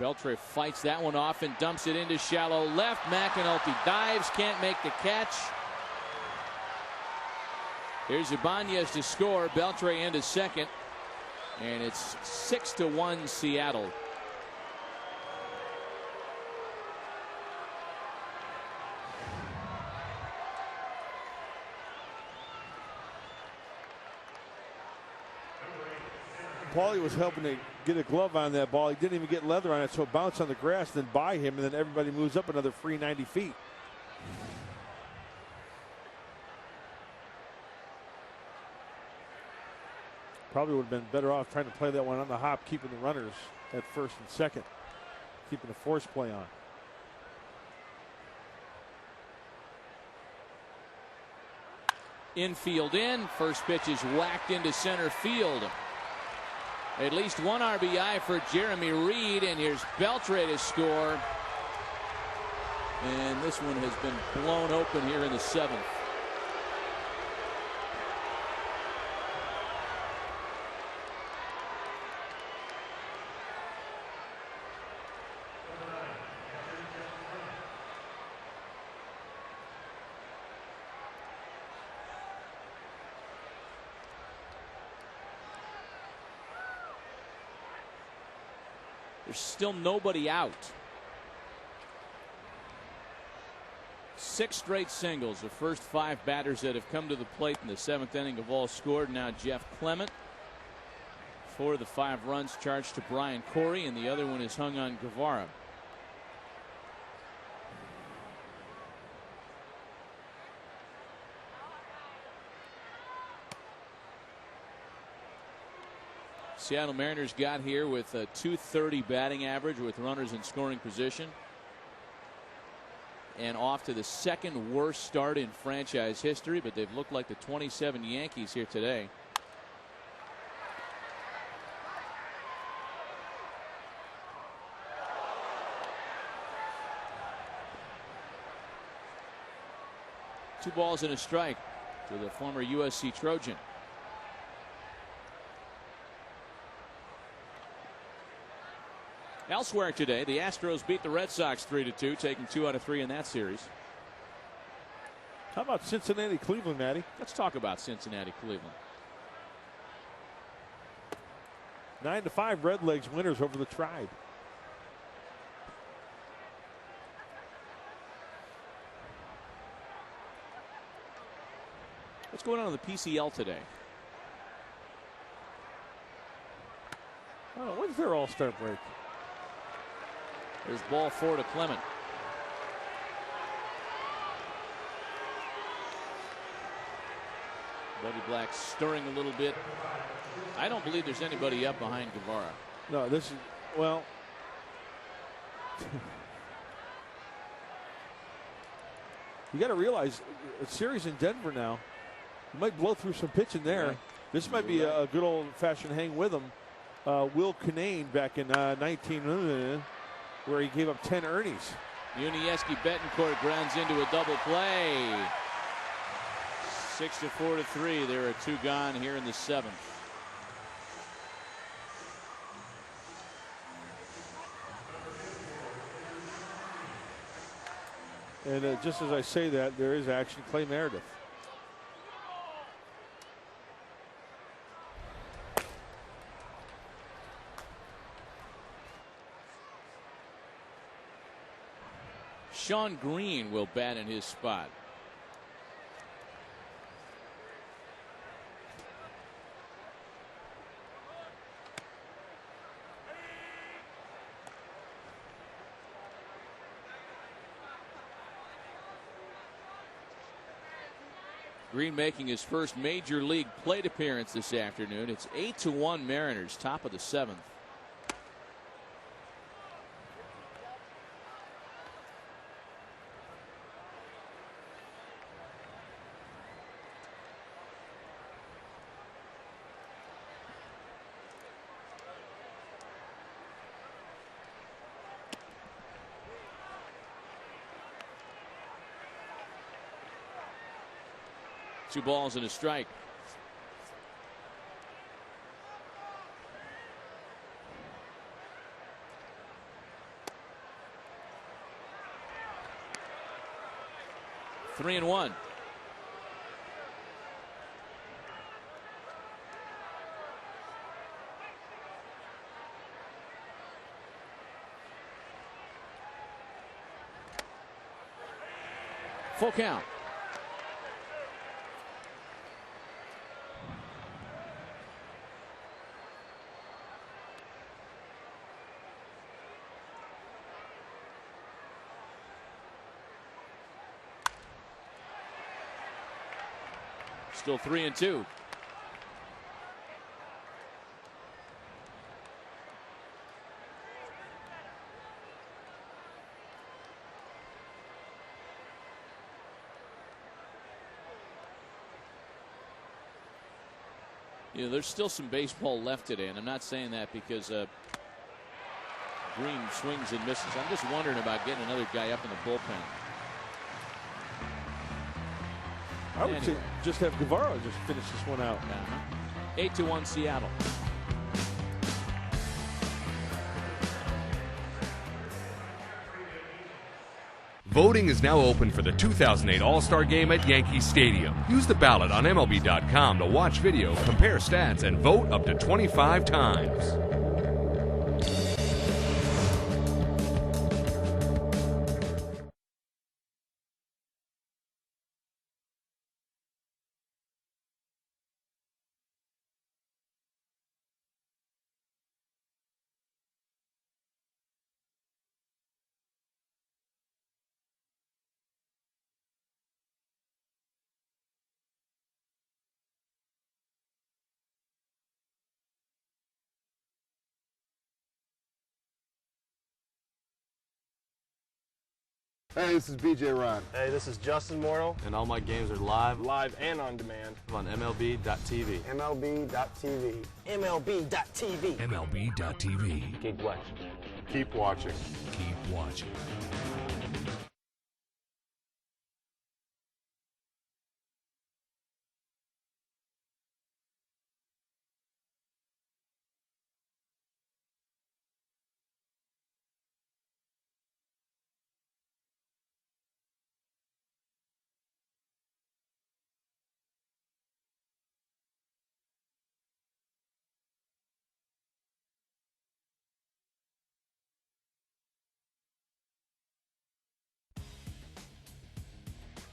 Speaker 2: Beltre fights that one off and dumps it into shallow left. McAnulty dives, can't make the catch. Here's Ibanez to score. Beltre into second, and it's 6-1 Seattle.
Speaker 11: Paulie was helping to get a glove on that ball. He didn't even get leather on it, so it bounced on the grass, then by him, and then everybody moves up another free 90 feet. Probably would have been better off trying to play that one on the hop, keeping the runners at first and second, keeping the force play on.
Speaker 2: Infield in. First pitch is whacked into center field. At least 1 RBI for Jeremy Reed, and here's Beltre to score. And this one has been blown open here in the 7th. There's still nobody out. 6 straight singles. The first 5 batters that have come to the plate in the 7th inning have all scored. Now Jeff Clement. 4 of the 5 runs charged to Brian Corey, and the other one is hung on Guevara. Seattle Mariners got here with a .230 batting average with runners in scoring position, and off to the 2nd worst start in franchise history, but they've looked like the 27 Yankees here today. Two balls and a strike to the former USC Trojan. Elsewhere today, the Astros beat the Red Sox 3-2, taking 2 out of 3 in that series.
Speaker 11: How about Cincinnati, Cleveland, Matty?
Speaker 2: Let's talk about Cincinnati, Cleveland.
Speaker 11: 9-5 Redlegs winners over the Tribe.
Speaker 2: What's going on in the PCL today?
Speaker 11: Oh, when's their All-Star break?
Speaker 2: There's ball 4 to Clement. Buddy Black stirring a little bit. I don't believe there's anybody up behind Guevara.
Speaker 11: No, this is, well, you got to realize a series in Denver now. You might blow through some pitching there.
Speaker 2: Right.
Speaker 11: This might be a good old-fashioned hang with him. Will Kinane back in 19, where he gave up 10 earnings.
Speaker 2: Unieski Betancourt grounds into a double play. 6-4-3. There are 2 gone here in the 7th.
Speaker 11: And just as I say that, there is action. Clay Meredith.
Speaker 2: Sean Green will bat in his spot. Green making his first major league plate appearance this afternoon. It's 8-1 Mariners, top of the 7th. Two balls and a strike. Three and one. Full count. Still 3-2. You know, there's still some baseball left today, and I'm not saying that because Green swings and misses. I'm just wondering about getting another guy up in the bullpen.
Speaker 11: I would say just have Guevara just finish this one out.
Speaker 2: 8-1 Seattle.
Speaker 8: Voting is now open for the 2008 All-Star Game at Yankee Stadium. Use the ballot on MLB.com to watch video, compare stats, and vote up to 25 times.
Speaker 6: Hey, this is BJ Ron.
Speaker 7: Hey, this is Justin Mortal.
Speaker 16: And all my games are live
Speaker 7: And on demand.
Speaker 16: on MLB.tv.
Speaker 17: MLB.tv.
Speaker 15: MLB.tv.
Speaker 1: MLB.tv.
Speaker 6: Keep watching. Keep watching.
Speaker 1: Keep watching.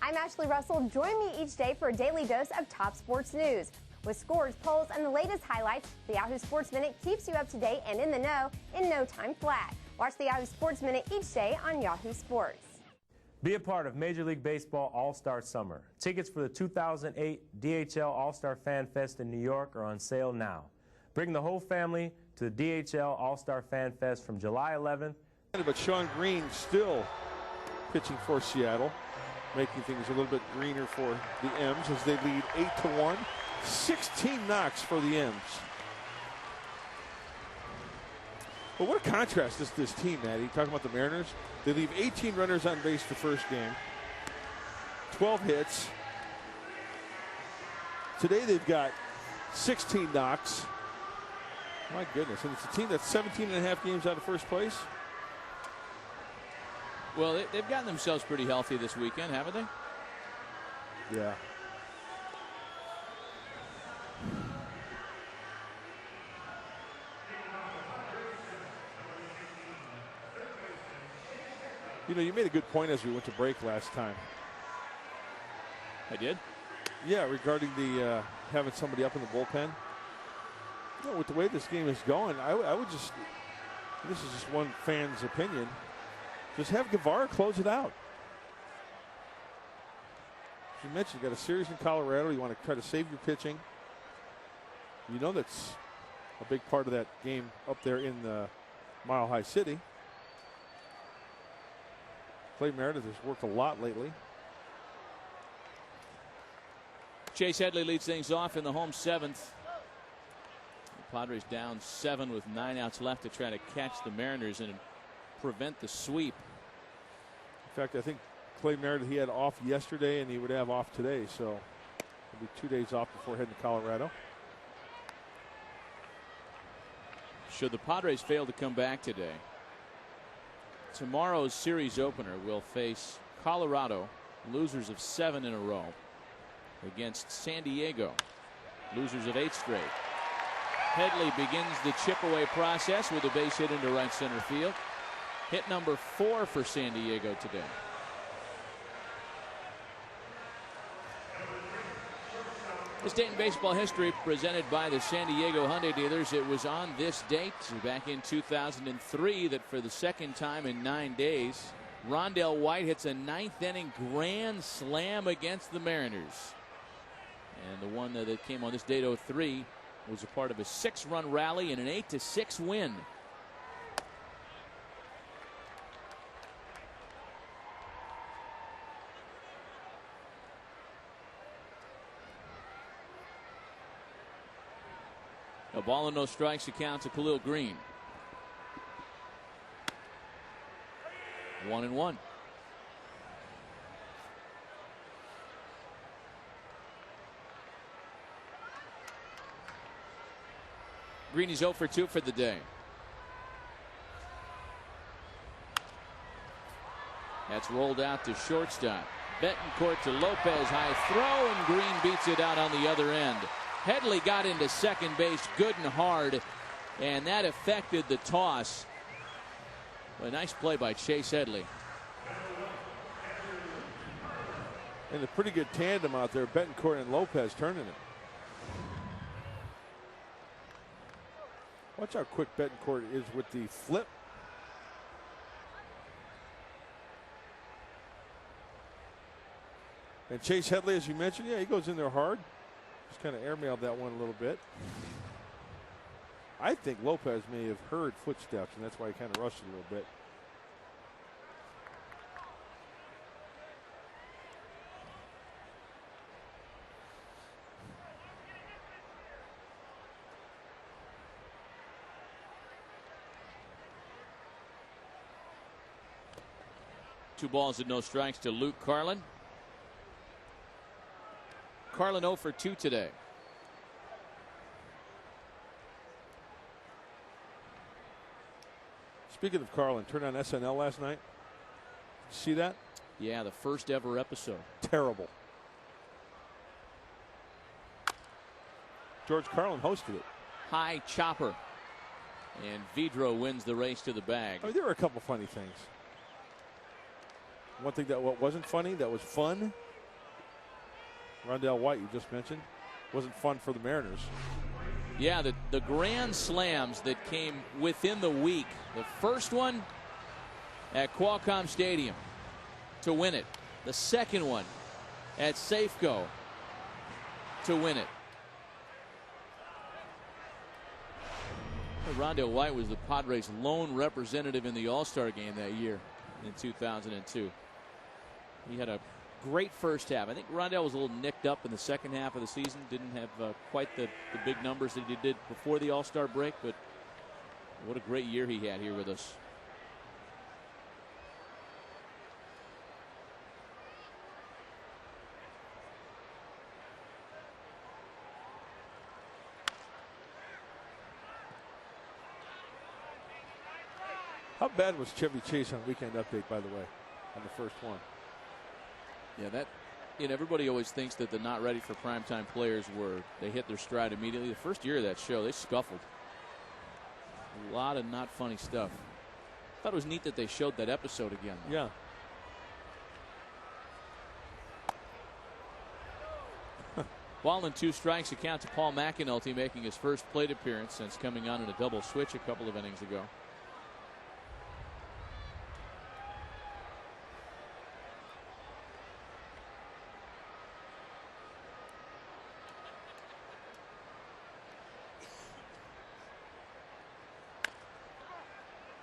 Speaker 10: I'm Ashley Russell. Join me each day for a daily dose of top sports news. With scores, polls, and the latest highlights, the Yahoo Sports Minute keeps you up to date and in the know in no time flat. Watch the Yahoo Sports Minute each day on Yahoo Sports.
Speaker 12: Be a part of Major League Baseball All-Star Summer. Tickets for the 2008 DHL All-Star Fan Fest in New York are on sale now. Bring the whole family to the DHL All-Star Fan Fest from July 11th.
Speaker 11: But Sean Green still pitching for Seattle, making things a little bit greener for the M's as they lead 8-1. 16 knocks for the M's. But what a contrast this team, Maddie. Talking about the Mariners. They leave 18 runners on base the first game. 12 hits. Today they've got 16 knocks. My goodness. And it's a team that's 17 and a half games out of first place.
Speaker 2: Well, they've gotten themselves pretty healthy this weekend, haven't they?
Speaker 3: Yeah. You know, you made a good point as we went to break last time.
Speaker 2: I did?
Speaker 3: Yeah, regarding the having somebody up in the bullpen. You know, with the way this game is going, I would just, this is just one fan's opinion, just have Guevara close it out. As you mentioned, you got a series in Colorado. You want to try to save your pitching. You know that's a big part of that game up there in the Mile High City. Clay Meredith has worked a lot lately.
Speaker 2: Chase Headley leads things off in the home seventh. The Padres down 7 with 9 outs left to try to catch the Mariners and prevent the sweep.
Speaker 3: In fact, I think Clay Meredith, he had off yesterday and he would have off today, so it'll be 2 days off before heading to Colorado.
Speaker 2: Should the Padres fail to come back today, tomorrow's series opener will face Colorado, losers of 7 in a row, against San Diego, losers of 8 straight. Headley begins the chip away process with a base hit into right center field. Hit number 4 for San Diego today. This date in baseball history presented by the San Diego Hyundai dealers. It was on this date back in 2003 that for the second time in 9 days, Rondell White hits a 9th inning grand slam against the Mariners. And the one that came on this date, 03, was a part of a 6-run rally and an 8-6 win. A ball and no strikes account to Khalil Green. 1-1. Green is 0 for 2 for the day. That's rolled out to shortstop. Betancourt to Lopez, high throw, and Green beats it out on the other end. Headley got into second base good and hard, and that affected the toss. A nice play by Chase Headley.
Speaker 3: And a pretty good tandem out there, Betancourt and Lopez turning it. Watch how quick Betancourt is with the flip. And Chase Headley, as you mentioned, yeah, he goes in there hard. Just kind of airmailed that one a little bit. I think Lopez may have heard footsteps, and that's why he kind of rushed it a little bit.
Speaker 2: Two balls and no strikes to Luke Carlin. Carlin 0 for 2 today.
Speaker 3: Speaking of Carlin, turned on SNL last night. See that?
Speaker 2: Yeah, the first ever episode.
Speaker 3: Terrible. George Carlin hosted it.
Speaker 2: High chopper. And Vidro wins the race to the bag.
Speaker 3: I mean, there were a couple funny things. One thing that wasn't funny, that was fun. Rondell White, you just mentioned, wasn't fun for the Mariners.
Speaker 2: Yeah, the grand slams that came within the week. The first one at Qualcomm Stadium to win it. The second one at Safeco to win it. Rondell White was the Padres' lone representative in the All-Star game that year in 2002. He had a great first half. I think Rondell was a little nicked up in the second half of the season. Didn't have quite the big numbers that he did before the All-Star break, but what a great year he had here with us.
Speaker 3: How bad was Chevy Chase on Weekend Update, by the way?
Speaker 11: on the first one.
Speaker 2: Yeah, everybody always thinks that the not ready for primetime players they hit their stride immediately. The first year of that show, they scuffled. A lot of not funny stuff. I thought it was neat that they showed that episode again.
Speaker 11: Yeah.
Speaker 2: Ball and 2 strikes, account to Paul McAnulty, making his first plate appearance since coming on in a double switch a couple of innings ago.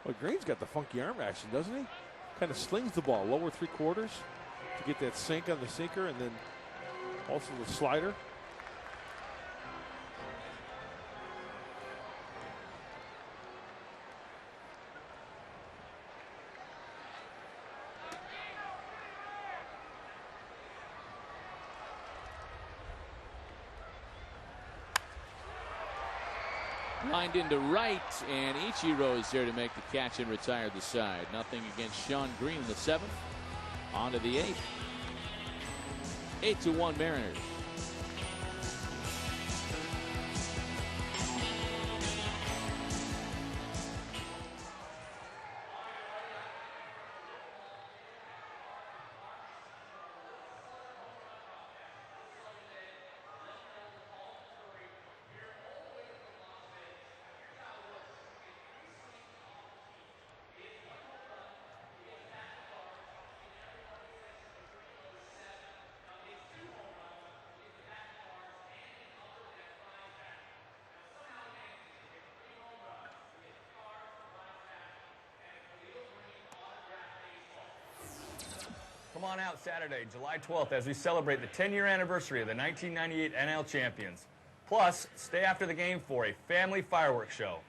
Speaker 11: Well, Green's got the funky arm action, doesn't he? Kind of slings the ball lower 3/4 to get that sink on the sinker, and then also the slider.
Speaker 2: Lined into right, and Ichiro is there to make the catch and retire the side. Nothing against Sean Green in the 7th. On to the 8th. 8-1 Mariners.
Speaker 20: Come on out Saturday, July 12th, as we celebrate the 10-year anniversary of the 1998 NL champions. Plus, stay after the game for a family fireworks show.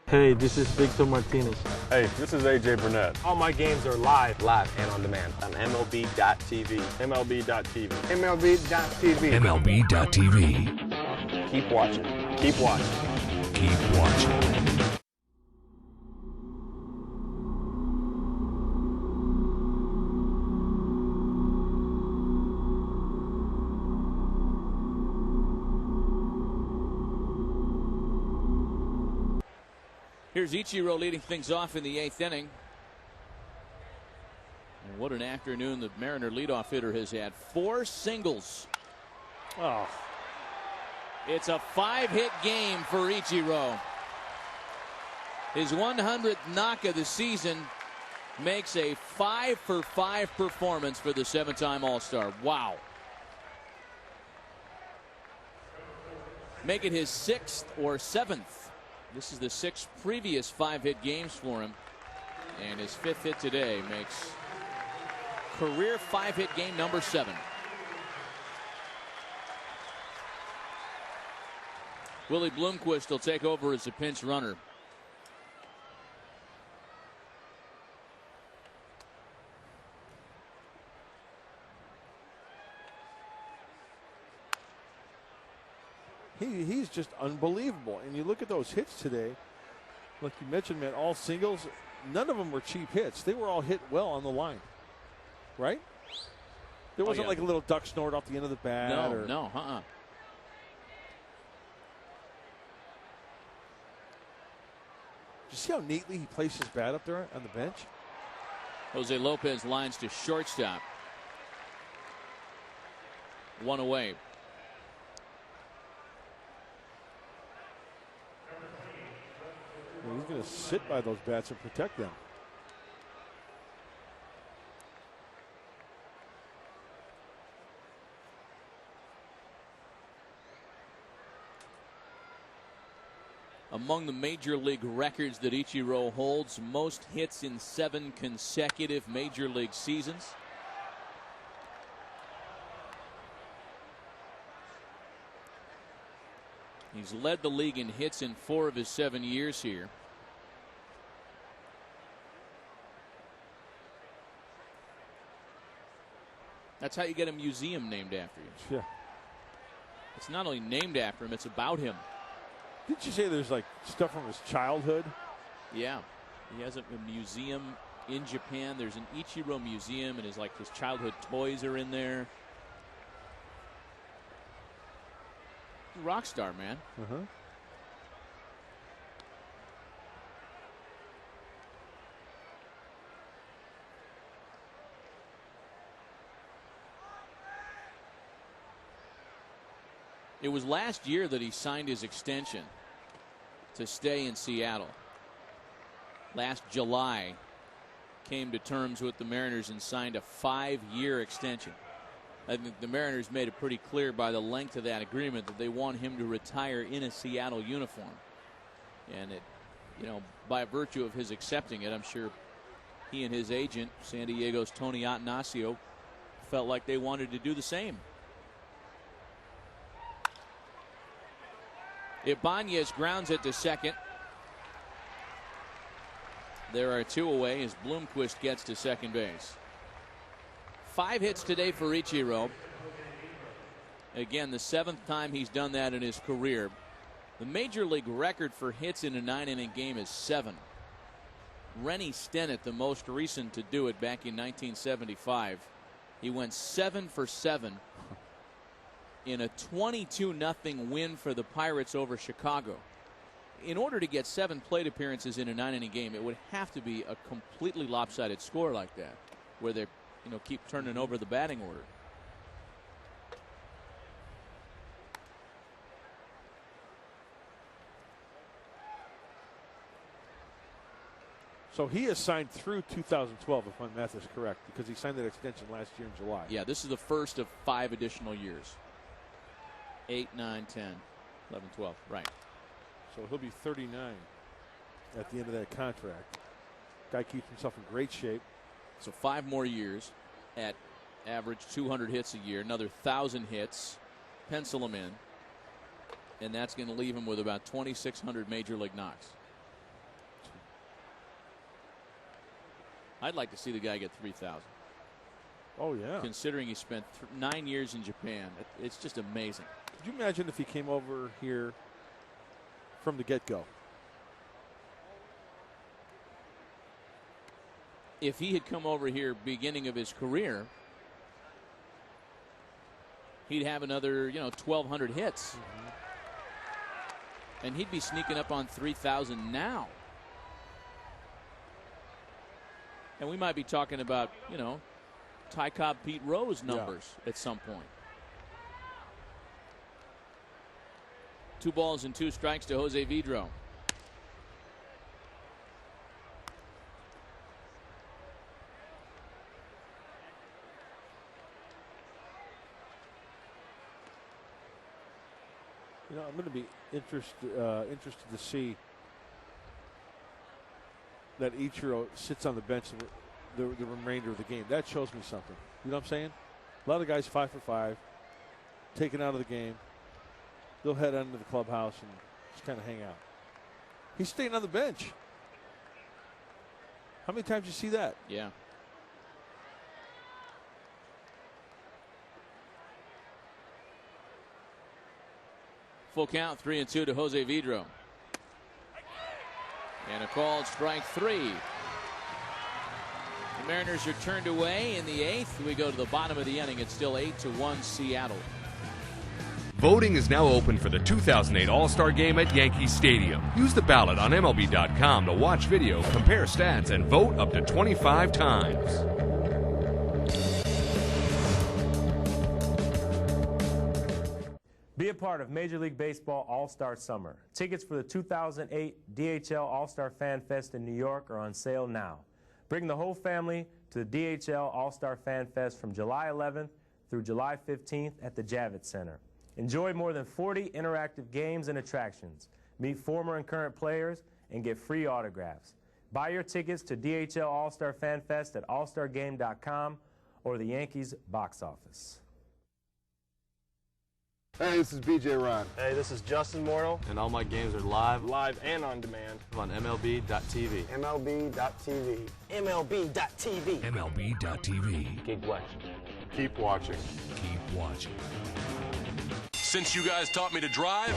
Speaker 13: Hey, this is Victor Martinez.
Speaker 6: Hey, this is AJ Burnett.
Speaker 7: All my games are live
Speaker 6: And on demand on MLB.tv. MLB.tv.
Speaker 7: MLB.tv.
Speaker 1: MLB.tv.
Speaker 6: Keep watching. Keep watching.
Speaker 1: Keep watching.
Speaker 2: Here's Ichiro leading things off in the 8th inning. And what an afternoon the Mariner leadoff hitter has had. 4 singles.
Speaker 11: Oh.
Speaker 2: It's a 5-hit game for Ichiro. His 100th knock of the season makes a 5-for-5 performance for the 7-time All-Star. Wow. Make it his 6th or 7th. This is the 6 previous 5-hit games for him, and his 5th hit today makes career 5-hit game number 7. Willie Bloomquist will take over as a pinch runner.
Speaker 11: He's just unbelievable. And you look at those hits today, like you mentioned, man, all singles. None of them were cheap hits. They were all hit well on the line, right? There wasn't like a little duck snort off the end of the bat.
Speaker 2: No.
Speaker 11: Did you see how neatly he placed his bat up there on the bench?
Speaker 2: Jose Lopez lines to shortstop. 1 away.
Speaker 11: going to sit by those bats and protect them.
Speaker 2: Among the major league records that Ichiro holds, most hits in 7 consecutive major league seasons. He's led the league in hits in 4 of his 7 years here. That's how you get a museum named after you.
Speaker 11: Yeah.
Speaker 2: It's not only named after him, it's about him.
Speaker 11: Didn't you say there's like stuff from his childhood?
Speaker 2: Yeah. He has a museum in Japan. There's an Ichiro museum, and his childhood toys are in there. Rock star, man. It was last year that he signed his extension to stay in Seattle. Last July, came to terms with the Mariners and signed a 5-year extension. I think the Mariners made it pretty clear by the length of that agreement that they want him to retire in a Seattle uniform. And it, by virtue of his accepting it, I'm sure he and his agent, San Diego's Tony Attanasio, felt like they wanted to do the same. Ibanez grounds it to second. There are 2 away as Bloomquist gets to second base. 5 hits today for Ichiro. Again, the 7th time he's done that in his career. The major league record for hits in a 9-inning game is 7. Rennie Stennett, the most recent to do it back in 1975. He went 7 for 7 in a 22-0 win for the Pirates over Chicago. In order to get 7 plate appearances in a 9-inning game, it would have to be a completely lopsided score like that, where they keep turning over the batting order.
Speaker 11: So he is signed through 2012, if my math is correct, because he signed that extension last year in July.
Speaker 2: Yeah, this is the first of 5 additional years. 8, 9, 10, 11, 12. Right.
Speaker 11: So he'll be 39 at the end of that contract. Guy keeps himself in great shape.
Speaker 2: So 5 more years at average 200 hits a year, another 1,000 hits, pencil him in, and that's going to leave him with about 2,600 major league knocks. I'd like to see the guy get 3,000.
Speaker 11: Oh, yeah.
Speaker 2: Considering he spent 9 years in Japan, it's just amazing.
Speaker 11: Could you imagine if he came over here from the get-go?
Speaker 2: If he had come over here beginning of his career, he'd have another 1,200 hits. And he'd be sneaking up on 3,000 now. And we might be talking about Ty Cobb, Pete Rose numbers at some point. 2 balls and 2 strikes to Jose Vidro.
Speaker 11: I'm going to be interested to see that Ichiro sits on the bench the remainder of the game. That shows me something. You know what I'm saying? A lot of guys 5 for 5, taken out of the game. They'll head into the clubhouse and just kind of hang out. He's staying on the bench. How many times do you see that?
Speaker 2: Yeah. Full count, 3-2 to Jose Vidro. And a called strike 3. The Mariners are turned away in the 8th. We go to the bottom of the inning. It's still 8-1 Seattle.
Speaker 8: Voting is now open for the 2008 All-Star Game at Yankee Stadium. Use the ballot on MLB.com to watch video, compare stats, and vote up to 25 times.
Speaker 12: Be a part of Major League Baseball All-Star Summer. Tickets for the 2008 DHL All-Star Fan Fest in New York are on sale now. Bring the whole family to the DHL All-Star Fan Fest from July 11th through July 15th at the Javits Center. Enjoy more than 40 interactive games and attractions. Meet former and current players and get free autographs. Buy your tickets to DHL All-Star Fan Fest at allstargame.com or the Yankees box office.
Speaker 6: Hey, this is BJ Ron.
Speaker 7: Hey, this is Justin Mortal.
Speaker 16: And all my games are live
Speaker 7: And on demand.
Speaker 16: on MLB.tv.
Speaker 17: MLB.tv. MLB.tv.
Speaker 1: MLB.tv.
Speaker 6: Keep watching. Keep watching.
Speaker 1: Keep watching.
Speaker 14: Since you guys taught me to drive,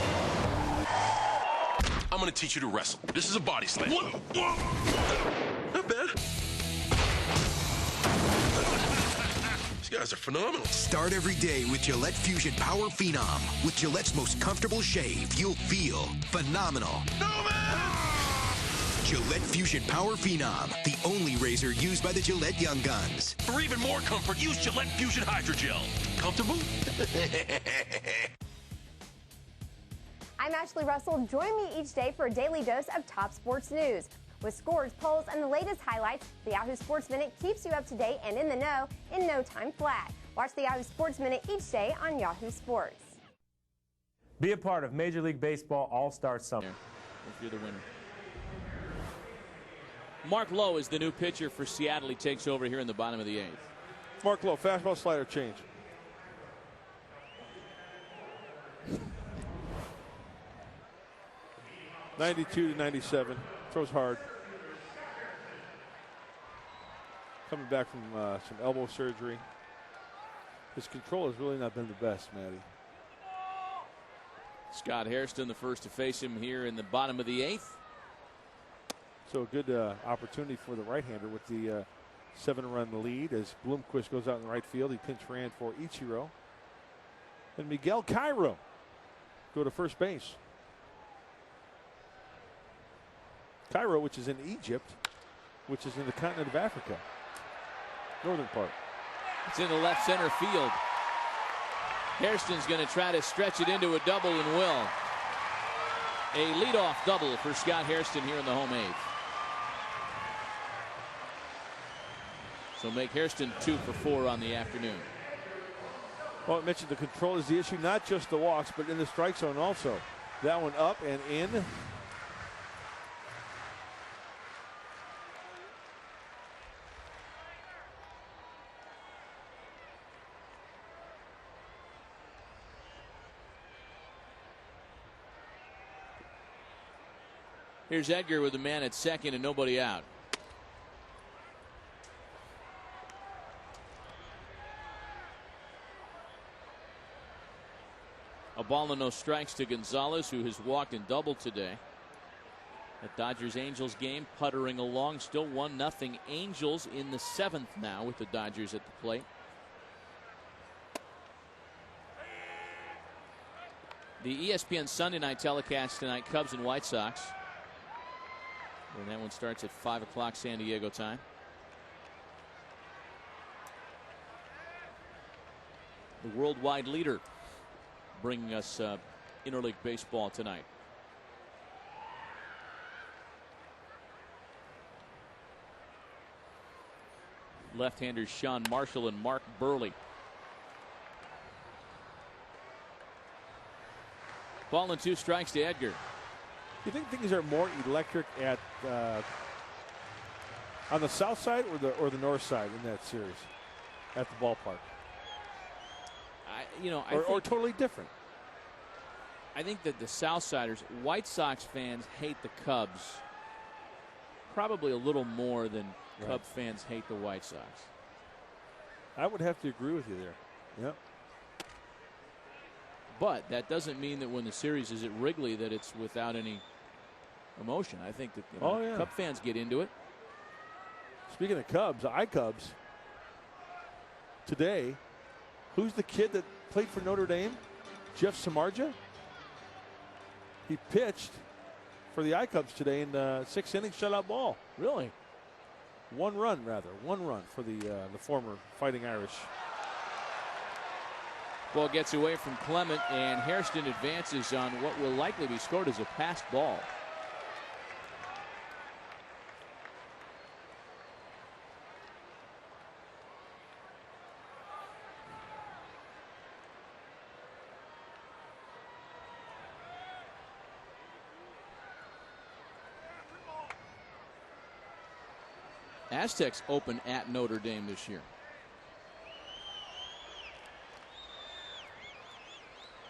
Speaker 14: I'm gonna teach you to wrestle. This is a body slam. Not bad. These guys are phenomenal.
Speaker 15: Start every day with Gillette Fusion Power Phenom. With Gillette's most comfortable shave, you'll feel phenomenal.
Speaker 14: No, man!
Speaker 15: Gillette Fusion Power Phenom, the only razor used by the Gillette Young Guns.
Speaker 14: For even more comfort, use Gillette Fusion Hydrogel. Comfortable?
Speaker 10: I'm Ashley Russell. Join me each day for a daily dose of top sports news. With scores, polls, and the latest highlights, the Yahoo Sports Minute keeps you up to date and in the know in no time flat. Watch the Yahoo Sports Minute each day on Yahoo Sports.
Speaker 12: Be a part of Major League Baseball All-Star Summer.
Speaker 2: If you're the winner. Mark Lowe is the new pitcher for Seattle. He takes over here in the bottom of the 8th.
Speaker 3: Mark Lowe, fastball, slider, change. '92 to '97, throws hard. Coming back from some elbow surgery. His control has really not been the best, Matty.
Speaker 2: Scott Hairston, the first to face him here in the bottom of the 8th.
Speaker 3: So a good opportunity for the right-hander with the 7-run lead as Bloomquist goes out in the right field. He pinch ran for Ichiro. And Miguel Cairo go to first base. Cairo, which is in Egypt, which is in the continent of Africa, northern part.
Speaker 2: It's in the left center field. Hairston's going to try to stretch it into a double and will. A leadoff double for Scott Hairston here in the home 8th. So make Hairston 2 for 4 on the afternoon.
Speaker 3: Well, I mentioned the control is the issue, not just the walks, but in the strike zone also. That one up and in.
Speaker 2: Here's Edgar with a man at second and nobody out. A ball and no strikes to Gonzalez, who has walked and doubled today. That Dodgers-Angels game puttering along, still 1-0 Angels in the 7th now with the Dodgers at the plate. The ESPN Sunday night telecast tonight, Cubs and White Sox. And that one starts at 5 o'clock San Diego time. The worldwide leader bringing us interleague baseball tonight. Left-handers Sean Marshall and Mark Burley. Ball and 2 strikes to Edgar.
Speaker 3: You think things are more electric at on the south side or the north side in that series at the ballpark? Or totally different?
Speaker 2: I think that the Southsiders, White Sox fans hate the Cubs probably a little more than Cub fans hate the White Sox.
Speaker 3: I would have to agree with you there. Yep.
Speaker 2: But that doesn't mean that when the series is at Wrigley that it's without any emotion. I think that Cub fans get into it.
Speaker 3: Speaking of Cubs, iCubs today, who's the kid that played for Notre Dame? Jeff Samardzija. He pitched for the iCubs today in 6 innings shutout ball.
Speaker 2: Really?
Speaker 3: One run for the former Fighting Irish.
Speaker 2: Ball gets away from Clement, and Hairston advances on what will likely be scored as a passed ball. Aztecs open at Notre Dame this year.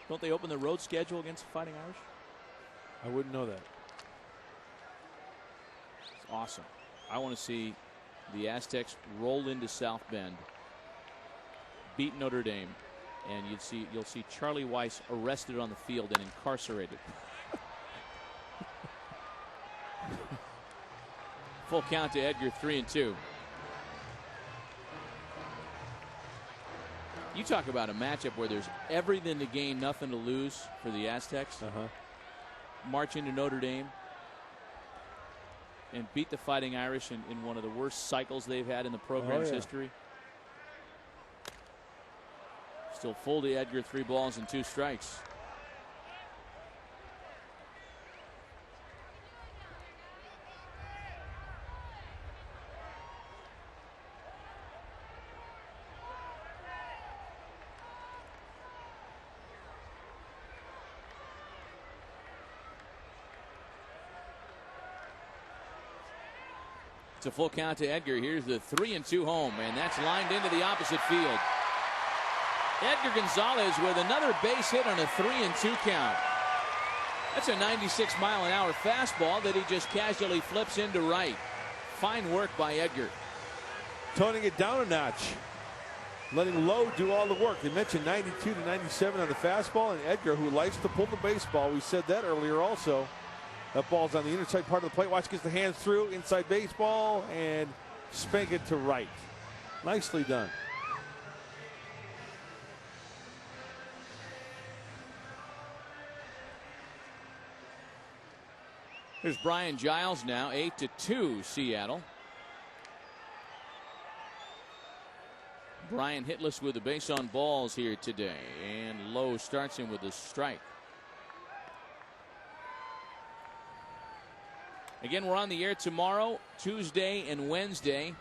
Speaker 2: Don't they open the road schedule against the Fighting Irish?
Speaker 11: I wouldn't know that.
Speaker 2: It's awesome. I want to see the Aztecs roll into South Bend, beat Notre Dame, and you'll see Charlie Weiss arrested on the field and incarcerated. Full count to Edgar, 3-2. You talk about a matchup where there's everything to gain, nothing to lose for the Aztecs. March into Notre Dame and beat the Fighting Irish in one of the worst cycles they've had in the program's history. Still full to Edgar, 3 balls and 2 strikes. It's a full count to Edgar. Here's the 3-2 home, and that's lined into the opposite field. Edgar Gonzalez with another base hit on a 3-2 count. That's a 96-mile-an-hour fastball that he just casually flips into right. Fine work by Edgar.
Speaker 3: Toning it down a notch. Letting Lowe do all the work. You mentioned 92 to 97 on the fastball, and Edgar, who likes to pull the baseball. We said that earlier also. That ball's on the inside part of the plate. Watch, gets the hands through, inside baseball, and spank it to right. Nicely done.
Speaker 2: Here's Brian Giles now, 8-2 Seattle. Brian hitless with a base on balls here today, and Lowe starts him with a strike. Again, we're on the air tomorrow, Tuesday and Wednesday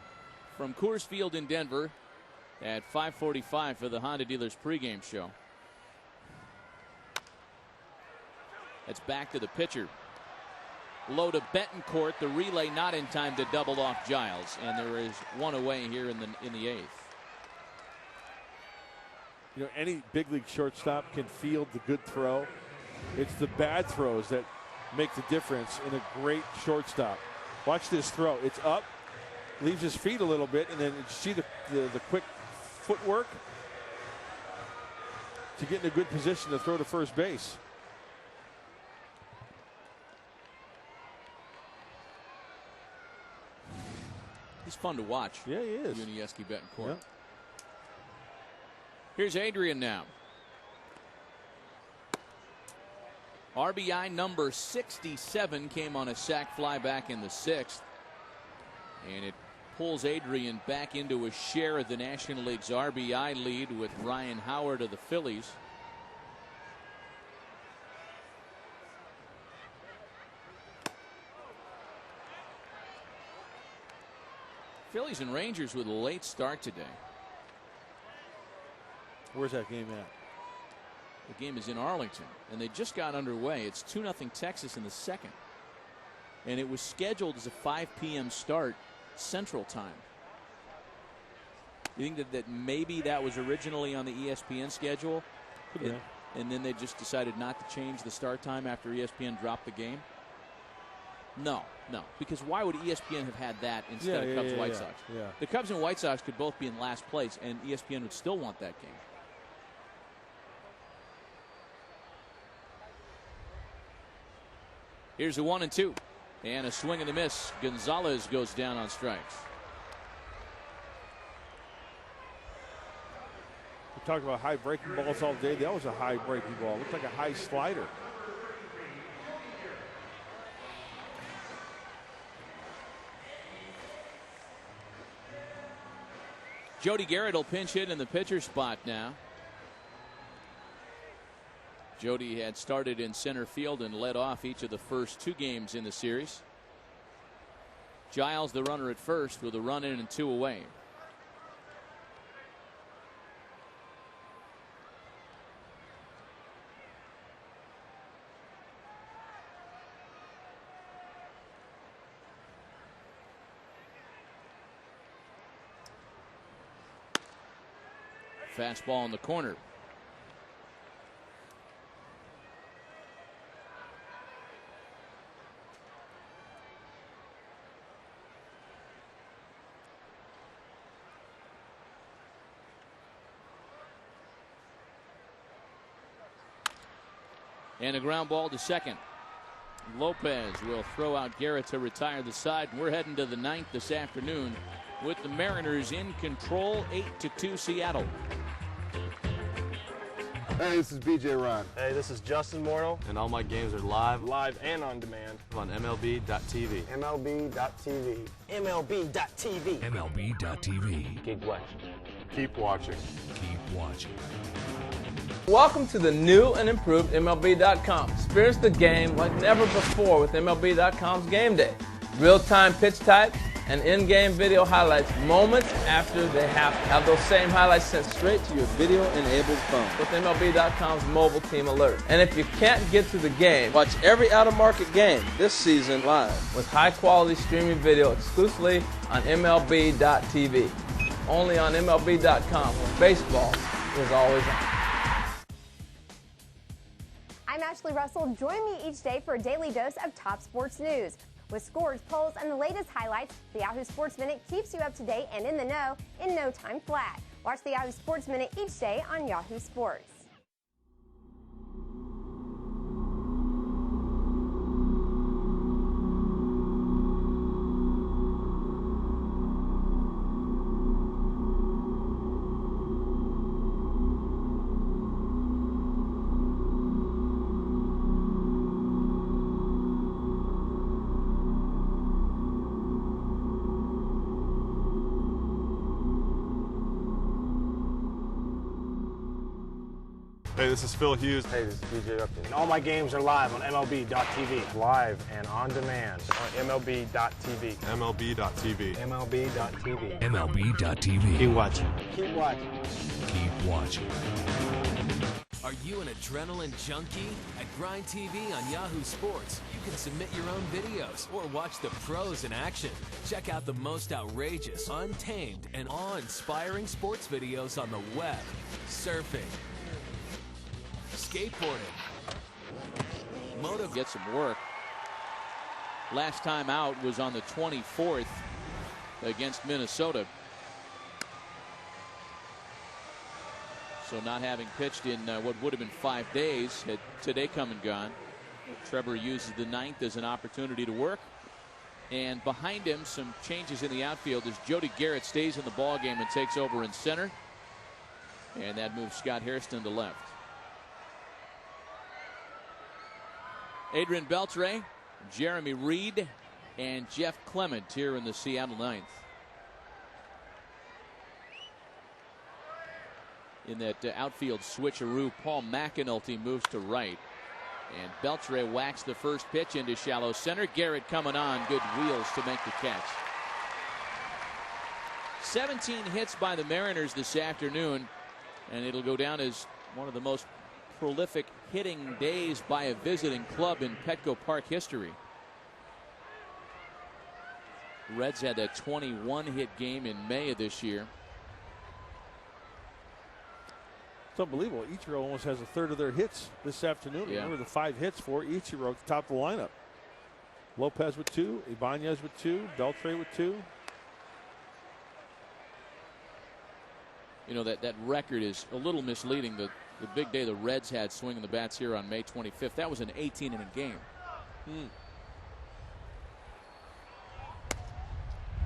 Speaker 2: from Coors Field in Denver at 5:45 for the Honda Dealers pregame show. That's back to the pitcher. Low to Betancourt, the relay not in time to double off Giles, and there is one away here in the 8th.
Speaker 3: You know, any big league shortstop can field the good throw. It's the bad throws that make the difference in a great shortstop. Watch this throw. It's up, leaves his feet a little bit, and then you see the quick footwork to get in a good position to throw to first base.
Speaker 2: He's fun to watch.
Speaker 3: Yeah, he is.
Speaker 2: Yuniesky Betancourt. Yeah. Here's Adrian now. RBI number 67 came on a sac fly back in the 6th. And it pulls Adrian back into a share of the National League's RBI lead with Ryan Howard of the Phillies. Phillies and Rangers with a late start today.
Speaker 3: Where's that game at?
Speaker 2: The game is in Arlington, and they just got underway. It's 2-0 Texas in the 2nd. And it was scheduled as a 5 p.m. start Central Time. You think that maybe that was originally on the ESPN schedule?
Speaker 3: Yeah.
Speaker 2: And then they just decided not to change the start time after ESPN dropped the game? No. Because why would ESPN have had that instead of Cubs White Sox?
Speaker 3: Yeah.
Speaker 2: The Cubs and White Sox could both be in last place, and ESPN would still want that game. Here's a 1-2. And a swing and a miss. Gonzalez goes down on strikes.
Speaker 3: We talked about high breaking balls all day. That was a high breaking ball. Looked like a high slider.
Speaker 2: Jody Garrett will pinch hit in the pitcher spot now. Jody had started in center field and led off each of the first 2 games in the series. Giles, the runner at first, with a run in and 2 away. Fastball in the corner. And a ground ball to second. Lopez will throw out Garrett to retire the side. We're heading to the 9th this afternoon with the Mariners in control, 8-2 Seattle.
Speaker 6: Hey, this is BJ Ron.
Speaker 7: Hey, this is Justin Morneau.
Speaker 16: And all my games are live
Speaker 7: And on demand.
Speaker 16: on MLB.tv.
Speaker 17: MLB.tv.
Speaker 15: MLB.tv.
Speaker 1: MLB.tv.
Speaker 7: Keep watching.
Speaker 6: Keep watching.
Speaker 1: Keep watching.
Speaker 4: Welcome to the new and improved MLB.com. Experience the game like never before with MLB.com's Game Day. Real-time pitch type and in-game video highlights moments after they happen. Have those same highlights sent straight to your video-enabled phone with MLB.com's mobile team alert. And if you can't get to the game, watch every out-of-market game this season live with high-quality streaming video exclusively on MLB.tv. Only on MLB.com, where baseball is always on.
Speaker 10: I'm Ashley Russell. Join me each day for a daily dose of top sports news. With scores, polls, and the latest highlights, the Yahoo Sports Minute keeps you up to date and in the know in no time flat. Watch the Yahoo Sports Minute each day on Yahoo Sports.
Speaker 6: Hey, this is Phil Hughes.
Speaker 7: Hey, this is DJ Upton. And all my games are live on MLB.tv. Live and on demand on MLB.tv.
Speaker 6: MLB.tv.
Speaker 7: MLB.tv.
Speaker 1: MLB.tv.
Speaker 7: Keep watching.
Speaker 17: Keep watching.
Speaker 1: Keep watching.
Speaker 19: Are you an adrenaline junkie? At Grind TV on Yahoo Sports, you can submit your own videos or watch the pros in action. Check out the most outrageous, untamed, and awe-inspiring sports videos on the web, surfing, skateboarding,
Speaker 2: Moto gets some work. Last time out was on the 24th against Minnesota. So not having pitched in what would have been 5 days, had today come and gone. Trevor uses the 9th as an opportunity to work. And behind him, some changes in the outfield as Jody Garrett stays in the ballgame and takes over in center. And that moves Scott Hairston to left. Adrian Beltre, Jeremy Reed, and Jeff Clement here in the Seattle 9th. In that outfield switcheroo, Paul McAnulty moves to right. And Beltre whacks the first pitch into shallow center. Garrett coming on, good wheels to make the catch. 17 hits by the Mariners this afternoon, and it'll go down as one of the most prolific hitting days by a visiting club in Petco Park history. The Reds had that 21-hit game in May of this year.
Speaker 11: It's unbelievable. Ichiro almost has a third of their hits this afternoon.
Speaker 2: Yeah.
Speaker 11: Remember the 5 hits for Ichiro at the top of the lineup. Lopez with 2, Ibanez with 2, Beltre with 2.
Speaker 2: You know, that record is a little misleading. The big day the Reds had swinging the bats here on May 25th, that was an 18-inning game.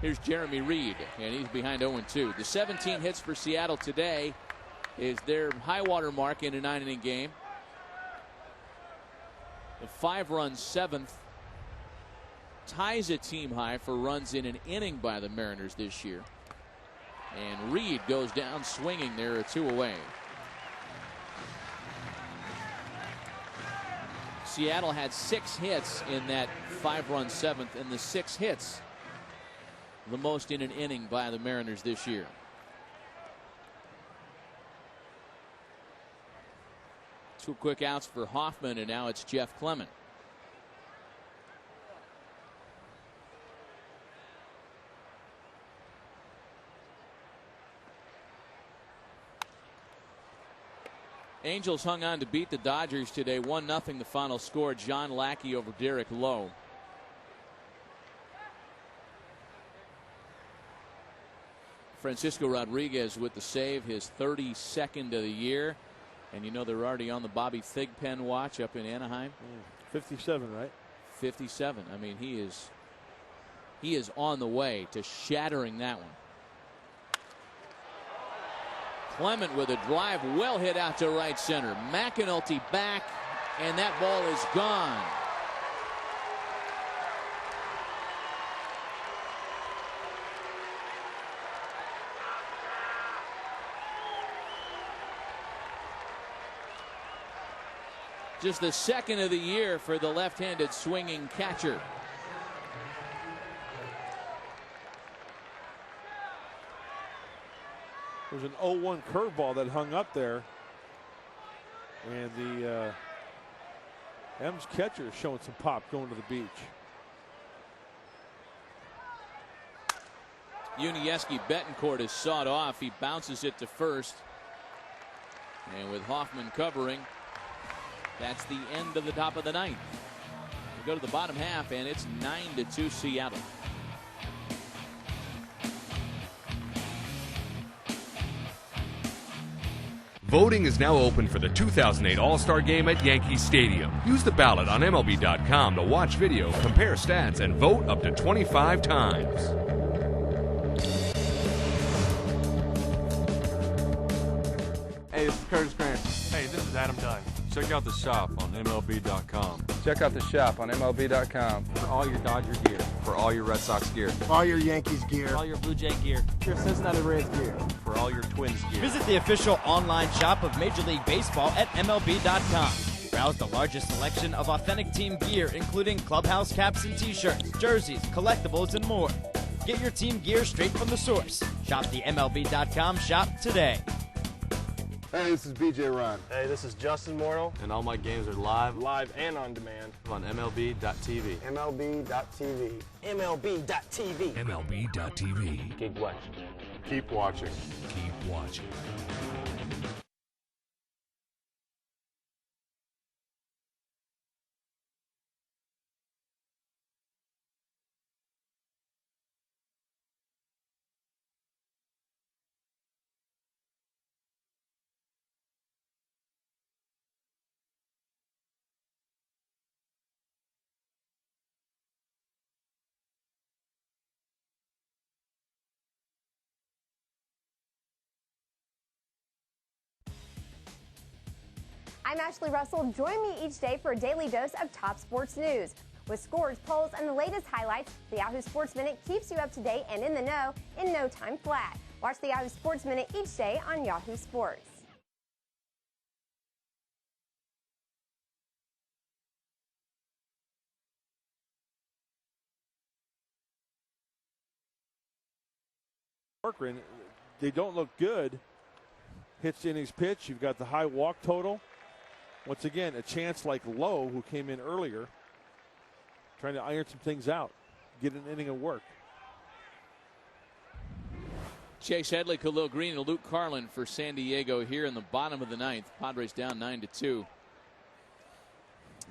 Speaker 2: Here's Jeremy Reed, and he's behind 0-2. The 17 hits for Seattle today is their high water mark in a 9-inning game. The 5-run 7th ties a team high for runs in an inning by the Mariners this year. And Reed goes down swinging. There are 2 away. Seattle had 6 hits in that 5-run 7th, and the 6 hits the most in an inning by the Mariners this year. Two quick outs for Hoffman, and now it's Jeff Clement. Angels hung on to beat the Dodgers today. 1-0 the final score. John Lackey over Derek Lowe. Francisco Rodriguez with the save, his 32nd of the year. And you know they're already on the Bobby Thigpen watch up in Anaheim.
Speaker 11: 57, right?
Speaker 2: 57. I mean, he is on the way to shattering that one. Clement with a drive, well hit out to right center. McAnulty back, and that ball is gone. Just the second of the year for the left-handed swinging catcher.
Speaker 11: There's an 0-1 curveball that hung up there. And the M's catcher is showing some pop going to the beach.
Speaker 2: Unieski Betancourt is sawed off. He bounces it to first. And with Hoffman covering, that's the end of the top of the ninth. We go to the bottom half, and it's 9-2 Seattle.
Speaker 8: Voting is now open for the 2008 All-Star Game at Yankee Stadium. Use the ballot on MLB.com to watch video, compare stats, and vote up to 25 times.
Speaker 6: Hey, this is Curtis Grant. Hey, this is Adam Dunn. Check out the shop on MLB.com.
Speaker 18: Check out the shop on MLB.com.
Speaker 6: For all your Dodger gear. For all your Red Sox gear.
Speaker 17: All your Yankees gear.
Speaker 9: All your Blue Jay gear.
Speaker 17: Your Cincinnati Reds gear.
Speaker 6: For all your Twins gear.
Speaker 9: Visit the official online shop of Major League Baseball at MLB.com. Browse the largest selection of authentic team gear, including clubhouse caps and t-shirts, jerseys, collectibles, and more. Get your team gear straight from the source. Shop the MLB.com shop today.
Speaker 6: Hey, this is BJ Ron. Hey, this is Justin Morneau. And all my games are live and on demand on MLB.tv.
Speaker 17: MLB.tv.
Speaker 15: MLB.tv.
Speaker 1: MLB.tv.
Speaker 6: Keep watching. Keep watching.
Speaker 1: Keep watching.
Speaker 10: I'm Ashley Russell. Join me each day for a daily dose of top sports news. With scores, polls, and the latest highlights, the Yahoo Sports Minute keeps you up to date and in the know in no time flat. Watch the Yahoo Sports Minute each day on Yahoo Sports.
Speaker 11: Corcoran, they don't look good. Hits innings pitch. You've got the high walk total. Once again, a chance like Lowe, who came in earlier, trying to iron some things out, get an inning of work.
Speaker 2: Chase Headley, Khalil Green, and Luke Carlin for San Diego here in the bottom of the ninth. Padres down 9-2.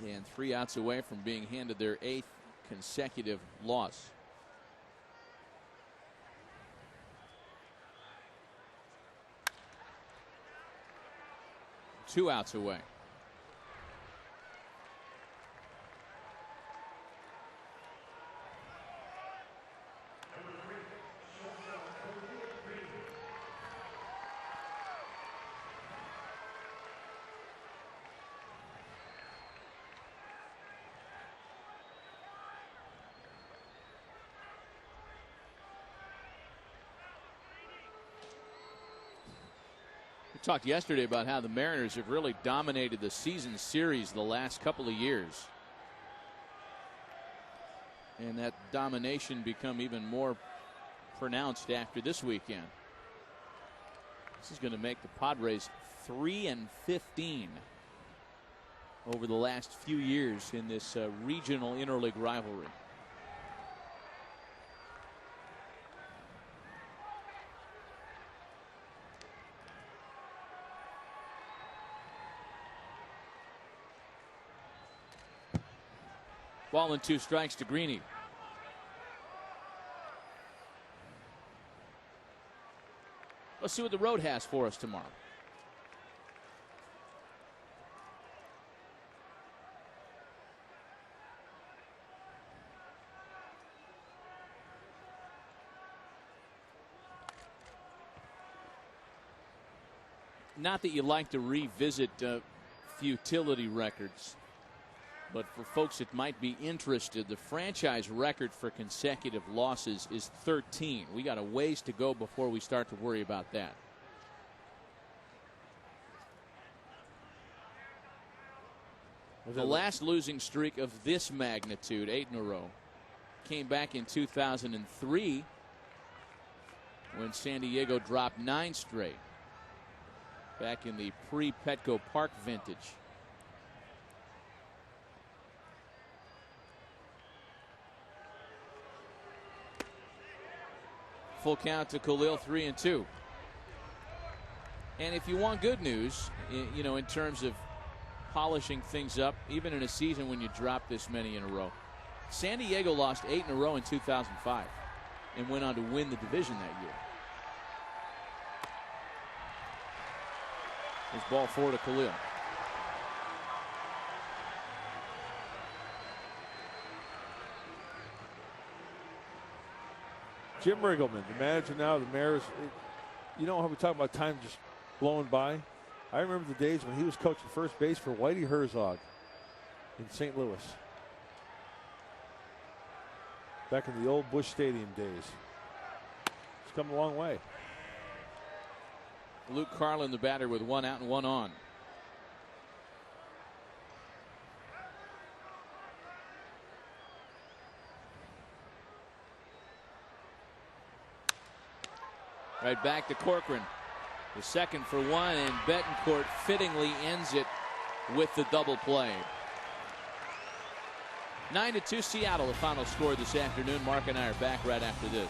Speaker 2: And 3 outs away from being handed their 8th consecutive loss. Two outs away. talked yesterday about how the Mariners have really dominated the season series the last couple of years. And that domination become even more pronounced after this weekend. This is going to make the Padres 3-15 over the last few years in this regional interleague rivalry. Ball and 2 strikes to Greeny. Let's see what the road has for us tomorrow. Not that you like to revisit futility records, but for folks that might be interested, the franchise record for consecutive losses is 13. We got a ways to go before we start to worry about that. The last losing streak of this magnitude, 8 in a row, came back in 2003 when San Diego dropped 9 straight, back in the pre-Petco Park vintage. Full count to Khalil, 3-2. And if you want good news, you know, in terms of polishing things up, even in a season when you drop this many in a row, San Diego lost 8 in a row in 2005 and went on to win the division that year. There's ball 4 to Khalil.
Speaker 11: Jim Riggleman, the manager now of the Mariners. You know how we talk about time just blowing by? I remember the days when he was coaching first base for Whitey Herzog in St. Louis. Back in the old Busch Stadium days. It's come a long way.
Speaker 2: Luke Carlin, the batter, with 1 out and 1 on. Right back to Corcoran. The second for 1, and Betancourt fittingly ends it with the double play. 9-2 Seattle, the final score this afternoon. Mark and I are back right after this.